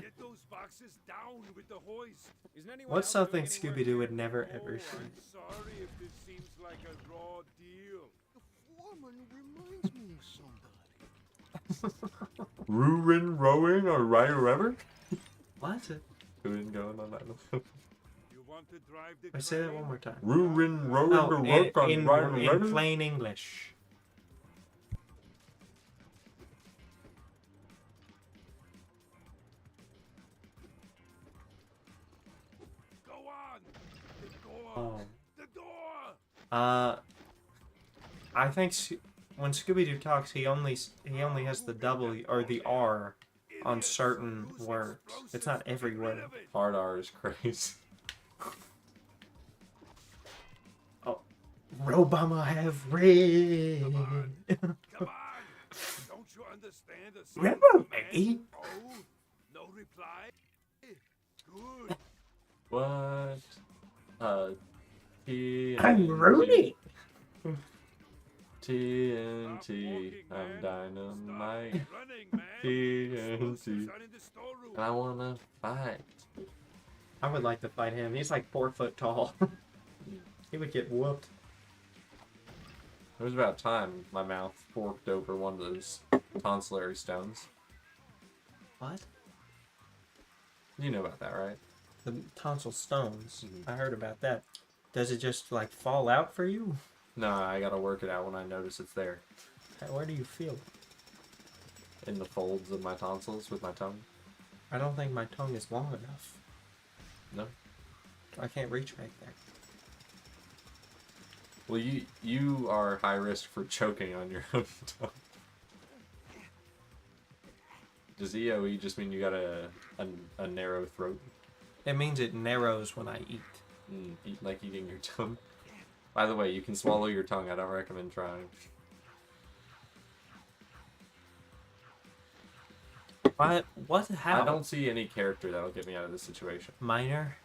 Speaker 7: Get those boxes down with the hoist.
Speaker 6: Isn't anyone
Speaker 1: What's
Speaker 6: else
Speaker 1: something
Speaker 6: going anywhere?
Speaker 1: Scooby-Doo would never
Speaker 7: Oh,
Speaker 1: ever see?
Speaker 7: I'm sorry if this seems like a raw deal.
Speaker 3: The foreman reminds me of somebody.
Speaker 2: Ruin rowing or Ryder ever?
Speaker 1: What?
Speaker 2: Who didn't go on that?
Speaker 7: You want to drive the
Speaker 1: I say that
Speaker 7: crane?
Speaker 1: one more time.
Speaker 2: Ruin rowing
Speaker 1: No,
Speaker 2: to work on Ryder
Speaker 1: in
Speaker 2: Ever?
Speaker 1: plain English.
Speaker 7: Go on. The door.
Speaker 1: Oh.
Speaker 7: The door.
Speaker 1: I think when Scooby-Doo talks, he only has the W or the R on certain words. It's not every word.
Speaker 2: Hard R is crazy.
Speaker 1: Oh, Robama have red.
Speaker 7: Come on. Don't you understand the same
Speaker 1: Remember
Speaker 7: command?
Speaker 1: me?
Speaker 7: Oh, no reply? Good.
Speaker 2: What?
Speaker 1: I'm Rudy.
Speaker 2: TNT.
Speaker 7: Stop
Speaker 2: I'm
Speaker 7: walking, man.
Speaker 2: dynamite.
Speaker 7: Stop running, man.
Speaker 2: TNT.
Speaker 7: Explosives are in the storeroom.
Speaker 2: And I wanna fight.
Speaker 1: I would like to fight him. He's like 4 foot tall. He would get whooped.
Speaker 2: It was about time my mouth forked over one of those tonsilary stones.
Speaker 1: What?
Speaker 2: You know about that, right?
Speaker 1: The tonsil stones.
Speaker 2: Mhm.
Speaker 1: I heard about that. Does it just like fall out for you?
Speaker 2: No, I gotta work it out when I notice it's there.
Speaker 1: Where do you feel it?
Speaker 2: In the folds of my tonsils with my tongue.
Speaker 1: I don't think my tongue is long enough.
Speaker 2: No?
Speaker 1: I can't reach right there.
Speaker 2: Well, you are high risk for choking on your own tongue. Does EOE just mean you got a narrow throat?
Speaker 1: It means it narrows when I eat.
Speaker 2: Eat like eating your tongue. By the way, you can swallow your tongue. I don't recommend trying.
Speaker 1: What? How?
Speaker 2: I don't see any character that'll get me out of this situation.
Speaker 1: Minor?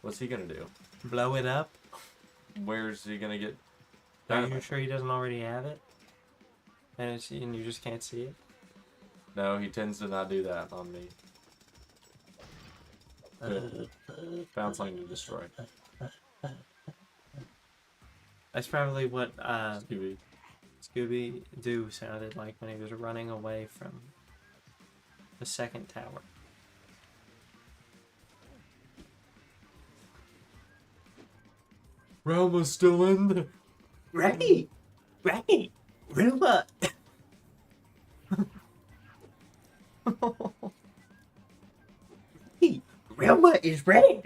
Speaker 2: What's he gonna do?
Speaker 1: Blow it up?
Speaker 2: Where's he gonna get?
Speaker 1: Are you
Speaker 2: dynamite?
Speaker 1: sure he doesn't already have it? And you just can't see it?
Speaker 2: No, he tends to not do that on me. Good. Found something to destroy.
Speaker 1: That's probably what
Speaker 2: Scooby.
Speaker 1: Scooby-Doo sounded like when he was running away from the second tower.
Speaker 2: Realma's still in there.
Speaker 1: Right! Right! Ruma! Hey, Ruma is red!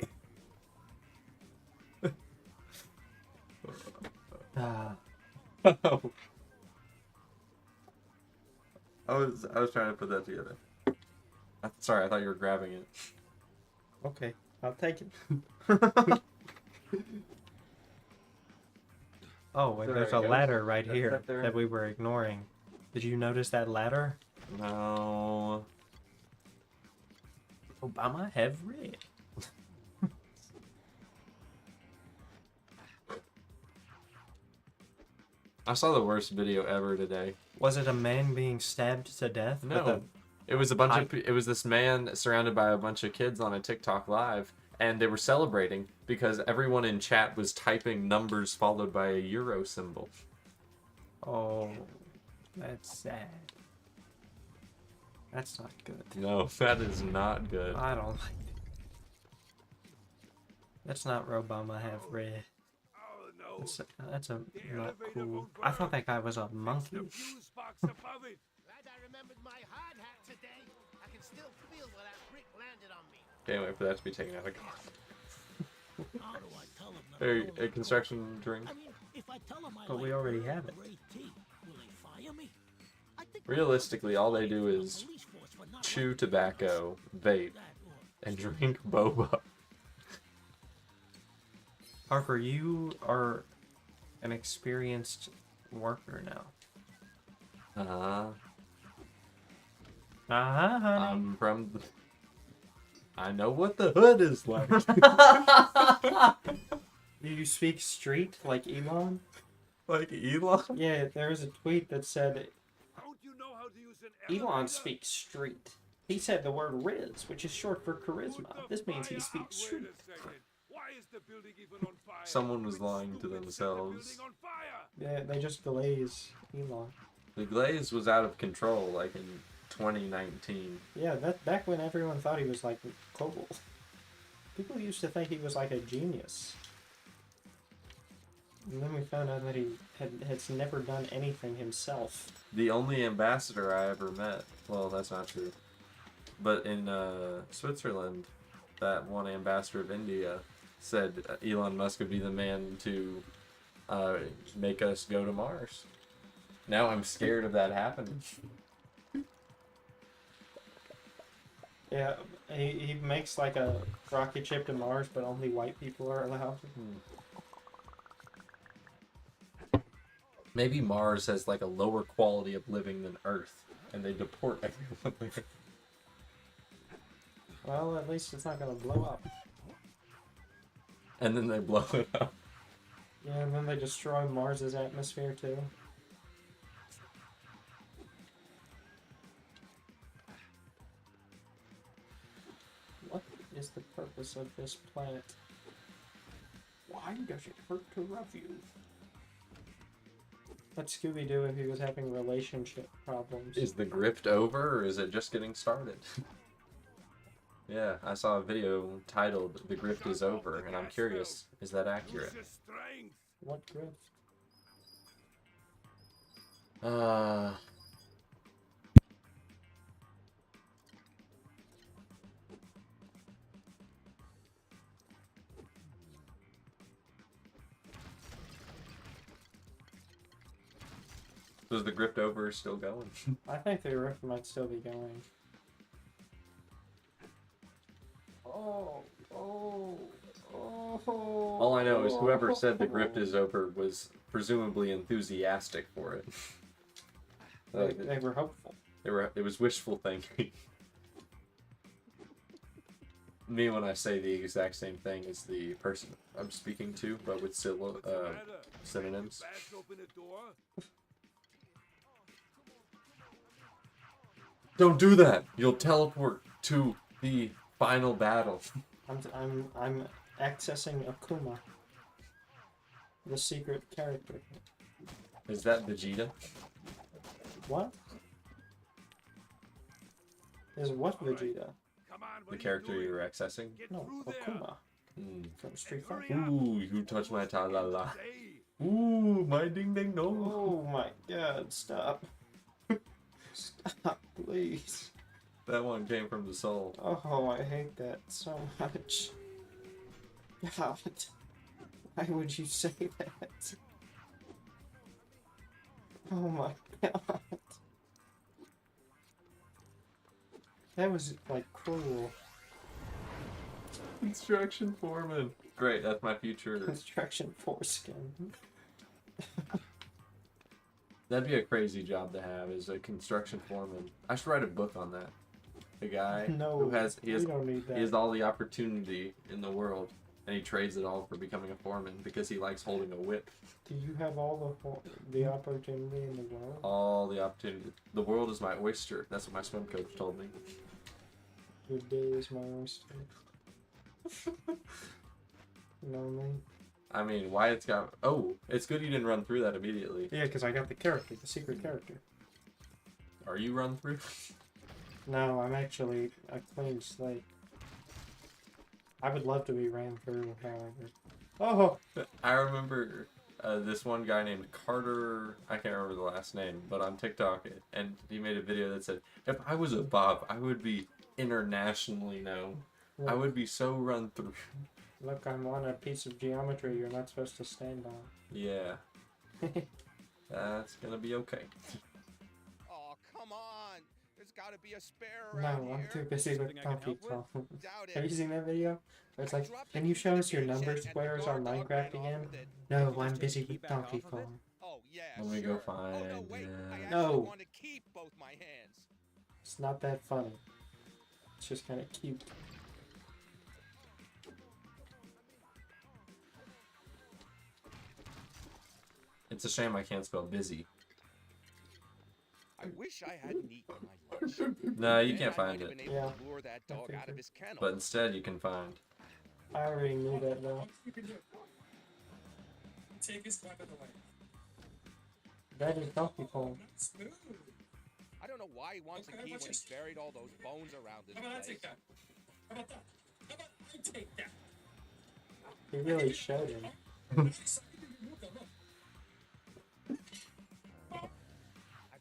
Speaker 2: I was trying to put that together. Sorry, I thought you were grabbing it.
Speaker 1: Okay, I'll take it. Oh, wait,
Speaker 2: There
Speaker 1: there's
Speaker 2: it
Speaker 1: a
Speaker 2: goes.
Speaker 1: ladder right
Speaker 2: That's
Speaker 1: here
Speaker 2: up there.
Speaker 1: that we were ignoring. Did you notice that ladder?
Speaker 2: No.
Speaker 1: Obama have red.
Speaker 2: I saw the worst video ever today.
Speaker 1: Was it a man being stabbed to death? with
Speaker 2: No.
Speaker 1: a-
Speaker 2: It was it was this man surrounded by a bunch of kids on a TikTok live, and they were celebrating because everyone in chat was typing numbers followed by a euro symbol.
Speaker 1: Oh, that's sad. That's not good.
Speaker 2: No, that is not good.
Speaker 1: I don't like it. That's not Robama have red.
Speaker 7: Oh, no.
Speaker 1: That's a
Speaker 7: The
Speaker 1: not
Speaker 7: elevator
Speaker 1: cool.
Speaker 7: won't
Speaker 1: I thought
Speaker 7: work.
Speaker 1: that guy was a monkey.
Speaker 7: The fuse box above it.
Speaker 3: Glad I remembered my hard hat today. I can still feel where that brick landed on me.
Speaker 2: Can't wait for that to be taken out of context.
Speaker 8: How do I tell them that
Speaker 2: Hey,
Speaker 8: I don't
Speaker 2: a construction drink.
Speaker 8: I mean, if I tell them I
Speaker 1: But we
Speaker 8: like
Speaker 1: already
Speaker 8: Earl
Speaker 1: have it.
Speaker 8: Grey tea, will they fire me? I think
Speaker 2: Realistically, all they do
Speaker 8: the
Speaker 2: is
Speaker 8: police force for not
Speaker 2: chew
Speaker 8: liking
Speaker 2: tobacco, vape,
Speaker 8: that or
Speaker 2: and drink boba.
Speaker 1: Harper, you are an experienced worker now. Honey.
Speaker 2: I'm from the... I know what the hood is like.
Speaker 1: Do you speak street like Elon?
Speaker 2: Like Elon?
Speaker 1: Yeah, there was a tweet that said
Speaker 7: Don't you know how to use an
Speaker 1: Elon
Speaker 7: elevator?
Speaker 1: speaks street. He said the word Riz, which is short for charisma.
Speaker 7: Put the
Speaker 1: This means he
Speaker 7: fire
Speaker 1: speaks
Speaker 7: out.
Speaker 1: street.
Speaker 7: Wait a second. Why is the building even on fire?
Speaker 2: Someone was
Speaker 7: Which
Speaker 2: lying to
Speaker 7: stupid set the
Speaker 2: themselves.
Speaker 7: building on fire?
Speaker 1: Yeah, they just glaze Elon.
Speaker 2: The glaze was out of control, like in 2019.
Speaker 1: Yeah, that's back when everyone thought he was like cool. People used to think he was like a genius. And then we found out that he has never done anything himself.
Speaker 2: The only ambassador I ever met, well, that's not true, but in Switzerland, that one ambassador of India said Elon Musk would be the man to make us go to Mars. Now I'm scared of that happening.
Speaker 1: Yeah, he makes like a rocket ship to Mars, but only white people are allowed.
Speaker 2: Maybe Mars has like a lower quality of living than Earth, and they deport everyone there.
Speaker 1: Well, at least it's not gonna blow up.
Speaker 2: And then they blow it up.
Speaker 1: Yeah, and then they destroy Mars's atmosphere too. What is the purpose of this planet? Why does it hurt to love you? What'd Scooby do if he was having relationship problems?
Speaker 2: Is the grift over, or is it just getting started? Yeah, I saw a video titled "The Grift is Over," and I'm curious, is that accurate?
Speaker 7: Use your strength.
Speaker 1: What grift?
Speaker 2: Was the grift over still going?
Speaker 1: I think the rift might still be going. Oh.
Speaker 2: All I know is whoever said the grift is over was presumably enthusiastic for it.
Speaker 1: They were hopeful.
Speaker 2: It was wishful thinking. Me, when I say the exact same thing as the person I'm speaking to, but with synonyms.
Speaker 7: Bats open the door.
Speaker 2: Don't do that! You'll teleport to the final battle.
Speaker 1: I'm accessing Akuma, the secret character.
Speaker 2: Is that Vegeta?
Speaker 1: What? Is what Vegeta?
Speaker 7: Come on, what
Speaker 2: The
Speaker 7: are
Speaker 2: character
Speaker 7: you
Speaker 2: you
Speaker 7: doing?
Speaker 2: were accessing?
Speaker 7: Get
Speaker 1: No,
Speaker 7: through there.
Speaker 1: Akuma from Street
Speaker 7: Hurry
Speaker 1: Fighter.
Speaker 7: up.
Speaker 2: Ooh, you touch my ta-la-la.
Speaker 7: Say,
Speaker 2: Ooh, my ding-ding no.
Speaker 1: Oh my God! Stop! Stop, please!
Speaker 2: That one came from the soul.
Speaker 1: Oh, I hate that so much. God, why would you say that? Oh my God. That was, like, cruel.
Speaker 2: Construction foreman. Great, that's my future.
Speaker 1: Construction foreskin.
Speaker 2: That'd be a crazy job to have, as a construction foreman. I should write a book on that. The guy
Speaker 1: No,
Speaker 2: who has
Speaker 1: we don't need that.
Speaker 2: he has all the opportunity in the world, and he trades it all for becoming a foreman because he likes holding a whip.
Speaker 1: Do you have all the opportunity in the world?
Speaker 2: All the opportunity. The world is my oyster. That's what my swim coach told me.
Speaker 1: Your day is my oyster. You know me?
Speaker 2: I mean, Wyatt's got... Oh, it's good you didn't run through that immediately.
Speaker 1: Yeah, because I got the character, the secret character.
Speaker 2: Are you run through?
Speaker 1: No, I'm actually a clean slate. I would love to be ran through, however. Oh!
Speaker 2: I remember this one guy named Carter, I can't remember the last name, but on TikTok, and he made a video that said, if I was a Bob, I would be internationally known. I would be so run through.
Speaker 1: Look, I'm on a piece of geometry you're not supposed to stand on.
Speaker 2: Yeah. That's gonna be okay.
Speaker 5: Oh, come on. There's gotta be a spare
Speaker 1: No,
Speaker 5: around
Speaker 1: I'm
Speaker 5: here.
Speaker 1: too busy with
Speaker 6: Something I can
Speaker 1: Donkey
Speaker 6: help with?
Speaker 1: Kong.
Speaker 5: Doubt
Speaker 1: Have you
Speaker 5: it.
Speaker 1: seen that video? Where it's
Speaker 5: I
Speaker 1: like,
Speaker 5: dropped the
Speaker 1: can you
Speaker 5: key
Speaker 1: show
Speaker 5: to
Speaker 1: us
Speaker 5: the
Speaker 1: your
Speaker 5: gate
Speaker 1: number
Speaker 5: shed, and the
Speaker 1: squares on
Speaker 5: guard dog ran
Speaker 1: Minecraft
Speaker 5: off
Speaker 1: again?
Speaker 5: with it.
Speaker 1: No,
Speaker 6: Can you
Speaker 1: I'm
Speaker 6: just take
Speaker 1: busy
Speaker 6: the key
Speaker 1: with
Speaker 6: back
Speaker 1: Donkey
Speaker 6: off of it?
Speaker 1: Kong.
Speaker 5: Oh yeah,
Speaker 2: Let me
Speaker 5: sure.
Speaker 2: go find.
Speaker 5: Oh no, wait. I actually
Speaker 1: No.
Speaker 5: want to keep both my hands.
Speaker 1: It's not that funny. It's just kind of cute.
Speaker 2: It's a shame I can't spell busy.
Speaker 5: I wish I hadn't eaten my lunch.
Speaker 2: No, you
Speaker 5: Then
Speaker 2: can't
Speaker 5: I
Speaker 2: find
Speaker 5: might have
Speaker 2: it.
Speaker 5: been able
Speaker 1: Yeah.
Speaker 5: to lure that
Speaker 1: I
Speaker 5: dog
Speaker 1: think
Speaker 5: out of
Speaker 1: so.
Speaker 5: his kennel.
Speaker 2: But instead, you can find.
Speaker 1: I already knew that though.
Speaker 9: Take his weapon away.
Speaker 1: That is Donkey Kong.
Speaker 9: Smooth.
Speaker 5: I don't know why he wants
Speaker 9: Okay,
Speaker 5: a key
Speaker 9: what's
Speaker 5: when he's
Speaker 9: your-
Speaker 5: buried all those bones around his
Speaker 9: How about I
Speaker 5: place.
Speaker 9: take that? How about that? How about I take that?
Speaker 1: He really showed him.
Speaker 9: Nice. I can remove them. Look.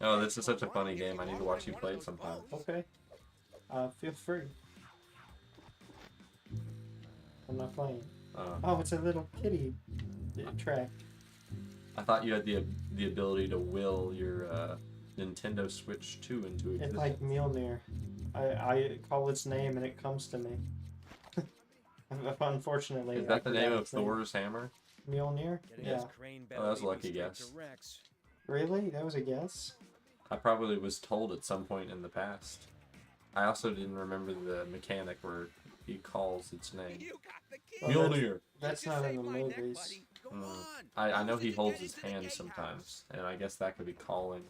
Speaker 2: Oh, this is such a funny game. I need to watch you play it sometime.
Speaker 1: Okay. Feel free. I'm not playing. Oh, it's a little kitty track.
Speaker 2: I thought you had the ability to will your Nintendo Switch 2 into
Speaker 1: It's
Speaker 2: existence.
Speaker 1: like Mjolnir. I call its name and it comes to me. Unfortunately,
Speaker 2: Is
Speaker 1: I
Speaker 2: that the name
Speaker 1: forgot
Speaker 2: of
Speaker 1: its name.
Speaker 2: Thor's hammer?
Speaker 1: Mjolnir?
Speaker 6: Getting
Speaker 1: Yeah.
Speaker 6: this crane
Speaker 2: Oh, that was a
Speaker 6: better
Speaker 2: lucky
Speaker 6: lead me
Speaker 2: guess.
Speaker 6: straight to Rex.
Speaker 1: Really? That was a guess?
Speaker 2: I probably was told at some point in the past. I also didn't remember the mechanic where he calls its name.
Speaker 5: You got the key.
Speaker 1: Well,
Speaker 2: Mjolnir!
Speaker 1: That's
Speaker 5: You
Speaker 1: not in
Speaker 5: saved
Speaker 1: the
Speaker 5: my neck,
Speaker 1: movies.
Speaker 5: buddy. Go
Speaker 2: Mm.
Speaker 5: on.
Speaker 2: I know
Speaker 5: Use
Speaker 2: he
Speaker 5: it to
Speaker 2: holds
Speaker 5: get
Speaker 2: his
Speaker 5: into the
Speaker 2: hand
Speaker 5: gatehouse.
Speaker 2: sometimes, and I guess that could be calling.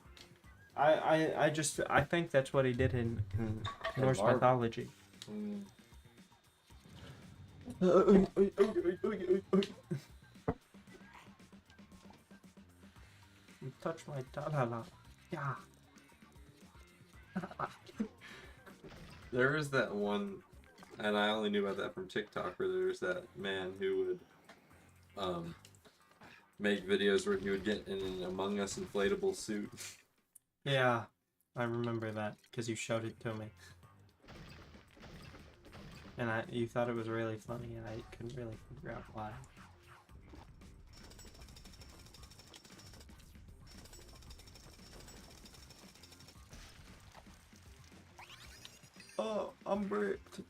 Speaker 1: I think that's what he did in Norse
Speaker 2: Marvel.
Speaker 1: mythology.
Speaker 2: Mm.
Speaker 1: You touch my ta-la-la. Yeah.
Speaker 2: There is that one, and I only knew about that from TikTok, where there's that man who would make videos where he would get in an Among Us inflatable suit.
Speaker 1: Yeah, I remember that because you showed it to me. And you thought it was really funny, and I couldn't really figure out why. Oh, I'm bricked.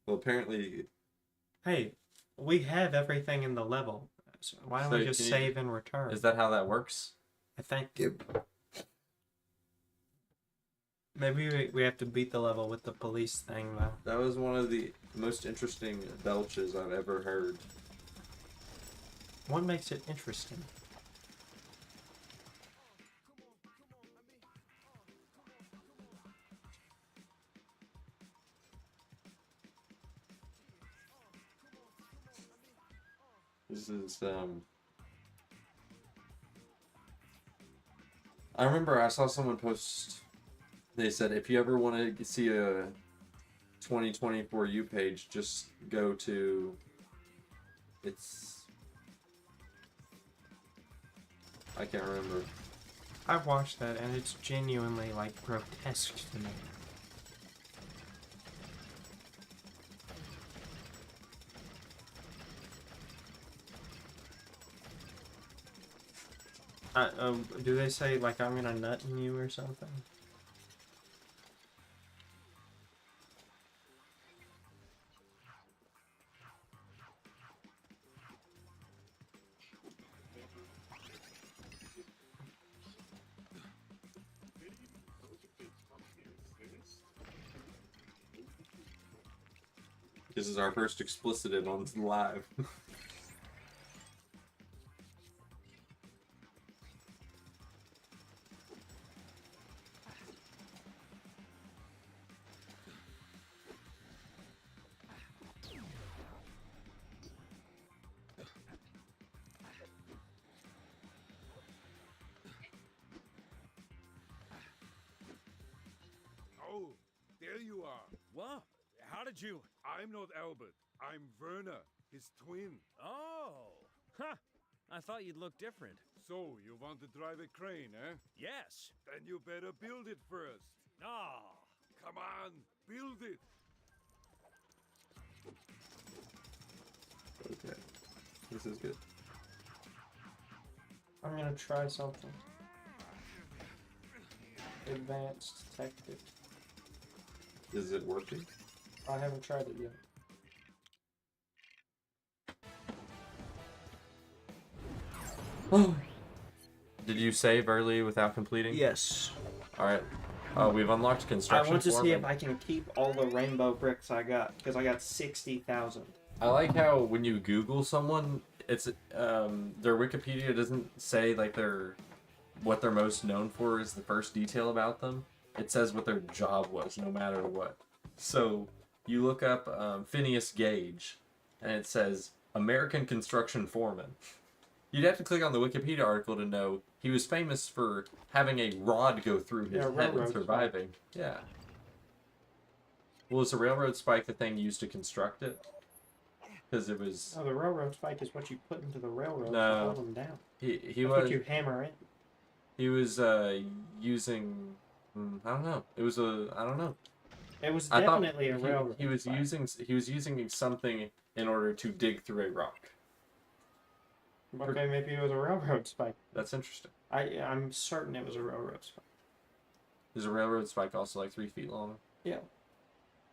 Speaker 2: Well, apparently,
Speaker 1: Hey, we have everything in the level. So why don't
Speaker 2: So
Speaker 1: we just
Speaker 2: can you-
Speaker 1: save and return?
Speaker 2: is that how that works?
Speaker 1: I think. Maybe we have to beat the level with the police thing, though.
Speaker 2: That was one of the most interesting belches I've ever heard.
Speaker 1: What makes it interesting?
Speaker 2: This is, I remember I saw someone post, they said, if you ever want to see a 2024 U page, just go to, I can't remember.
Speaker 1: I watched that, and it's genuinely, like, grotesque to me. Do they say, like, I'm gonna nut in you or something?
Speaker 2: This is our first explicitive on live.
Speaker 7: Oh, there you are.
Speaker 6: What? How did you?
Speaker 7: I'm not Albert. I'm Werner, his twin.
Speaker 6: Oh, huh. I thought you'd look different.
Speaker 7: So, you want to drive a crane, eh?
Speaker 6: Yes.
Speaker 7: Then you better build it first.
Speaker 6: Oh.
Speaker 7: Come on, build it.
Speaker 2: Okay, this is good.
Speaker 1: I'm gonna try something. Advanced tactic.
Speaker 2: Is it working?
Speaker 1: I haven't tried it yet.
Speaker 2: Did you save early without completing?
Speaker 1: Yes.
Speaker 2: Alright. We've unlocked
Speaker 1: I
Speaker 2: construction
Speaker 1: want to see
Speaker 2: foreman.
Speaker 1: if I can keep all the rainbow bricks I got, because I got 60,000.
Speaker 2: I like how when you Google someone, it's their Wikipedia doesn't say like what they're most known for is the first detail about them. It says what their job was, no matter what. So you look up Phineas Gage, and it says American construction foreman. You'd have to click on the Wikipedia article to know he was famous for having a rod go through his head and
Speaker 1: railroad
Speaker 2: surviving. Yeah. Well, is a railroad spike the thing used to construct it? Because it was.
Speaker 1: Oh, the railroad spike is what you put into the railroad
Speaker 2: No.
Speaker 1: to hold them down.
Speaker 2: He
Speaker 1: That's
Speaker 2: was.
Speaker 1: what you hammer in.
Speaker 2: He was using. I don't know. It was a. I don't know.
Speaker 1: It was
Speaker 2: I thought
Speaker 1: definitely a railroad
Speaker 2: He was
Speaker 1: spike.
Speaker 2: using something in order to dig through a rock.
Speaker 1: Okay, maybe it was a railroad spike.
Speaker 2: That's interesting.
Speaker 1: I'm certain it was a railroad spike.
Speaker 2: Is a railroad spike also like 3 feet long?
Speaker 1: Yeah.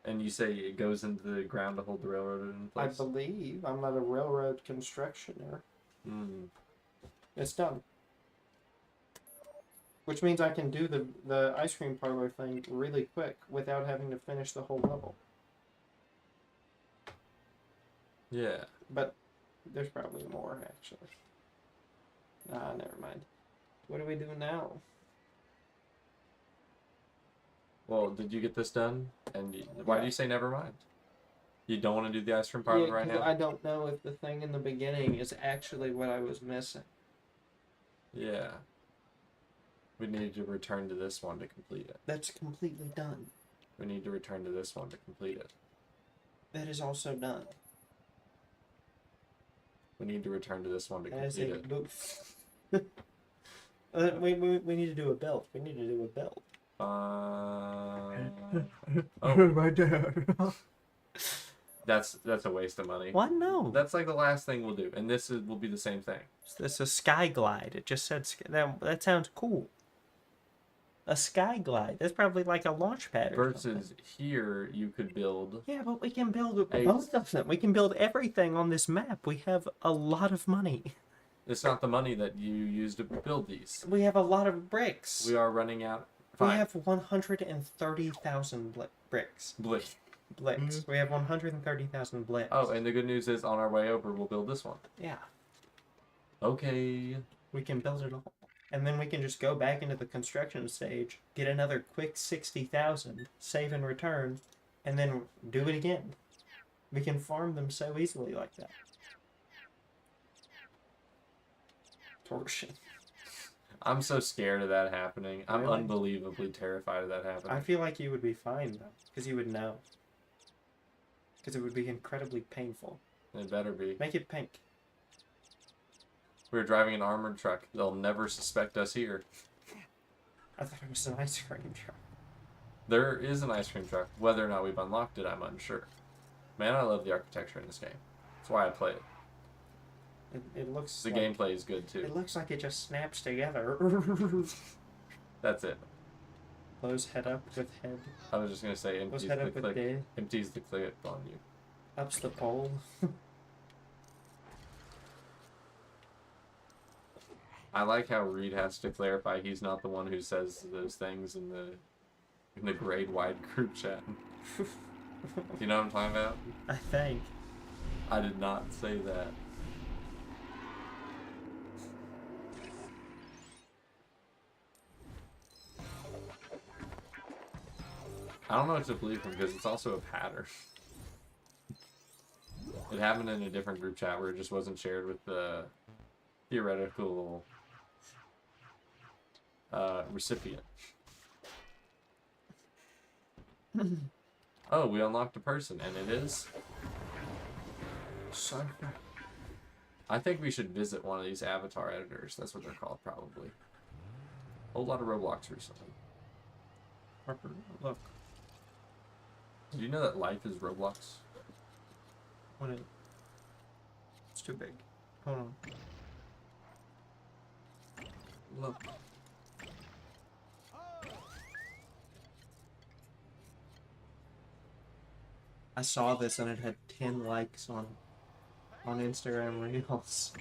Speaker 2: And you say it goes into the ground to hold the railroad in
Speaker 1: I
Speaker 2: place?
Speaker 1: believe. I'm not a railroad constructioner.
Speaker 2: Hmm.
Speaker 1: It's done. Which means I can do the ice cream parlor thing really quick without having to finish the whole level.
Speaker 2: Yeah.
Speaker 1: But there's probably more, actually. Ah, never mind. What do we do now?
Speaker 2: Well, did you get this done? And why do you say never mind? You don't want to do the ice cream parlor right
Speaker 1: 'cause
Speaker 2: now?
Speaker 1: I don't know if the thing in the beginning is actually what I was missing.
Speaker 2: Yeah. We need to return to this one to complete it.
Speaker 1: That's completely done.
Speaker 2: We need to return to this one to complete it.
Speaker 1: That is also done.
Speaker 2: We need to return to this one to
Speaker 1: As
Speaker 2: complete
Speaker 1: a
Speaker 2: it.
Speaker 1: boof. We need to do a build. We need to do a build.
Speaker 2: Oh,
Speaker 1: My dad.
Speaker 2: that's a waste of money.
Speaker 1: What? No.
Speaker 2: That's like the last thing we'll do, and will be the same thing.
Speaker 1: It's a sky glide. It just said that sounds cool. A sky glide. That's probably like a launch pad or something.
Speaker 2: Versus here, you could build.
Speaker 1: Yeah, but we can build
Speaker 2: A-
Speaker 1: both of them. We can build everything on this map. We have a lot of money.
Speaker 2: It's not the money that you use to build these.
Speaker 1: We have a lot of bricks.
Speaker 2: We are running out.
Speaker 1: We
Speaker 2: Fine.
Speaker 1: have 130,000 bricks.
Speaker 2: Blitz.
Speaker 1: Blicks. We have 130,000 blicks.
Speaker 2: Oh, and the good news is, on our way over, we'll build this one.
Speaker 1: Yeah.
Speaker 2: Okay.
Speaker 1: We can build it all. And then we can just go back into the construction stage, get another quick 60,000, save and return, and then do it again. We can farm them so easily like that. Torsion.
Speaker 2: I'm so scared of that happening. I'm
Speaker 1: Really?
Speaker 2: unbelievably terrified of that happening.
Speaker 1: I feel like you would be fine, though, because you would know. Because it would be incredibly painful.
Speaker 2: It better be.
Speaker 1: Make it pink.
Speaker 2: We're driving an armored truck. They'll never suspect us here.
Speaker 1: I thought it was an ice cream truck.
Speaker 2: There is an ice cream truck. Whether or not we've unlocked it, I'm unsure. Man, I love the architecture in this game. That's why I play it.
Speaker 1: It looks
Speaker 2: The
Speaker 1: like,
Speaker 2: gameplay is good, too.
Speaker 1: It looks like it just snaps together.
Speaker 2: That's it.
Speaker 1: Close head up with head.
Speaker 2: I was just going to say
Speaker 1: Close
Speaker 2: empties
Speaker 1: head
Speaker 2: the
Speaker 1: up with
Speaker 2: click.
Speaker 1: dead.
Speaker 2: Empties the clip on you.
Speaker 1: Ups the pole.
Speaker 2: I like how Reed has to clarify he's not the one who says those things in the grade-wide group chat. Do you know what I'm talking about?
Speaker 1: I think.
Speaker 2: I did not say that. I don't know what to believe him because it's also a pattern. It happened in a different group chat where it just wasn't shared with the theoretical recipient. Oh, we unlocked a person, and it is. I think we should visit one of these avatar editors. That's what they're called, probably. A whole lot of Roblox recently.
Speaker 1: Harper, look.
Speaker 2: Did you know that life is Roblox?
Speaker 1: What is It's too big. Hold on.
Speaker 2: Look.
Speaker 1: I saw this and it had 10 likes on Instagram Reels.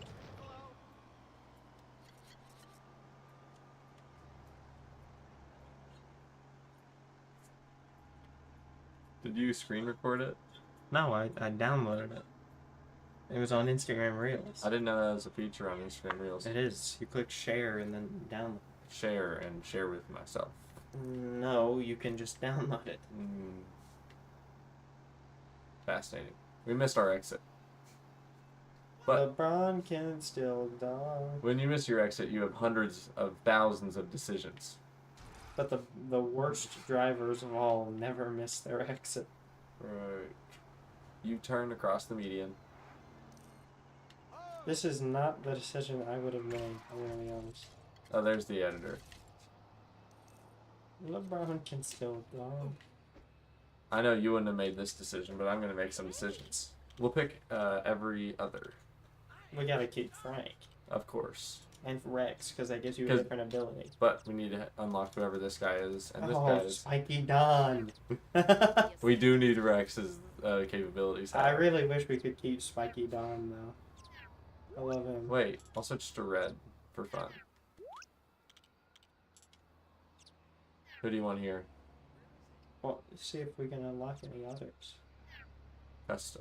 Speaker 2: Did you screen record it?
Speaker 1: No, I downloaded it. It was on Instagram Reels.
Speaker 2: I didn't know that was a feature on Instagram Reels.
Speaker 1: It is. You click share and then download.
Speaker 2: Share and share with myself.
Speaker 1: No, you can just download it.
Speaker 2: Fascinating. We missed our exit. But
Speaker 1: LeBron can still dunk.
Speaker 2: when you miss your exit, you have hundreds of thousands of decisions.
Speaker 1: But the worst drivers of all never miss their exit.
Speaker 2: Right. You turn across the median.
Speaker 1: This is not the decision I would have made, I'm gonna be honest.
Speaker 2: Oh, there's the editor.
Speaker 1: LeBron can still dunk.
Speaker 2: I know you wouldn't have made this decision, but I'm going to make some decisions. We'll pick every other.
Speaker 1: We gotta keep Frank.
Speaker 2: Of course.
Speaker 1: And Rex, because that gives you a different ability.
Speaker 2: But we need to unlock whoever this guy is, and this
Speaker 1: Oh,
Speaker 2: guy is...
Speaker 1: Spiky Don!
Speaker 2: We do need Rex's capabilities.
Speaker 1: I really wish we could keep Spiky Don, though. I love him.
Speaker 2: Wait, I'll switch to red for fun. Who do you want here?
Speaker 1: Well, see if we can unlock any others.
Speaker 2: Custom.